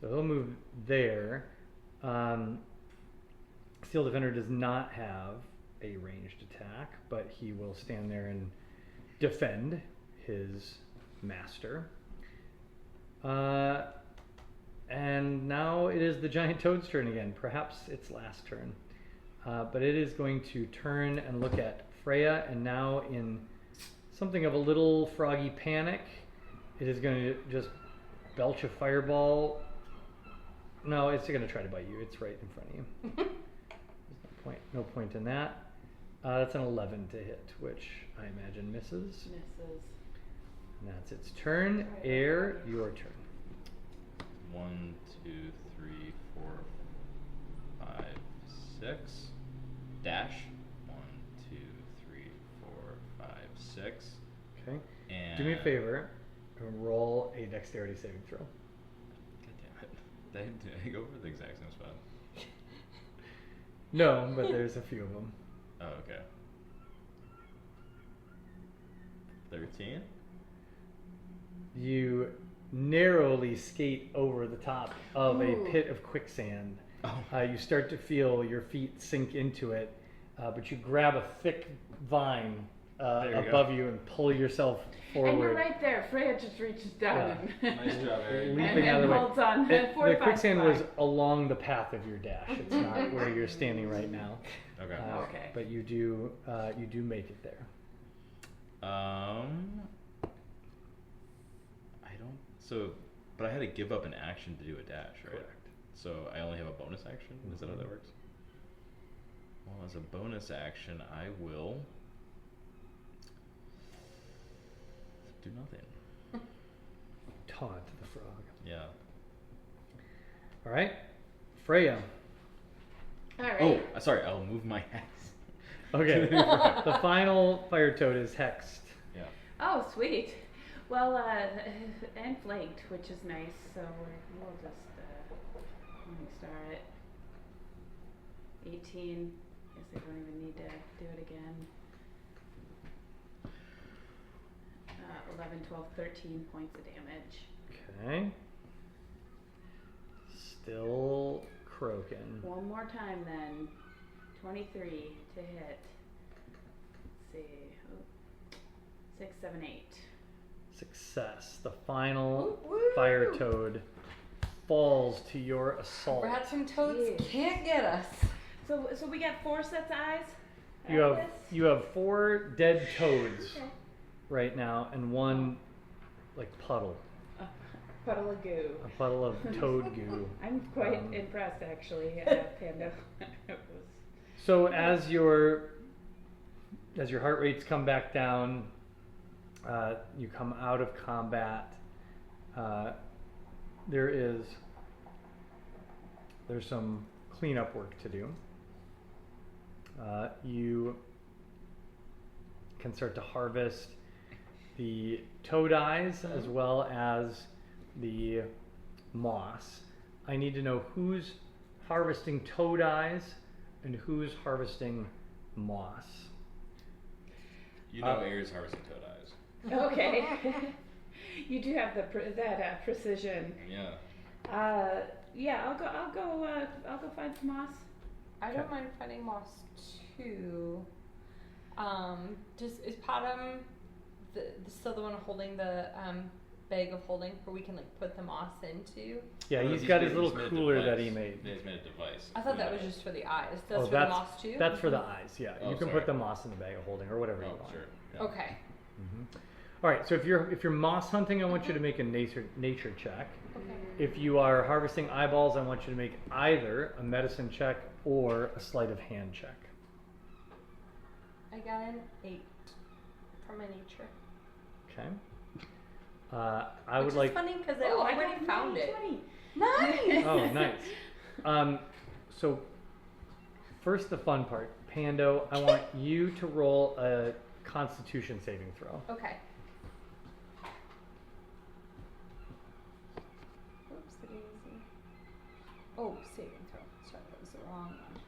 So he'll move there. Steel Defender does not have a ranged attack, but he will stand there and defend his master. And now it is the giant toad's turn again, perhaps its last turn. But it is going to turn and look at Freya, and now in something of a little froggy panic, it is going to just belch a fireball. No, it's going to try to bite you. It's right in front of you. There's no point in that. That's an 11 to hit, which I imagine misses. Misses. And that's its turn. Air, your turn. 1, 2, 3, 4, 5, 6. Dash. 1, 2, 3, 4, 5, 6. Okay. And Do me a favor and roll a dexterity saving throw. God damn it. Did I go for the exact same spot? No, but there's a few of them. Oh, okay. 13. You narrowly skate over the top of a Ooh. pit of quicksand. Oh. You start to feel your feet sink into it, but you grab a thick vine There you above go. you and pull yourself forward. And you're right there. Freya just reaches down and, Nice job, Eric. Leaping out of the way. holds on. The 45 quicksand was spot. along the path of your dash. It's not where you're standing right now. Okay. Okay. But you do make it there. I don't. So, but I had to give up an action to do a dash, right? Correct. So I only have a bonus action. Is that how that works? Well, as a bonus action, I will do nothing. Taunt the frog. Yeah. All right, Freya. All right. Oh, sorry. I'll move my axe. Okay. The final fire toad is hexed. Yeah. Oh, sweet. Well, and flanked, which is nice. So we'll just Morningstar it. 18. Guess I don't even need to do it again. 11, 12, 13 points of damage. Okay. Still croaking. One more time then. 23 to hit. Let's see. Oh. 6, 7, 8. Success. The final Woo, woo. fire toad falls to your assault. Rats and toads Jeez. can't get us. So we got 4 sets of eyes? You out of have this? you have 4 dead toads Okay. right now, and one like puddle, A puddle of goo. a puddle of toad goo. I'm quite Um, impressed, actually, Pando. It was So as your heart rates come back down, you come out of combat. There's some cleanup work to do. You can start to harvest the toad eyes as well as the moss. I need to know who's harvesting toad eyes and who's harvesting moss. You know, Air's harvesting toad eyes. okay. You do have that precision. Yeah. Yeah, I'll go find some moss. I don't Okay. mind finding moss too. Is Potom still the one holding the bag of holding where we can like put the moss into? Yeah, Oh, he's got his made- little made a cooler that device. he made. Yeah, he's made a device. I thought that was Yeah. just for the eyes. That's Oh, for the moss too? That's for the eyes. Yeah, Oh, you can sorry. put the moss in the bag of holding or whatever you Oh, want. sure. Yeah. Okay. All right. So if you're moss hunting, I want you to make a nature check. Okay. If you are harvesting eyeballs, I want you to make either a medicine check or a sleight of hand check. I got an 8 from my nature. Okay. I Which would is like. funny because I Oh, I already got found it. 20. Nice. Oh, nice. So first, the fun part, Pando. I want you to roll a Constitution saving throw. Okay. Oops, daisy. Oh, saving throw. Sorry, that was the wrong one.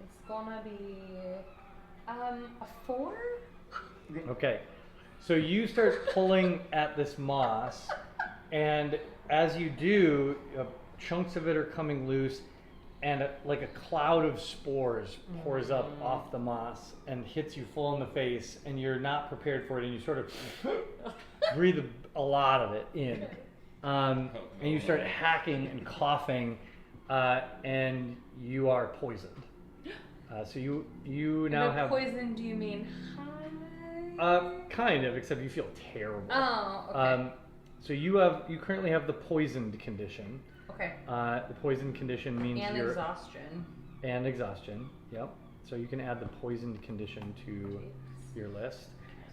It's gonna be a 4. Okay. So you start pulling at this moss, and as you do, chunks of it are coming loose, and like a cloud of spores pours up off the moss and hits you full in the face, and you're not prepared for it, and you sort of breathe a lot of it in. And you start hacking and coughing, and you are poisoned. So you now And by have poison. Do you mean high? kind of, except you feel terrible. Oh, okay. So you currently have the poisoned condition. Okay. The poisoned condition means And you're exhaustion. and exhaustion. Yep. So you can add the poisoned condition to your list.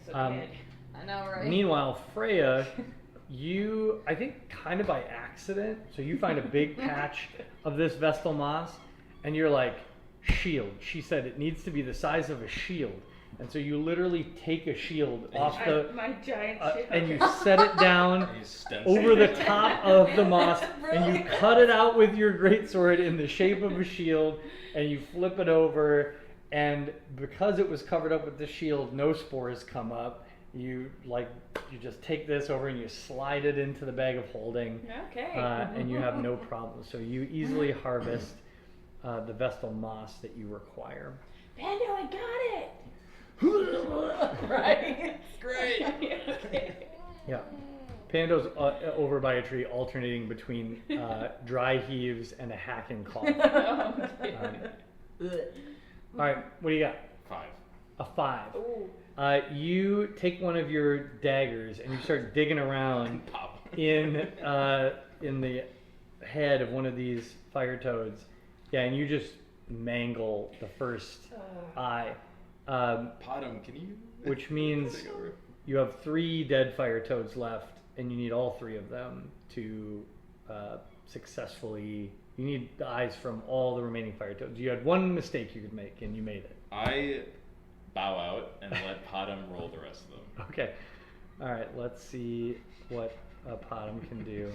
So Um, good. I know, right? Meanwhile, Freya, you, I think kind of by accident, so you find a big patch of this Vestal moss, and you're like, shield. She said it needs to be the size of a shield. And so you literally take a shield off the, My giant shield. and you set it down And you stencil over the it. top of the moss, and you Really? cut it out with your greatsword in the shape of a shield, and you flip it over, and because it was covered up with the shield, no spores come up. You just take this over and you slide it into the bag of holding, Okay. and you have no problem. So you easily harvest the Vestal moss that you require. Pando, I got it. Right? Great. Okay. Yeah. Pando's over by a tree, alternating between dry heaves and a hacking cough. All right, what do you got? 5. A 5. Ooh. You take one of your daggers and you start digging around Pop. in the head of one of these fire toads. Yeah, and you just mangle the first eye, Potom, can you? which means Take over. you have 3 dead fire toads left, and you need all 3 of them to successfully. You need the eyes from all the remaining fire toads. You had one mistake you could make, and you made it. I bow out and let Potom roll the rest of them. Okay. All right. Let's see what Potom can do.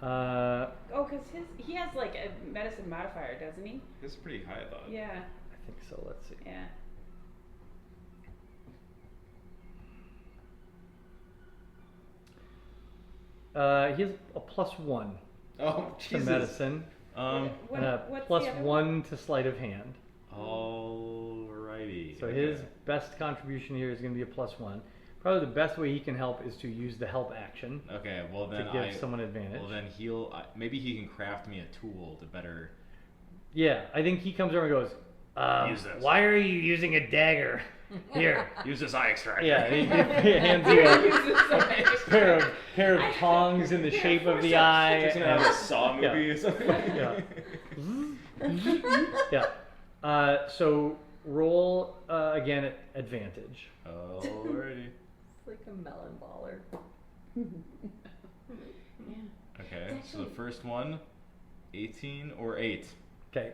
Oh, because he has like a medicine modifier, doesn't he? This is pretty high, I thought. Yeah. I think so. Let's see. Yeah. He has a +1 Oh, to Jesus. medicine What- and a what's the other +1 to sleight of hand. Alrighty. So his best contribution here is going to be a +1. Probably the best way he can help is to use the help action Okay, well then to give someone advantage. Well then maybe he can craft me a tool to better. Yeah, I think he comes over and goes, Use this. "Why are you using a dagger? Here." Use this eye extractor. Yeah, he hands you a pair of tongs in the shape of the eye. It's gonna have a and- Saw movie Yeah. or something. Yeah. Yeah. So roll again at advantage. Alrighty. It's like a melon baller. Yeah. Okay, so the first one, 18 or 8. Okay.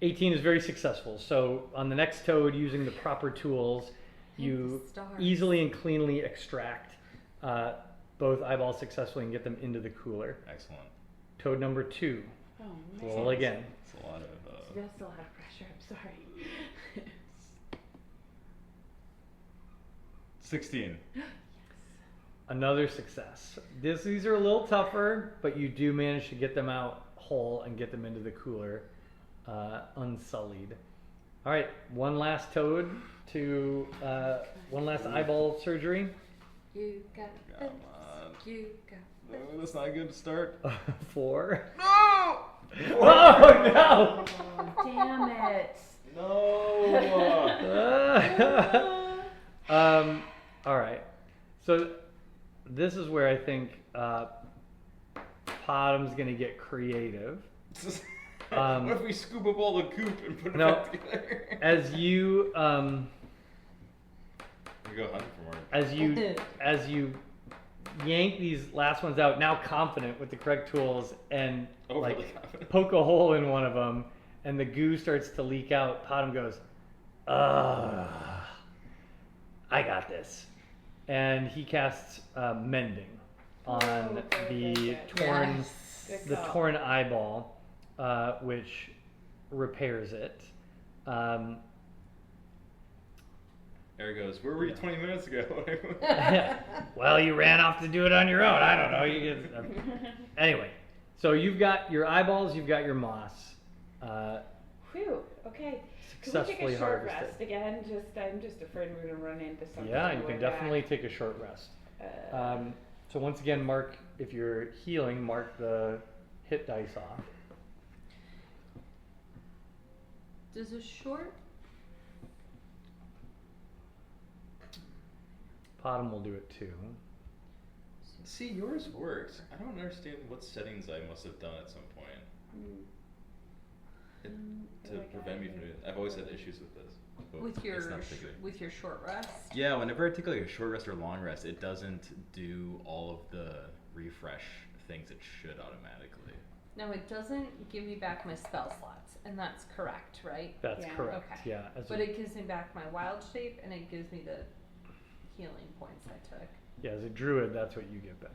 18 is very successful. So on the next toad, using the proper tools, you Stars. easily and cleanly extract both eyeballs successfully and get them into the cooler. Excellent. Toad number 2. Oh, Roll again. It's a lot of. That's a lot of pressure. I'm sorry. 16. Another success. These are a little tougher, but you do manage to get them out whole and get them into the cooler unsullied. All right, one last toad to one last eyeball surgery. You got Come this. on. You got No, that's not a good start. 4. No! Oh no! Oh, damn it. No! All right. So this is where I think Potom's gonna get creative. What if we scoop up all the goop and put it No. back together? As you We go hunting for more. as you yank these last ones out, now confident with the correct tools, and Overly like confident. poke a hole in one of them, and the goo starts to leak out. Potom goes, I got this, and he casts mending on the good. torn Good the call. torn eyeball, which repairs it. Eric goes, where were you 20 minutes ago? Well, you ran off to do it on your own. I don't know. Anyway, so you've got your eyeballs, you've got your moss. Whew. Okay. Can we take Successfully a short harvested. rest again? I'm just afraid we're gonna run into something. Yeah, you when can we're definitely back. take a short rest. Uh, So once again, mark, if you're healing, mark the hit dice off. Does a short? Potom will do it too. See, yours works. I don't understand what settings I must have done at some point to oh my prevent me God. from doing it. I've always had issues with this. but With your it's not particularly- with your short rest? Yeah, whenever I take like a short rest or long rest, it doesn't do all of the refresh things it should automatically. Now it doesn't give me back my spell slots, and that's correct, right? That's Yeah. correct. Okay. Yeah. As But a, it gives me back my wild shape, and it gives me the healing points I took. yeah, as a druid, that's what you get back.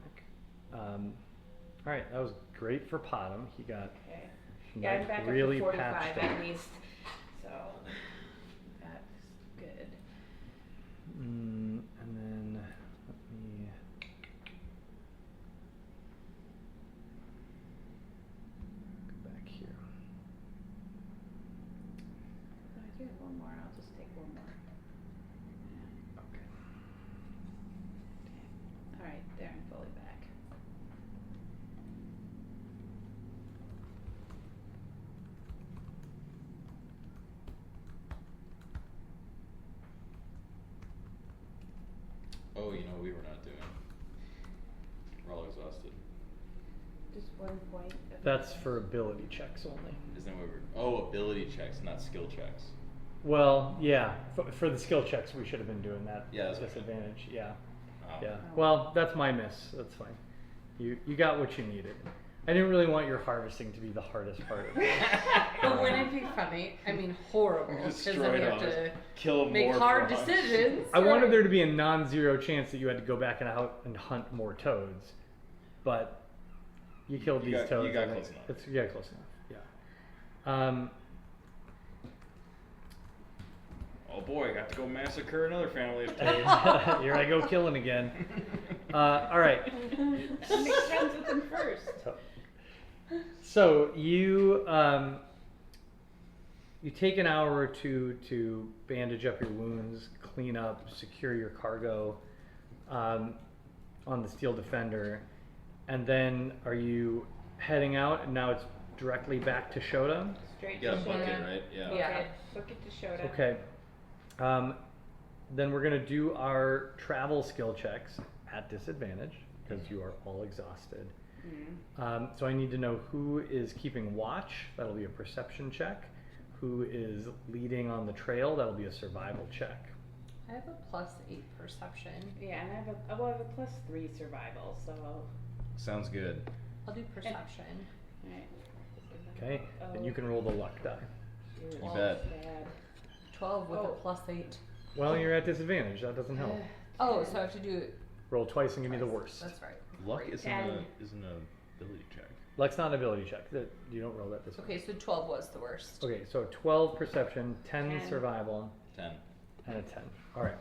All right, that was great for Potom. He got Okay. Yeah, I'm Mike back really up to 45 patched at up. least. So that's good. And then let me. Go back here. Oh, I do have one more. I'll just take one more. Okay. All right, there I'm fully back. Oh, you know what we were not doing. We're all exhausted. Just 1 point. of- That's for ability checks only. Isn't that what we're? Oh, ability checks, not skill checks. Well, yeah, for the skill checks, we should have been doing that. Yeah, that's what I meant. disadvantage. Yeah, Oh. yeah. Oh. Well, that's my miss. That's fine. You got what you needed. I didn't really want your harvesting to be the hardest part of it. But wouldn't it be funny? I mean, horrible, because then we have to kill make more hard frogs. decisions. I wanted right? there to be a non-zero chance that you had to go back and out and hunt more toads, but you killed You these got- toads. you got and close enough. It's yeah, close enough. Yeah. Oh boy, I got to go massacre another family of toads. Here I go killing again. All right. Make friends with them first. So you you take an hour or two to bandage up your wounds, clean up, secure your cargo on the Steel Defender, and then are you heading out? And now it's directly back to Shota. Straight You got a to bucket, Shota. right? Yeah. Yeah. Book it to Shota. Okay. Then we're gonna do our travel skill checks at disadvantage because you are all exhausted. Mhm. So I need to know who is keeping watch. That'll be a perception check. Who is leading on the trail? That'll be a survival check. I have a +8 perception. Yeah, and I have a +3 survival, so Sounds good. I'll do perception. alright. Okay. And you can roll the luck die. You bet. Bad. 12 with Oh. a +8. Well, you're at disadvantage. That doesn't help. Oh, so I have to do it. Roll twice and give me the twice. worst. That's right. Luck Great. isn't And- a ability check. Luck's not an ability check. That you don't roll that this way. Okay, so 12 was the worst. Okay. So 12 perception, 10 10. survival, 10. and a 10. All right.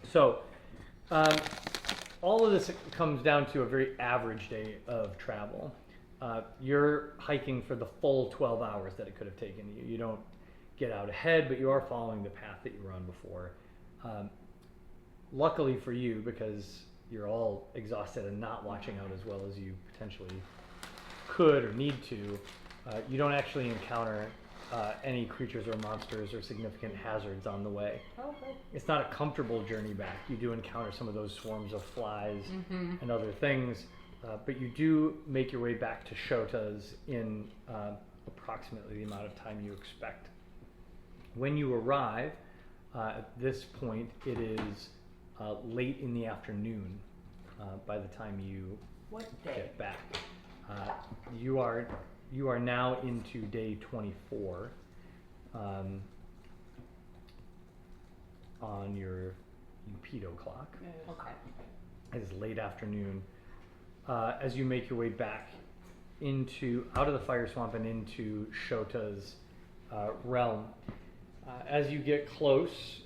So, all of this comes down to a very average day of travel. You're hiking for the full 12 hours that it could have taken you. You don't get out ahead, but you are following the path that you were on before. Luckily for you, because you're all exhausted and not watching out as well as you potentially could or need to, you don't actually encounter any creatures or monsters or significant hazards on the way. Oh, good. It's not a comfortable journey back. You do encounter some of those swarms of flies Mm-hmm. and other things, but you do make your way back to Shota's in approximately the amount of time you expect. When you arrive, at this point, it is late in the afternoon by the time you What day? get back. You are now into day 24 on your Upedo clock. Okay. It is late afternoon. As you make your way back out of the fire swamp and into Shota's realm, as you get close,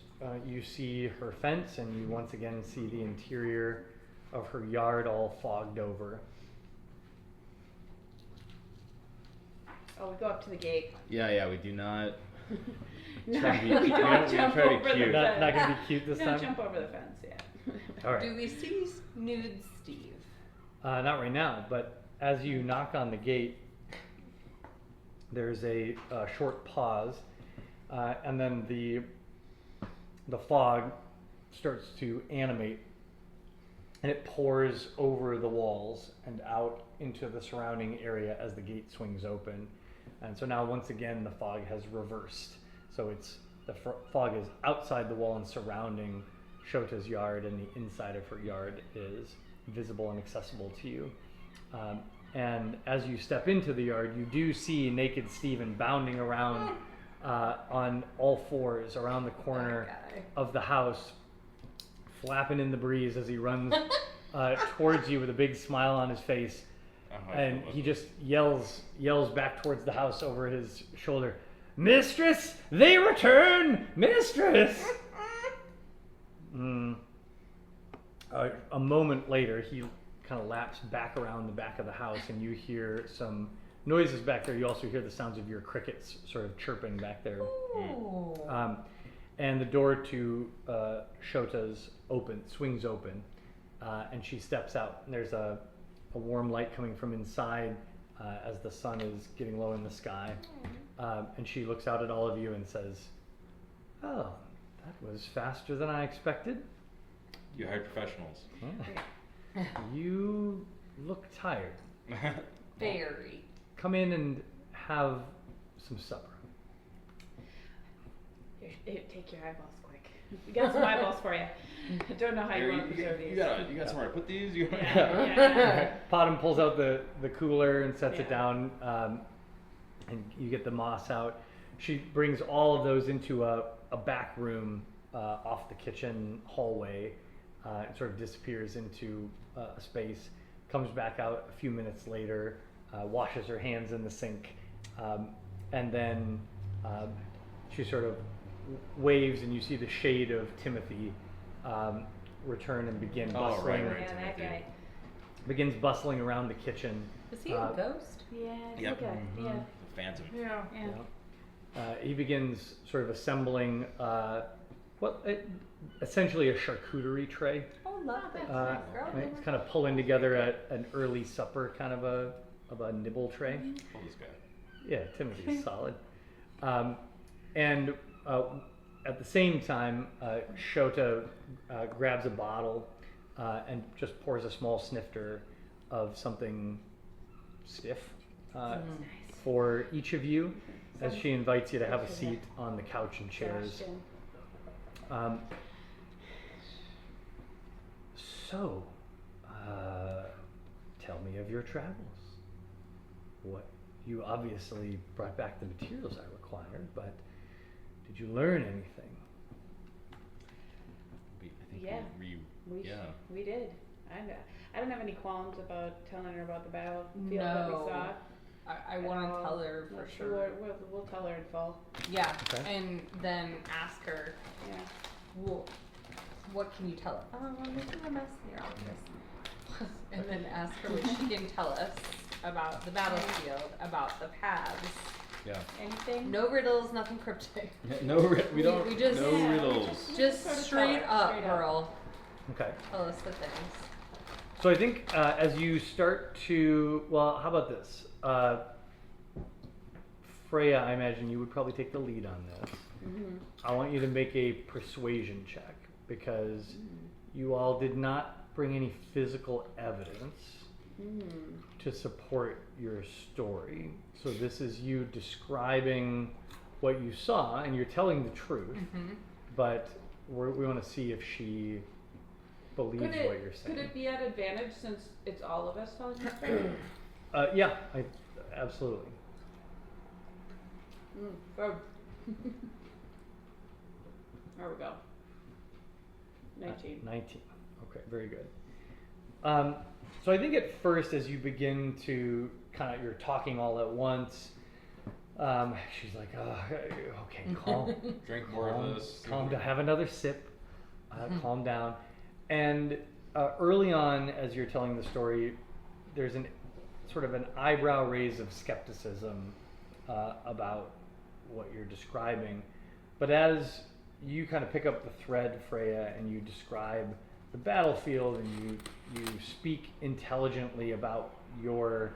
you see her fence, and you once again see the interior of her yard all fogged over. Oh, we go up to the gate. Yeah, we do not. No, Try to be- we we don't don't- we jump try to be over the cute. fence. Not gonna be cute this Don't time? jump over the fence, yeah. All right. Do we see nude Steve? Not right now, but as you knock on the gate, there's a short pause, and then the fog starts to animate, and it pours over the walls and out into the surrounding area as the gate swings open. And so now, once again, the fog has reversed. So the fog is outside the wall and surrounding Shota's yard, and the inside of her yard is visible and accessible to you. And as you step into the yard, you do see naked Stephen bounding around on all fours around the corner That guy. of the house, flapping in the breeze as he runs towards you with a big smile on his face. And he just yells back towards the house over his shoulder, "Mistress, they return! Mistress!" A moment later, he kind of laps back around the back of the house, and you hear some noises back there. You also hear the sounds of your crickets sort of chirping back there. Ooh. And the door to Shota's swings open, and she steps out. And there's a warm light coming from inside as the sun is getting low in the sky. And she looks out at all of you and says, "Oh, that was faster than I expected. You hired professionals. Yeah. You look tired. Very. Come in and have some supper." Here, take your eyeballs quick. We got some eyeballs for you. I don't know how you want to preserve these. You got somewhere to put these? Yeah. Potom pulls out the cooler and sets it Yeah. down, and you get the moss out. She brings all of those into a back room off the kitchen hallway, and sort of disappears into a space. Comes back out a few minutes later, washes her hands in the sink, and then she sort of waves, and you see the shade of Timothy return and begin Oh, bustling. right. Yeah, that guy. Begins bustling around the kitchen. Is he a ghost? Yeah, it's Yep. okay. Yeah. Phantom. Yeah. Yeah. He begins sort of assembling essentially a charcuterie tray. Oh, lovely. It's kind of pulling together an early supper, kind of a nibble tray. Oh, this guy. Yeah, Timothy's solid. And at the same time, Shota grabs a bottle and just pours a small snifter of something stiff for each of you, as she invites you to have a seat on the couch and chairs. Sebastian. So, tell me of your travels. What you obviously brought back the materials I required, but did you learn anything? I think Yeah. yeah. We did. I don't have any qualms about telling her about the battlefield that we No. saw. I want to tell her for sure. We'll tell her in full. Yeah, Okay. and then ask her, Yeah. well, what can you tell us? Oh, I'm making a mess in your office. And then ask her what she can tell us about the battlefield, about the paths. Yeah. Anything? No riddles, nothing cryptic. We don't. we just- no Yeah, we riddles. Just sort of straight tell her, up, straight up. girl. Okay. Tell us the things. So I think as you start to, well, how about this? Freya, I imagine you would probably take the lead on this. Mm-hmm. I want you to make a persuasion check because you all did not bring any physical evidence to support your story. So this is you describing what you saw, and you're telling the truth, but we want to see if she believes what you're saying. Could it be at advantage since it's all of us telling the story? Yeah, absolutely. There we go. 19. 19. Okay, very good. So I think at first, as you begin to you're talking all at once, she's like, okay, calm. Drink more of this. Calm down. Have another sip. Calm down. And early on, as you're telling the story, there's an sort of an eyebrow raise of skepticism about what you're describing. But as you kind of pick up the thread, Freya, and you describe the battlefield, and you speak intelligently about your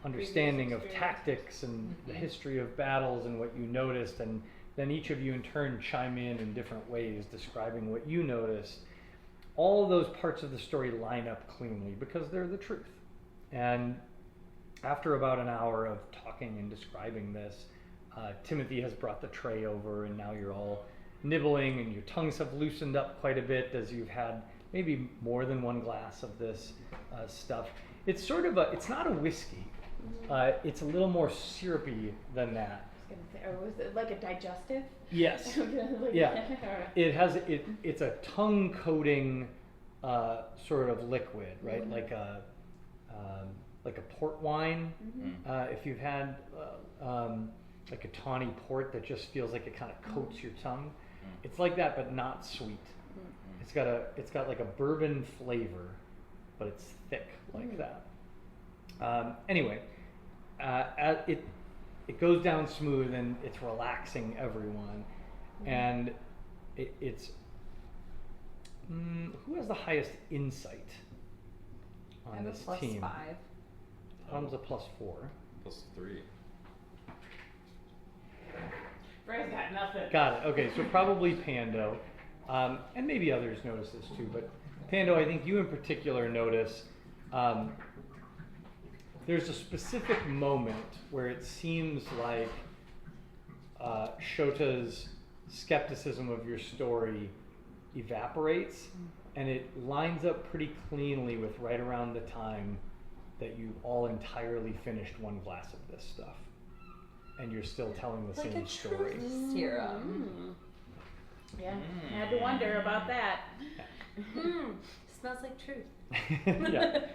understanding of tactics and the history of battles and what you noticed, and then each of you in turn chime in different ways describing what you noticed. All of those parts of the story line up cleanly because they're the truth. And after about an hour of talking and describing this, Timothy has brought the tray over, and now you're all nibbling, and your tongues have loosened up quite a bit as you've had maybe more than one glass of this stuff. It's sort of it's not a whiskey. It's a little more syrupy than that. I was gonna say, or was it like a digestive? Yes. Like- Yeah. Alright. It has it's a tongue coating sort of liquid, right? Mhm. Like a port wine. Mhm. If you've had like a tawny port that just feels like it kind of coats your tongue, it's like that, but not sweet. Mm. It's got like a bourbon flavor, but it's thick like that. Anyway, it goes down smooth and it's relaxing everyone, and it's who has the highest insight I on have a this plus team? 5. Tom's a +4. +3. Bray's got nothing. Got it. Okay, so probably Pando, and maybe others notice this too. But Pando, I think you in particular notice. There's a specific moment where it seems like Shota's skepticism of your story evaporates, and it lines up pretty cleanly with right around the time that you all entirely finished one glass of this stuff, and you're still telling the Like same a story. truth serum. Yeah, had to wonder about that. Smells like truth. Yeah.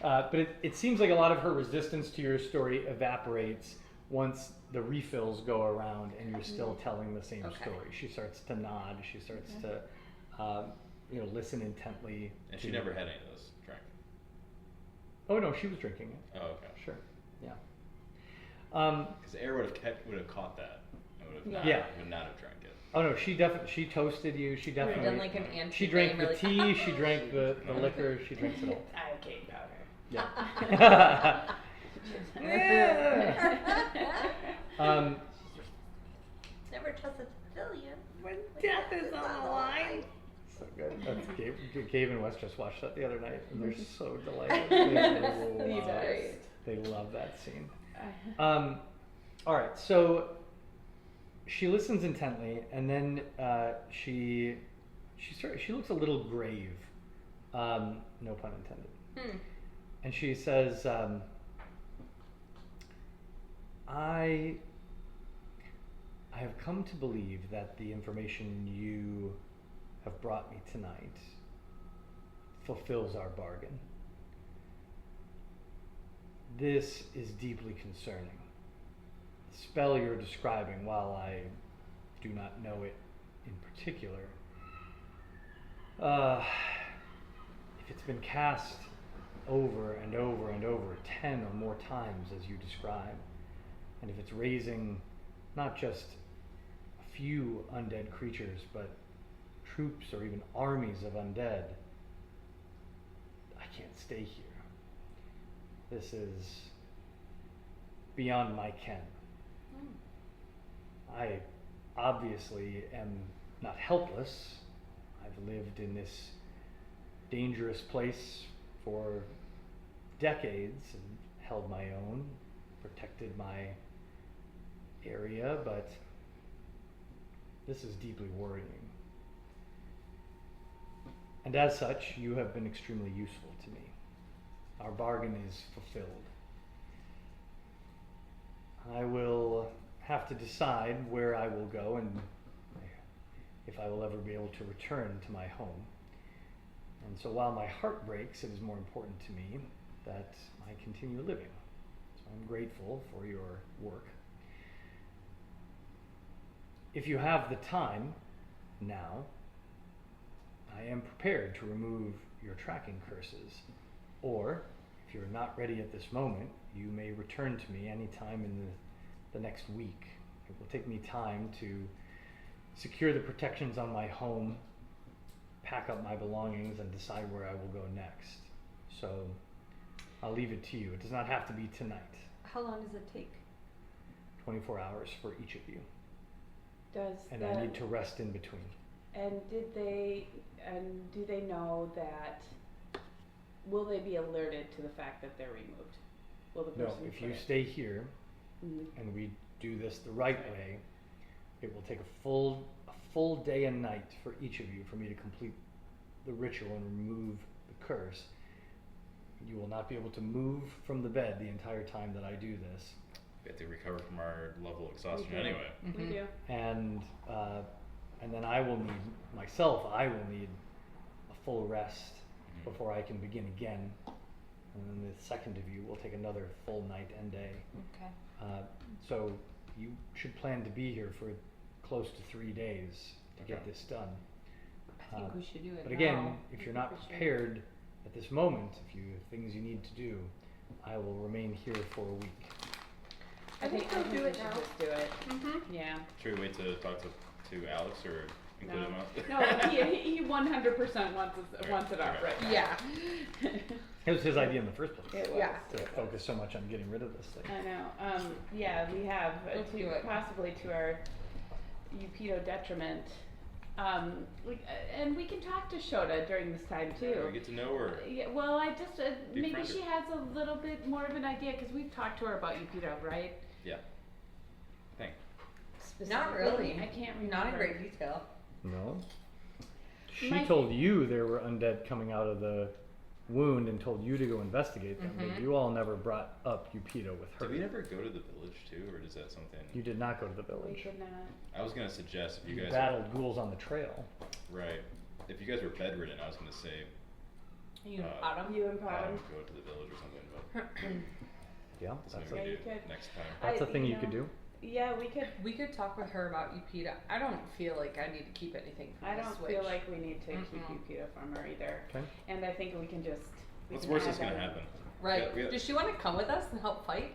But it seems like a lot of her resistance to your story evaporates once the refills go around and you're still telling the same Okay. story. She starts to nod. She starts to, listen intently. And to- she never had any of this drink. Oh no, she was drinking it. Oh, okay. Sure. Yeah. Because Air would have caught that. And would have Yeah. would not have drank it. Oh no, she toasted you. She Would've definitely. done like an anti She drank the like, tea. She drank the liquor. She drinks it all. Iocane powder. Yeah. Never trust a civilian. When death is on the line. So good. That's Gabe and Wes just watched that the other night, and they're so delighted. They love that scene. All right, so she listens intently, and then she looks a little grave. No pun intended. And she says, I have come to believe that the information you have brought me tonight fulfills our bargain. This is deeply concerning. The spell you're describing, while I do not know it in particular, if it's been cast over and over and over 10 or more times as you describe, and if it's raising not just a few undead creatures, but troops or even armies of undead, I can't stay here. This is beyond my ken. I obviously am not helpless. I've lived in this dangerous place for decades and held my own, protected my area, but this is deeply worrying. And as such, you have been extremely useful to me. Our bargain is fulfilled. I will have to decide where I will go and if I will ever be able to return to my home. And so while my heart breaks, it is more important to me that I continue living. So I'm grateful for your work. If you have the time now, I am prepared to remove your tracking curses. Or, if you're not ready at this moment, you may return to me anytime in the next week. It will take me time to secure the protections on my home, pack up my belongings, and decide where I will go next. So, I'll leave it to you. It does not have to be tonight. How long does it take? 24 hours for each of you. And I I need to rest in between. And do they know that? Will they be alerted to the fact that they're removed? Will the No, person? if you put it- stay here Mhm. and we do this the right way, it will take a full day and night for each of you for me to complete the ritual and remove the curse. you will not be able to move from the bed the entire time that I do this. We have to recover from our level of exhaustion do. anyway. We do. And then I will need a full rest before I can begin again. And then the second of you will take another full night and day. Okay. So you should plan to be here for close to 3 days to get Okay. this done. I think we should do it But again, now. if you're not We should. prepared at this moment, if you have things you need to do, I will remain here for a week. I think we'll do we it should now. just do it. Mm-hmm. Yeah. Should we wait to talk to Alex or include No. him on? No, he 100% wants it up Okay. right now. Yeah. It was his idea in the first place. It was. Yeah. To focus so much on getting rid of this thing. I know. Yeah, we have Let's do it. possibly to our Upido detriment. And we can talk to Shota during this time too. We get to know her. Yeah, well, I just maybe Befriend her. she has a little bit more of an idea because we've talked to her about Upido, right? Yeah. Thank. Not really. I can't remember. Not in great detail. No. She My- told you there were undead coming out of the wound and told you to go investigate them, but you all never brought up Upido with her. Did we ever go to the village too, or is that something? You did not go to the We village. could not. I was gonna suggest if you You guys battled ghouls on the trail. right. If you guys were bedridden, I was gonna say You Uh, bottom. You and go Bottom. to the village or something, but Yeah, that's that's something Yeah, we you do could. next time. a thing you know, could do. Yeah, we could. We could talk with her about Upita. I don't feel like I need to keep anything from I the don't Switch. feel like we need to keep Mm-mm. Upido from her either. Okay. And I think we can just. we What's can worse add is gonna that in. happen? Right. We got- Does she want to come with us and help fight?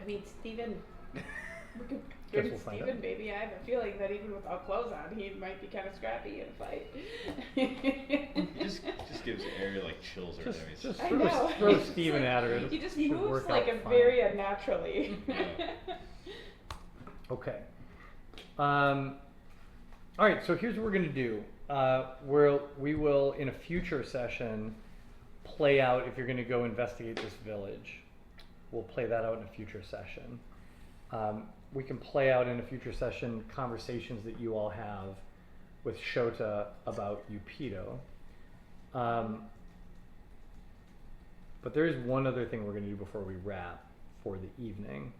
I mean, Steven. We could Guess bring we'll find Steven, out. maybe. I have a feeling that even without clothes on, he might be kind of scrappy in a fight. He just gives Ari like chills or Just, whatever. He's just I throw, know. throw It's Steven like- at her. He just Should moves work like out a fine. very unnaturally. Yeah. Okay. All right. So here's what we're gonna do. We will in a future session play out if you're gonna go investigate this village. We'll play that out in a future session. We can play out in a future session conversations that you all have with Shota about Upido. But there is one other thing we're going to do before we wrap for the evening.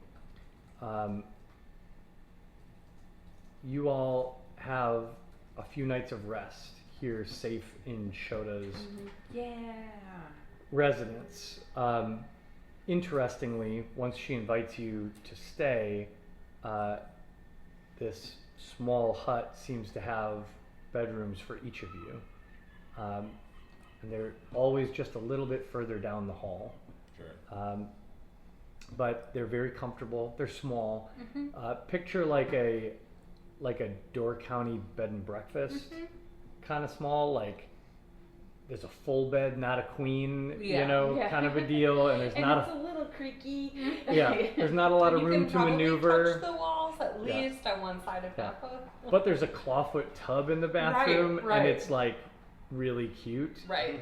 You all have a few nights of rest here, safe in Shota's Yeah. residence. Interestingly, once she invites you to stay, this small hut seems to have bedrooms for each of you. And they're always just a little bit further down the hall. Sure. But they're very comfortable. They're small. Picture like a Door County bed and breakfast, kind of small. Like there's a full bed, not a queen, Yeah. Yeah. kind of a deal. And there's and not it's a little creaky. yeah, there's not a lot of You room can to probably maneuver. touch the walls at Yeah. least on one side of Yeah. Peppa. But there's a clawfoot tub in the bathroom, right. and it's like really cute. Right.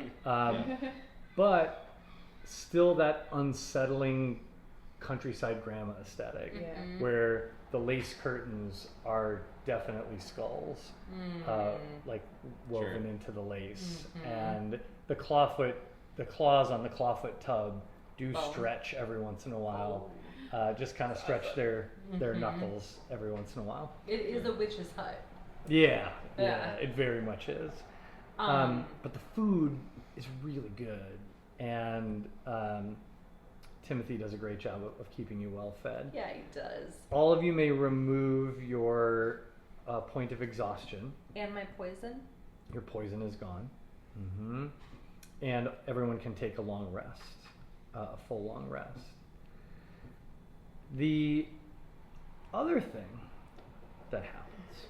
But still that unsettling countryside grandma aesthetic, Yeah. where the lace curtains are definitely skulls, like woven Sure. into the lace, and the claws on the clawfoot tub do Oh. stretch every once in a while. Just kind of stretch their knuckles every once in a while. It is a witch's hut. Yeah, Yeah. it very much is. But the food is really good, and Timothy does a great job of keeping you well fed. Yeah, he does. All of you may remove your point of exhaustion. And my poison. Your poison is gone. And everyone can take a long rest, a full long rest. The other thing that happens,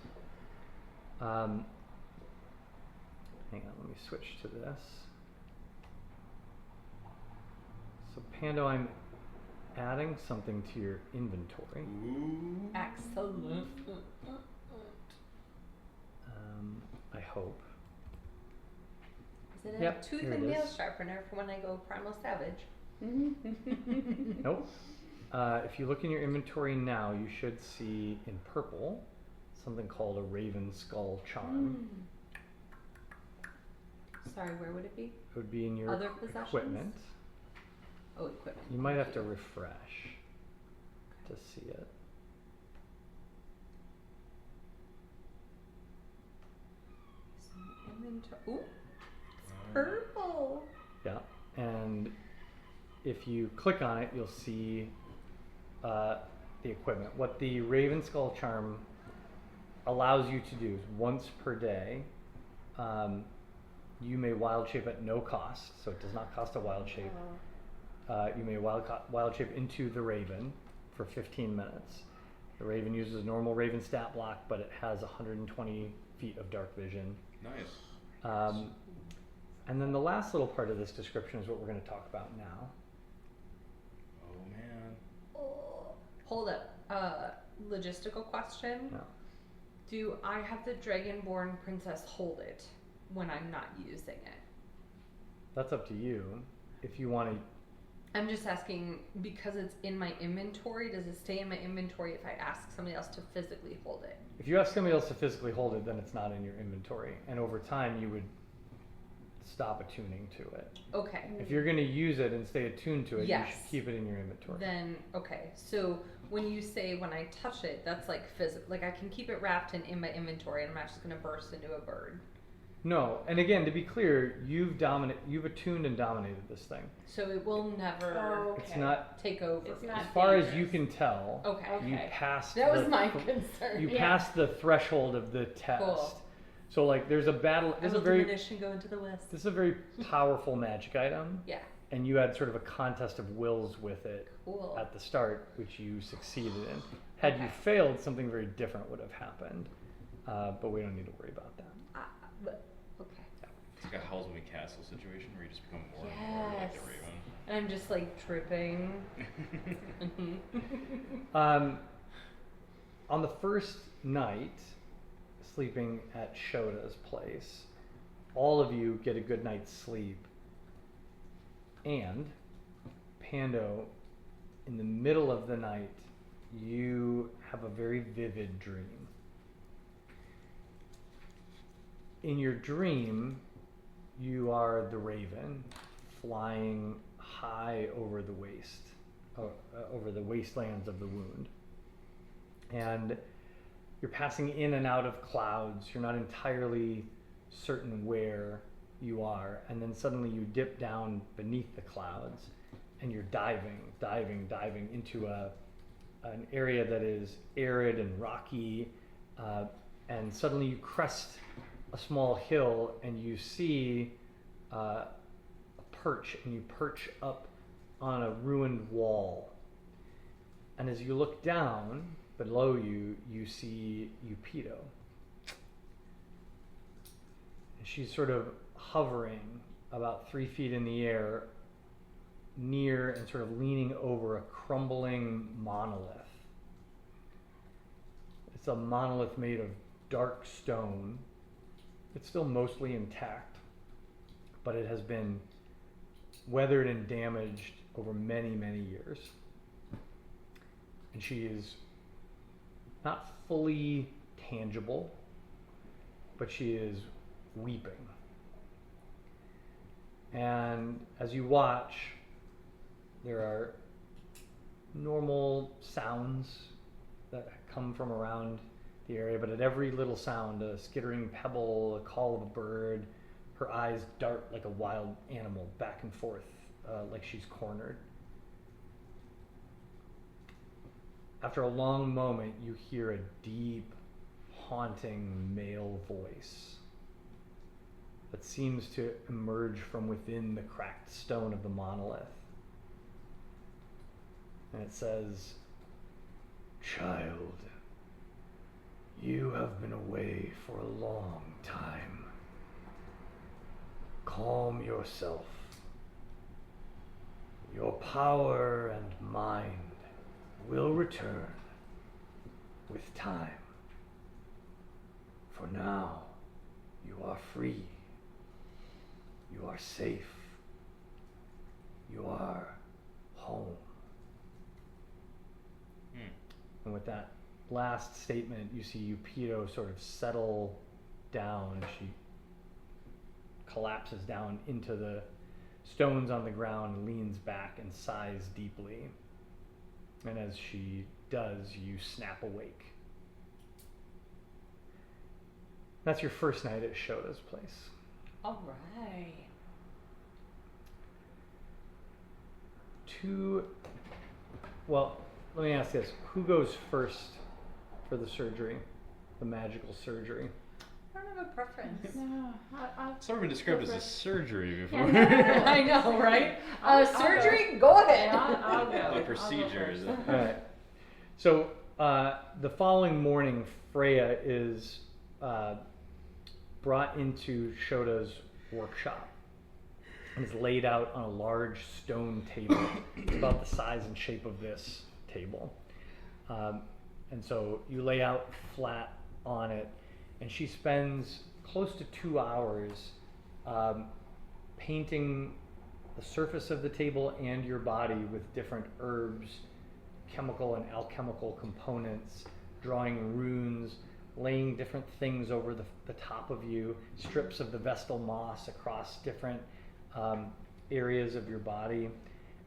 hang on, let me switch to this. So Pando, I'm adding something to your inventory. Ooh. Excellent. I hope. Is it a Yep, tooth here and it nail is. sharpener for when I go primal savage? Nope. If you look in your inventory now, you should see in purple something called a Raven Skull Charm. Sorry, where would it be? It would be in your Other possessions? equipment. Oh, equipment. You might have Thank to you. refresh to see it. So inventory. Ooh, it's purple. Yeah, and if you click on it, you'll see the equipment. What the Raven Skull Charm allows you to do is once per day, you may wild shape at no cost, so it does not cost a wild shape. You may wild shape into the Raven for 15 minutes. The Raven uses a normal Raven stat block, but it has 120 feet of dark vision. Nice. And then the last little part of this description is what we're going to talk about now. Oh man. Oh. Hold up. Logistical question. No. Do I have the Dragonborn princess hold it when I'm not using it? That's up to you. If you want to, I'm just asking because it's in my inventory. Does it stay in my inventory if I ask somebody else to physically hold it? if you ask somebody else to physically hold it, then it's not in your inventory, and over time you would stop attuning to it. Okay. If you're going to use it and stay attuned to it, you Yes. should keep it in your inventory. Then okay. So when you say when I touch it, that's like physical. Like I can keep it wrapped in my inventory, and I'm not just gonna burst into a bird. No, and again, to be clear, you've attuned and dominated this thing. So it will never Oh, It's okay. not, take over. It's me. not as far as you dangerous. can tell, Okay. you Okay. passed That was the my th- concern. you Yeah. passed the threshold of the test. Cool. So like there's a battle, I this is will a very diminish and go into the west. this is a very powerful magic item, Yeah. and you had sort of a contest of wills with it Cool. at the start, which you succeeded in. Had you Okay. failed, something very different would have happened, but we don't need to worry about that. But okay. It's like a Howl's Moving Castle situation where you just become more and more like the Yes. Raven. And I'm just like tripping. On the first night, sleeping at Shoda's place, all of you get a good night's sleep. And, Pando, in the middle of the night, you have a very vivid dream. In your dream, you are the Raven, flying high over the over the wastelands of the wound. And you're passing in and out of clouds. You're not entirely certain where you are. And then suddenly you dip down beneath the clouds and you're diving into an area that is arid and rocky. And suddenly you crest a small hill and you see a perch, and you perch up on a ruined wall. And as you look down below you, you see Upido. And she's sort of hovering about 3 feet in the air, near and sort of leaning over a crumbling monolith. It's a monolith made of dark stone. It's still mostly intact, but it has been weathered and damaged over many, many years. And she is not fully tangible, but she is weeping. And as you watch, there are normal sounds that come from around the area, but at every little sound, a skittering pebble, a call of a bird, her eyes dart like a wild animal back and forth, like she's cornered. After a long moment, you hear a deep, haunting male voice that seems to emerge from within the cracked stone of the monolith. And it says, "Child, you have been away for a long time. Calm yourself. Your power and mind will return with time. For now, you are free. You are safe. You are home." And with that last statement, you see Upido sort of settle down. She collapses down into the stones on the ground, leans back, and sighs deeply. And as she does, you snap awake. That's your first night at Shota's place. All right. Well, let me ask this. Who goes first for the surgery, the magical surgery? I don't have a preference. No, I'll It's never been described as a surgery before. I know, right? I'll Surgery, go ahead. I'll go. A procedure is I'll go first. All right. So the following morning, Freya is brought into Shota's workshop and is laid out on a large stone table. It's about the size and shape of this table. And so you lay out flat on it, and she spends close to 2 hours painting the surface of the table and your body with different herbs, chemical and alchemical components, drawing runes, laying different things over the top of you, strips of the Vestal moss across different areas of your body.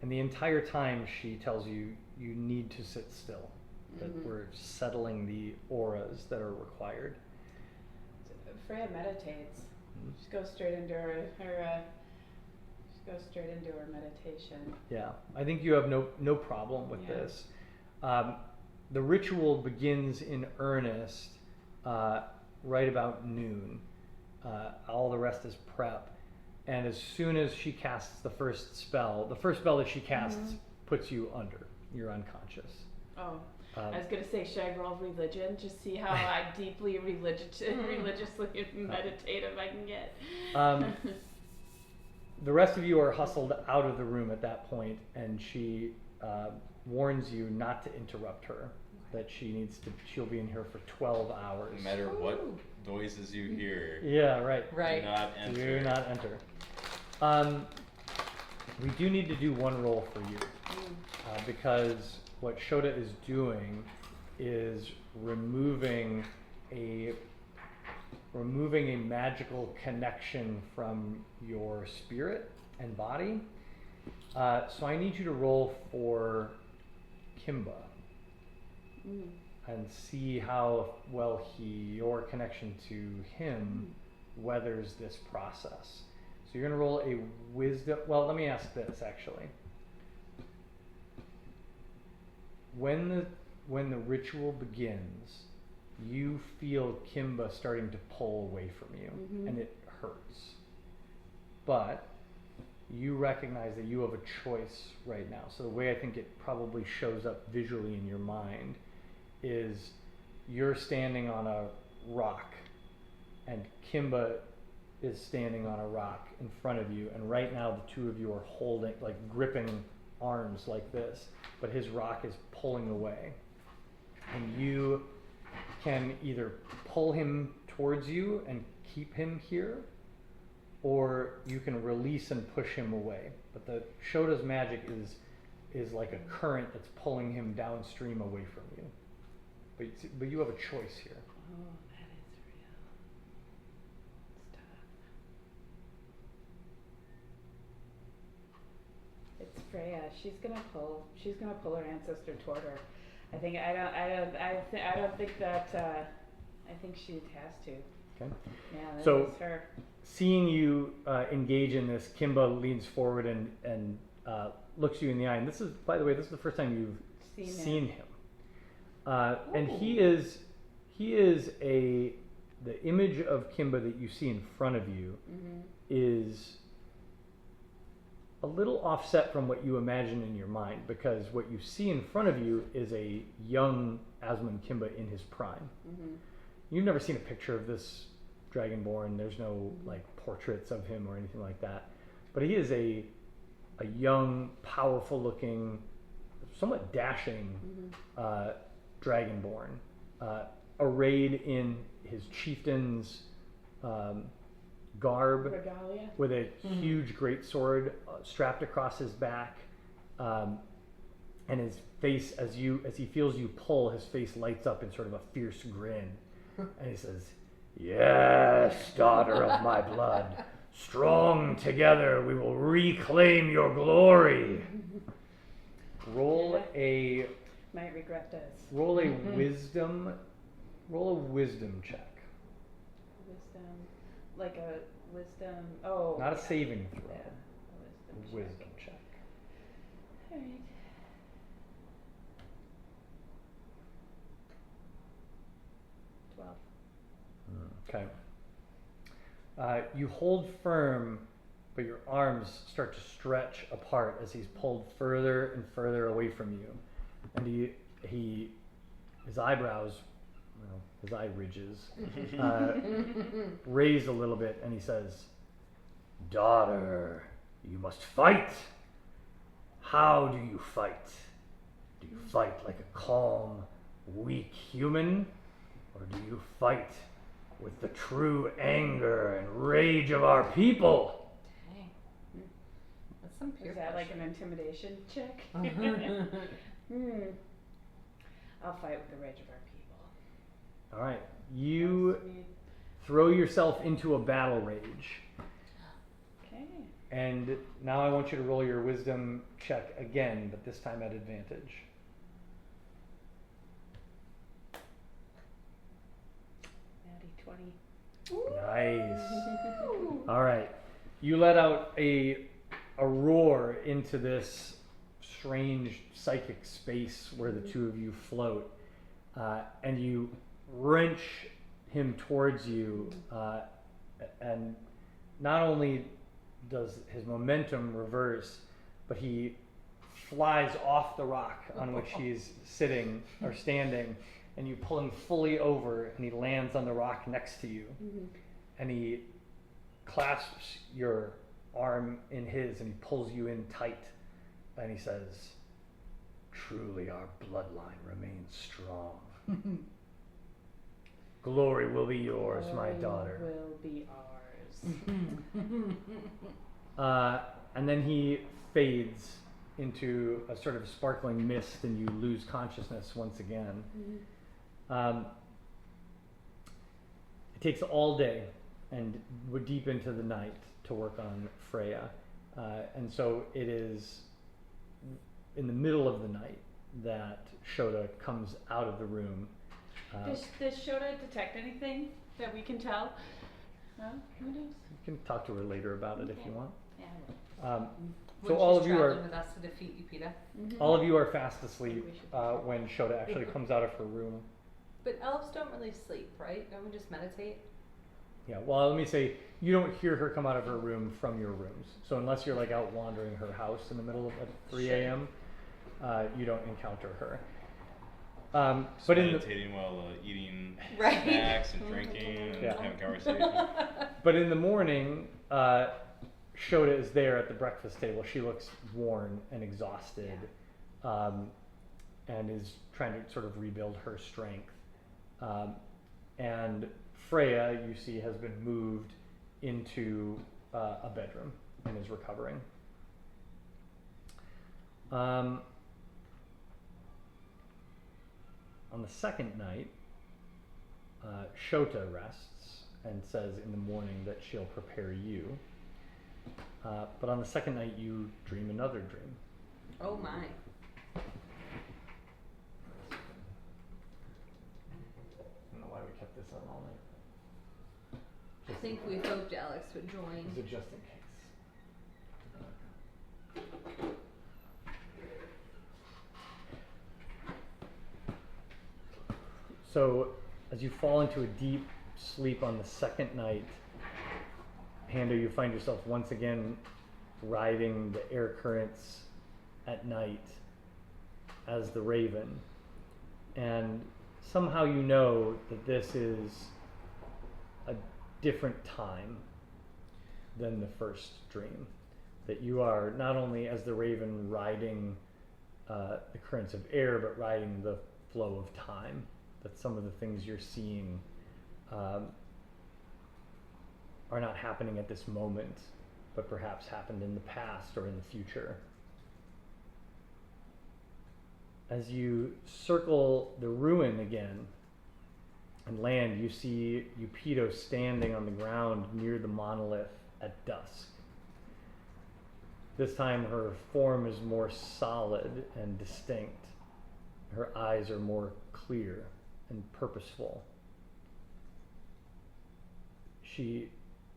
And the entire time she tells you, you need to sit still, that we're settling the auras that are required. Freya meditates. She goes straight into her meditation. Yeah, I think you have no problem with Yeah. this. The ritual begins in earnest right about noon. All the rest is prep. And as soon as she casts the first spell that she casts puts you under. You're unconscious. Oh, I was gonna say, should I roll religion? Just see how deeply religiously meditative I can get. The rest of you are hustled out of the room at that point, and she warns you not to interrupt her. That she'll be in here for 12 hours. No matter what noises you hear, Yeah, right. Right. do not enter. Do not enter. We do need to do one roll for you, because what Shota is doing is removing a magical connection from your spirit and body. So I need you to roll for Kimba and see how well your connection to him weathers this process. So you're going to roll a wisdom. Well, let me ask this actually. When the ritual begins, you feel Kimba starting to pull away from you, and it hurts. But you recognize that you have a choice right now. So the way I think it probably shows up visually in your mind is you're standing on a rock, and Kimba is standing on a rock in front of you, and right now the two of you are holding, like gripping arms like this, but his rock is pulling away. And you can either pull him towards you and keep him here, or you can release and push him away. But the Shota's magic is like a current that's pulling him downstream away from you. But you have a choice here. Oh, that is real. It's tough. It's Freya. She's gonna pull her ancestor toward her. I don't think that. I think she has to. Okay. Yeah, that So- is her. Seeing you engage in this, Kimba leans forward and looks you in the eye. And this is, by the way, this is the first time you've seen him. And he is the image of Kimba that you see in front of you is a little offset from what you imagine in your mind, because what you see in front of you is a young Asmund Kimba in his prime. You've never seen a picture of this Dragonborn. There's no like portraits of him or anything like that. But he is a young, powerful looking, somewhat dashing Dragonborn, arrayed in his chieftain's garb, Regalia. with a huge greatsword strapped across his back, and his face, as he feels you pull, his face lights up in sort of a fierce grin, and he says, "Yes, daughter of my blood, Strong together, we will reclaim your glory. Roll a Might regret this. roll a wisdom. Roll a wisdom check. Wisdom, like a wisdom. Oh, Not a yeah. saving throw. Yeah, a wisdom. Wisdom check. All right. Okay. You hold firm, but your arms start to stretch apart as he's pulled further and further away from you, and his eyebrows, well, his eye ridges, raise a little bit, and he says, "Daughter, you must fight. How do you fight? Do you fight like a calm, weak human, or do you fight with the true anger and rage of our people?" Dang. That's some peer Is that like pressure. an intimidation check? I'll fight with the rage of our people. All right, you That's sweet. throw yourself into a battle rage, Okay. and now I want you to roll your wisdom check again, but this time at advantage. Natty 20. Nice. All right, you let out a roar into this strange psychic space where the two of you float, and you wrench him towards you, and not only does his momentum reverse, but he flies off the rock on which he's sitting or standing, and you pull him fully over, and he lands on the rock next to you, and he clasps your arm in his, and he pulls you in tight, and he says, "Truly our bloodline remains strong. Glory will be yours, my Glory daughter." Will be ours. And then he fades into a sort of sparkling mist, and you lose consciousness once again. It takes all day, and we're deep into the night to work on Freya. And so it is in the middle of the night that Shota comes out of the room. Does Shota detect anything that we can tell? No? Who knows? You can talk to her later about it if you want. Yeah, I will. So When all she's of you are traveling with us to defeat Upita. all of you are fast asleep when Shota actually comes out of her room. But elves don't really sleep, right? Don't we just meditate? Yeah, well, let me say, you don't hear her come out of her room from your rooms. So unless you're like out wandering her house in the middle of at 3 Sure. a.m., you don't encounter her. Just But in the meditating while eating Right. snacks and drinking and Yeah. having conversation. but in the morning, Shota is there at the breakfast table. She looks worn and exhausted, and is trying to sort of rebuild her strength. And Freya, you see, has been moved into a bedroom and is recovering. On the second night, Shota rests and says in the morning that she'll prepare you. But on the second night, you dream another dream. Oh my. I don't know why we kept this on all night. I think we hoped Alex would join. Is it just in case? So, as you fall into a deep sleep on the second night, Panda, you find yourself once again riding the air currents at night as the Raven. And somehow you know that this is a different time than the first dream. That you are not only as the Raven riding the currents of air, but riding the flow of time. That some of the things you're seeing are not happening at this moment, but perhaps happened in the past or in the future. As you circle the ruin again and land, you see Upito standing on the ground near the monolith at dusk. This time her form is more solid and distinct. Her eyes are more clear and purposeful. She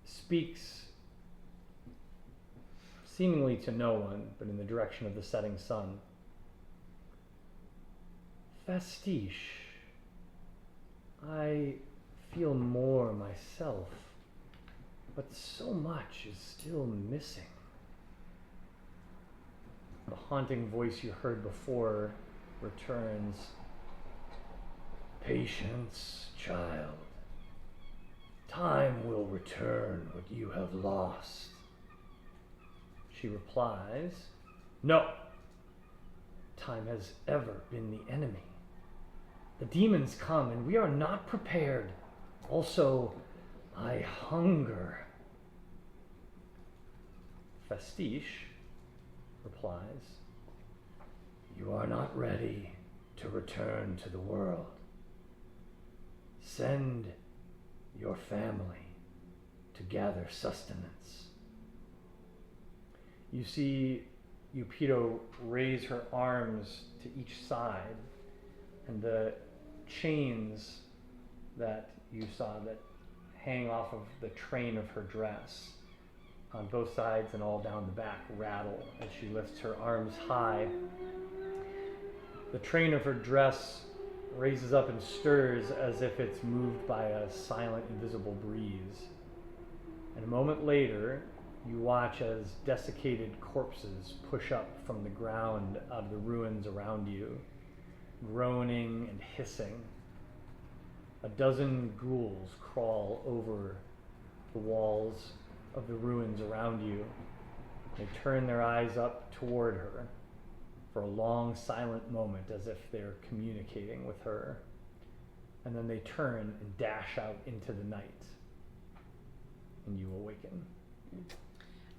speaks seemingly to no one, but in the direction of the setting sun. Fastiche, I feel more myself, but so much is still missing. The haunting voice you heard before returns. Patience, child. Time will return what you have lost. She replies, no. Time has ever been the enemy. The demons come and we are not prepared. Also, I hunger. Fastiche replies, you are not ready to return to the world. Send your family to gather sustenance. You see Eupito raise her arms to each side, and the chains that you saw that hang off of the train of her dress on both sides and all down the back rattle as she lifts her arms high. The train of her dress raises up and stirs as if it's moved by a silent, invisible breeze. And a moment later, you watch as desiccated corpses push up from the ground out of the ruins around you, groaning and hissing. A dozen ghouls crawl over the walls of the ruins around you. They turn their eyes up toward her for a long, silent moment as if they're communicating with her. And then they turn and dash out into the night. And you awaken.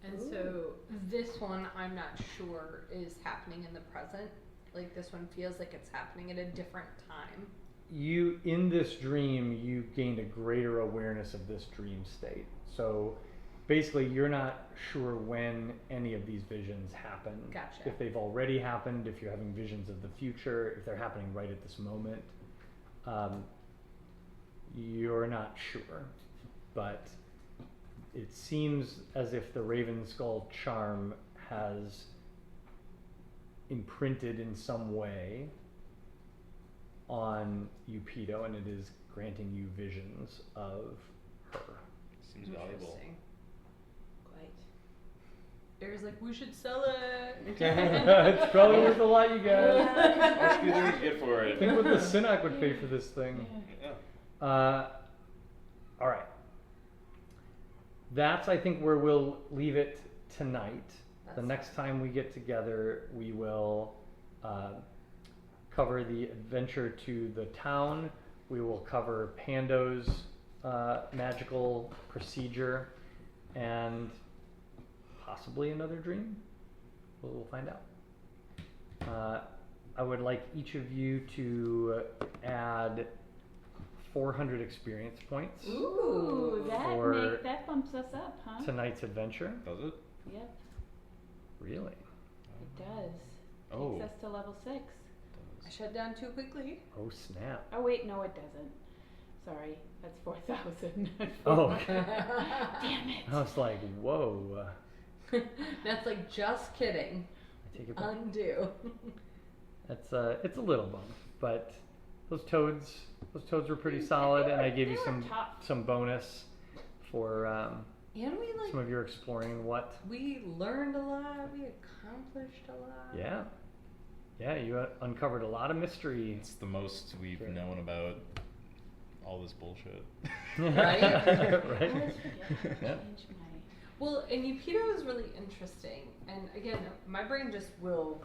And so this one, I'm not sure is happening in the present. Like this one feels like it's happening at a different time. You, in this dream, you gained a greater awareness of this dream state. So basically, you're not sure when any of these visions happen. Gotcha. If they've already happened, if you're having visions of the future, if they're happening right at this moment. You're not sure. But it seems as if the Raven Skull charm has imprinted in some way on Eupito, and it is granting you visions of her. Seems valuable. Interesting. Quite. There's like, we should sell it. It's probably worth a lot, you guys. How much do you think you get for it? Think what the Synod would pay for this thing. Yeah. All right. That's, I think, where we'll leave it tonight. The That's next time we get together, we will cover the adventure to the town. We will cover Pando's magical procedure and possibly another dream. We'll find out. I would like each of you to add 400 experience points Ooh, For- that bumps us up, huh? tonight's adventure. Does it? Yep, Really? it does. Oh. Takes us to level 6. I shut down too quickly. Oh, snap. Oh wait, no it doesn't. Sorry, that's 4,000. Oh. Damn it. I was like, whoa. That's like, just kidding. I take it back. Undo. It's a little bump, but those toads were pretty solid, and I gave you They were tough. some bonus for And we like, some of your exploring and what. we learned a lot. We accomplished a lot. Yeah, you uncovered a lot of mystery. It's the most we've Sure. known about all this bullshit. Right? I Right. always forget to Yeah. change my... Well, and Eupito is really interesting. And again, my brain just will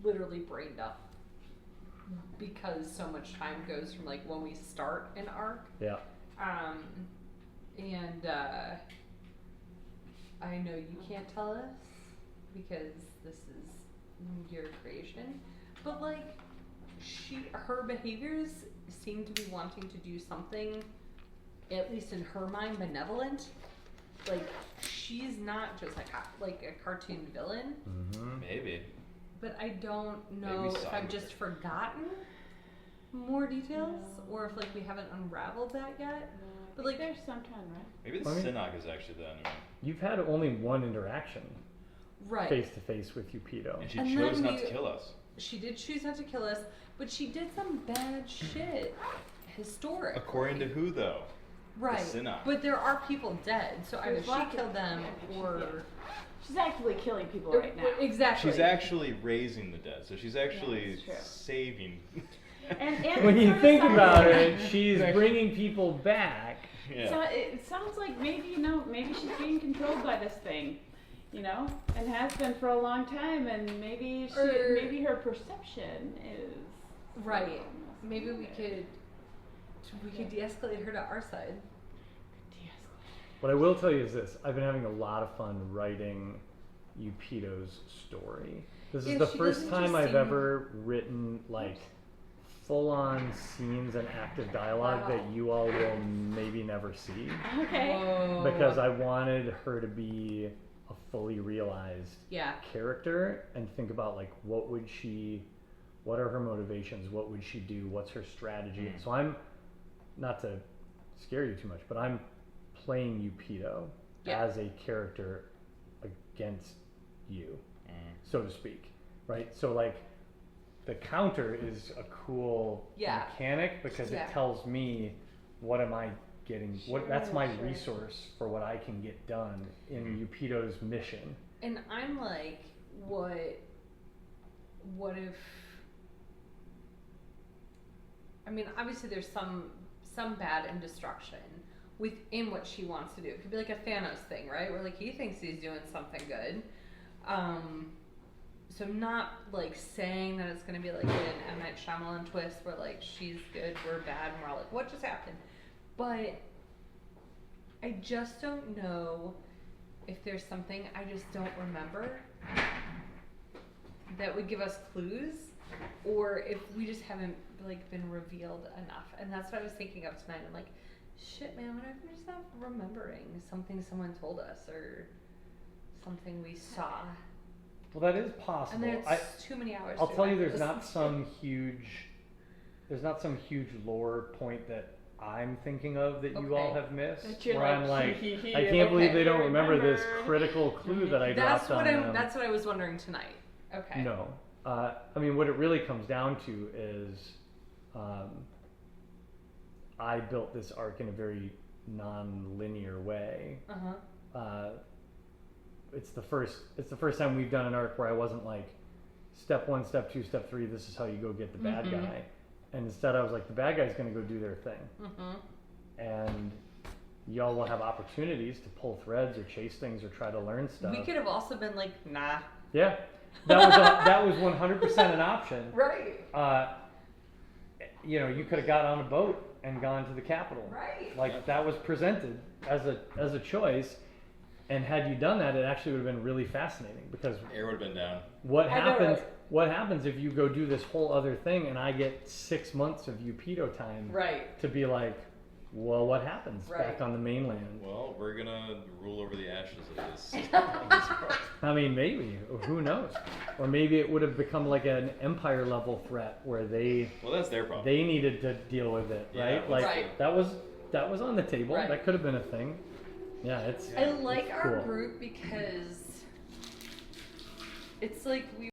literally brain dump because so much time goes from like when we start an arc. Yeah. And I know you can't tell us because this is your creation, but like her behaviors seem to be wanting to do something, at least in her mind, benevolent. like she's not just like a cartoon villain, Mm-hmm. Maybe. but I don't know Maybe if I've some. just forgotten more details or if like we haven't unraveled that yet. But like there's some time, right? Maybe the I mean- Synok is actually the enemy. You've had only one interaction right. face to face with Yupido. And she And chose then not to we- kill us. She did choose not to kill us, but she did some bad shit historically. According to who, though? right. Synok. But there are people dead, so either There's she lots of- killed them yeah, or She's actively killing people or- right now. exactly. She's actually raising the dead, so she's actually that's true. saving. And When it you sort of think sounds about like- it, she's Right. bringing people back. Yeah. So it sounds like maybe maybe she's being controlled by this thing, and has been for a long time, and maybe Or- maybe her perception is right. Maybe we could de-escalate her to our side. What I will tell you is this: I've been having a lot of fun writing Yupido's story. This Yeah, is the she first doesn't time just I've seem- ever written like full-on scenes and active dialogue that Wow. you all will maybe never see, Okay. Whoa. because I wanted her to be a fully realized yeah. character and think about like what are her motivations, what would she do, what's her strategy. Mm. So I'm, not to scare you too much, but I'm playing Yupido Yeah. as a character against you, Mm. so to speak, right? So like the counter is a cool Yeah. mechanic because Yeah. it tells me what am I getting, that's my Sure. resource for what I can get done in Mhm. Yupido's mission. And I'm like, what if, I mean, obviously there's some bad and destruction within what she wants to do. It could be like a Thanos thing, right? Where like he thinks he's doing something good. So I'm not like saying that it's gonna be like an M. Night Shyamalan twist where like she's good, we're bad, and we're all like, what just happened? But I just don't know if there's something I just don't remember that would give us clues, or if we just haven't like been revealed enough. And that's what I was thinking of tonight. I'm like, shit, man, what if we're just not remembering something someone told us or something we saw? Well, that is possible. And there's too many hours. I'll to tell you, remember there's this not shit. there's not some huge lore point that I'm thinking of that you all Okay. have missed. That you're Where I'm like, like, hee, hee, I can't believe okay, they don't remember this remember. critical clue that I That's dropped what on them. that's what I was wondering tonight. Okay. No, I mean, what it really comes down to is, I built this arc in a very non-linear way. Uh-huh. It's the first time we've done an arc where I wasn't like, step 1, step 2, step 3, this is how you go get the bad Mhm. guy. And instead I was like, the bad guy's gonna go do their thing. Mm-hmm. And y'all will have opportunities to pull threads or chase things or try to learn stuff. We could have also been like, nah. Yeah. That was 100% an option. Right. You could have got on a boat and gone to the capital. Right. Like that was presented as a choice. And had you done that, it actually would have been really fascinating because Air would have been down. what I know, happens? right? What happens if you go do this whole other thing and I get 6 months of Yupido time Right. to be like, well, what happens Right. back on the mainland? Well, we're gonna rule over the ashes of this. I mean, maybe. Who knows? Or maybe it would have become like an empire level threat where they Well, that's their problem. needed to deal with it, Yeah, right? Like Right. that was on the table. Right. That could have been a thing. Yeah, it's I like our cool. group because it's like we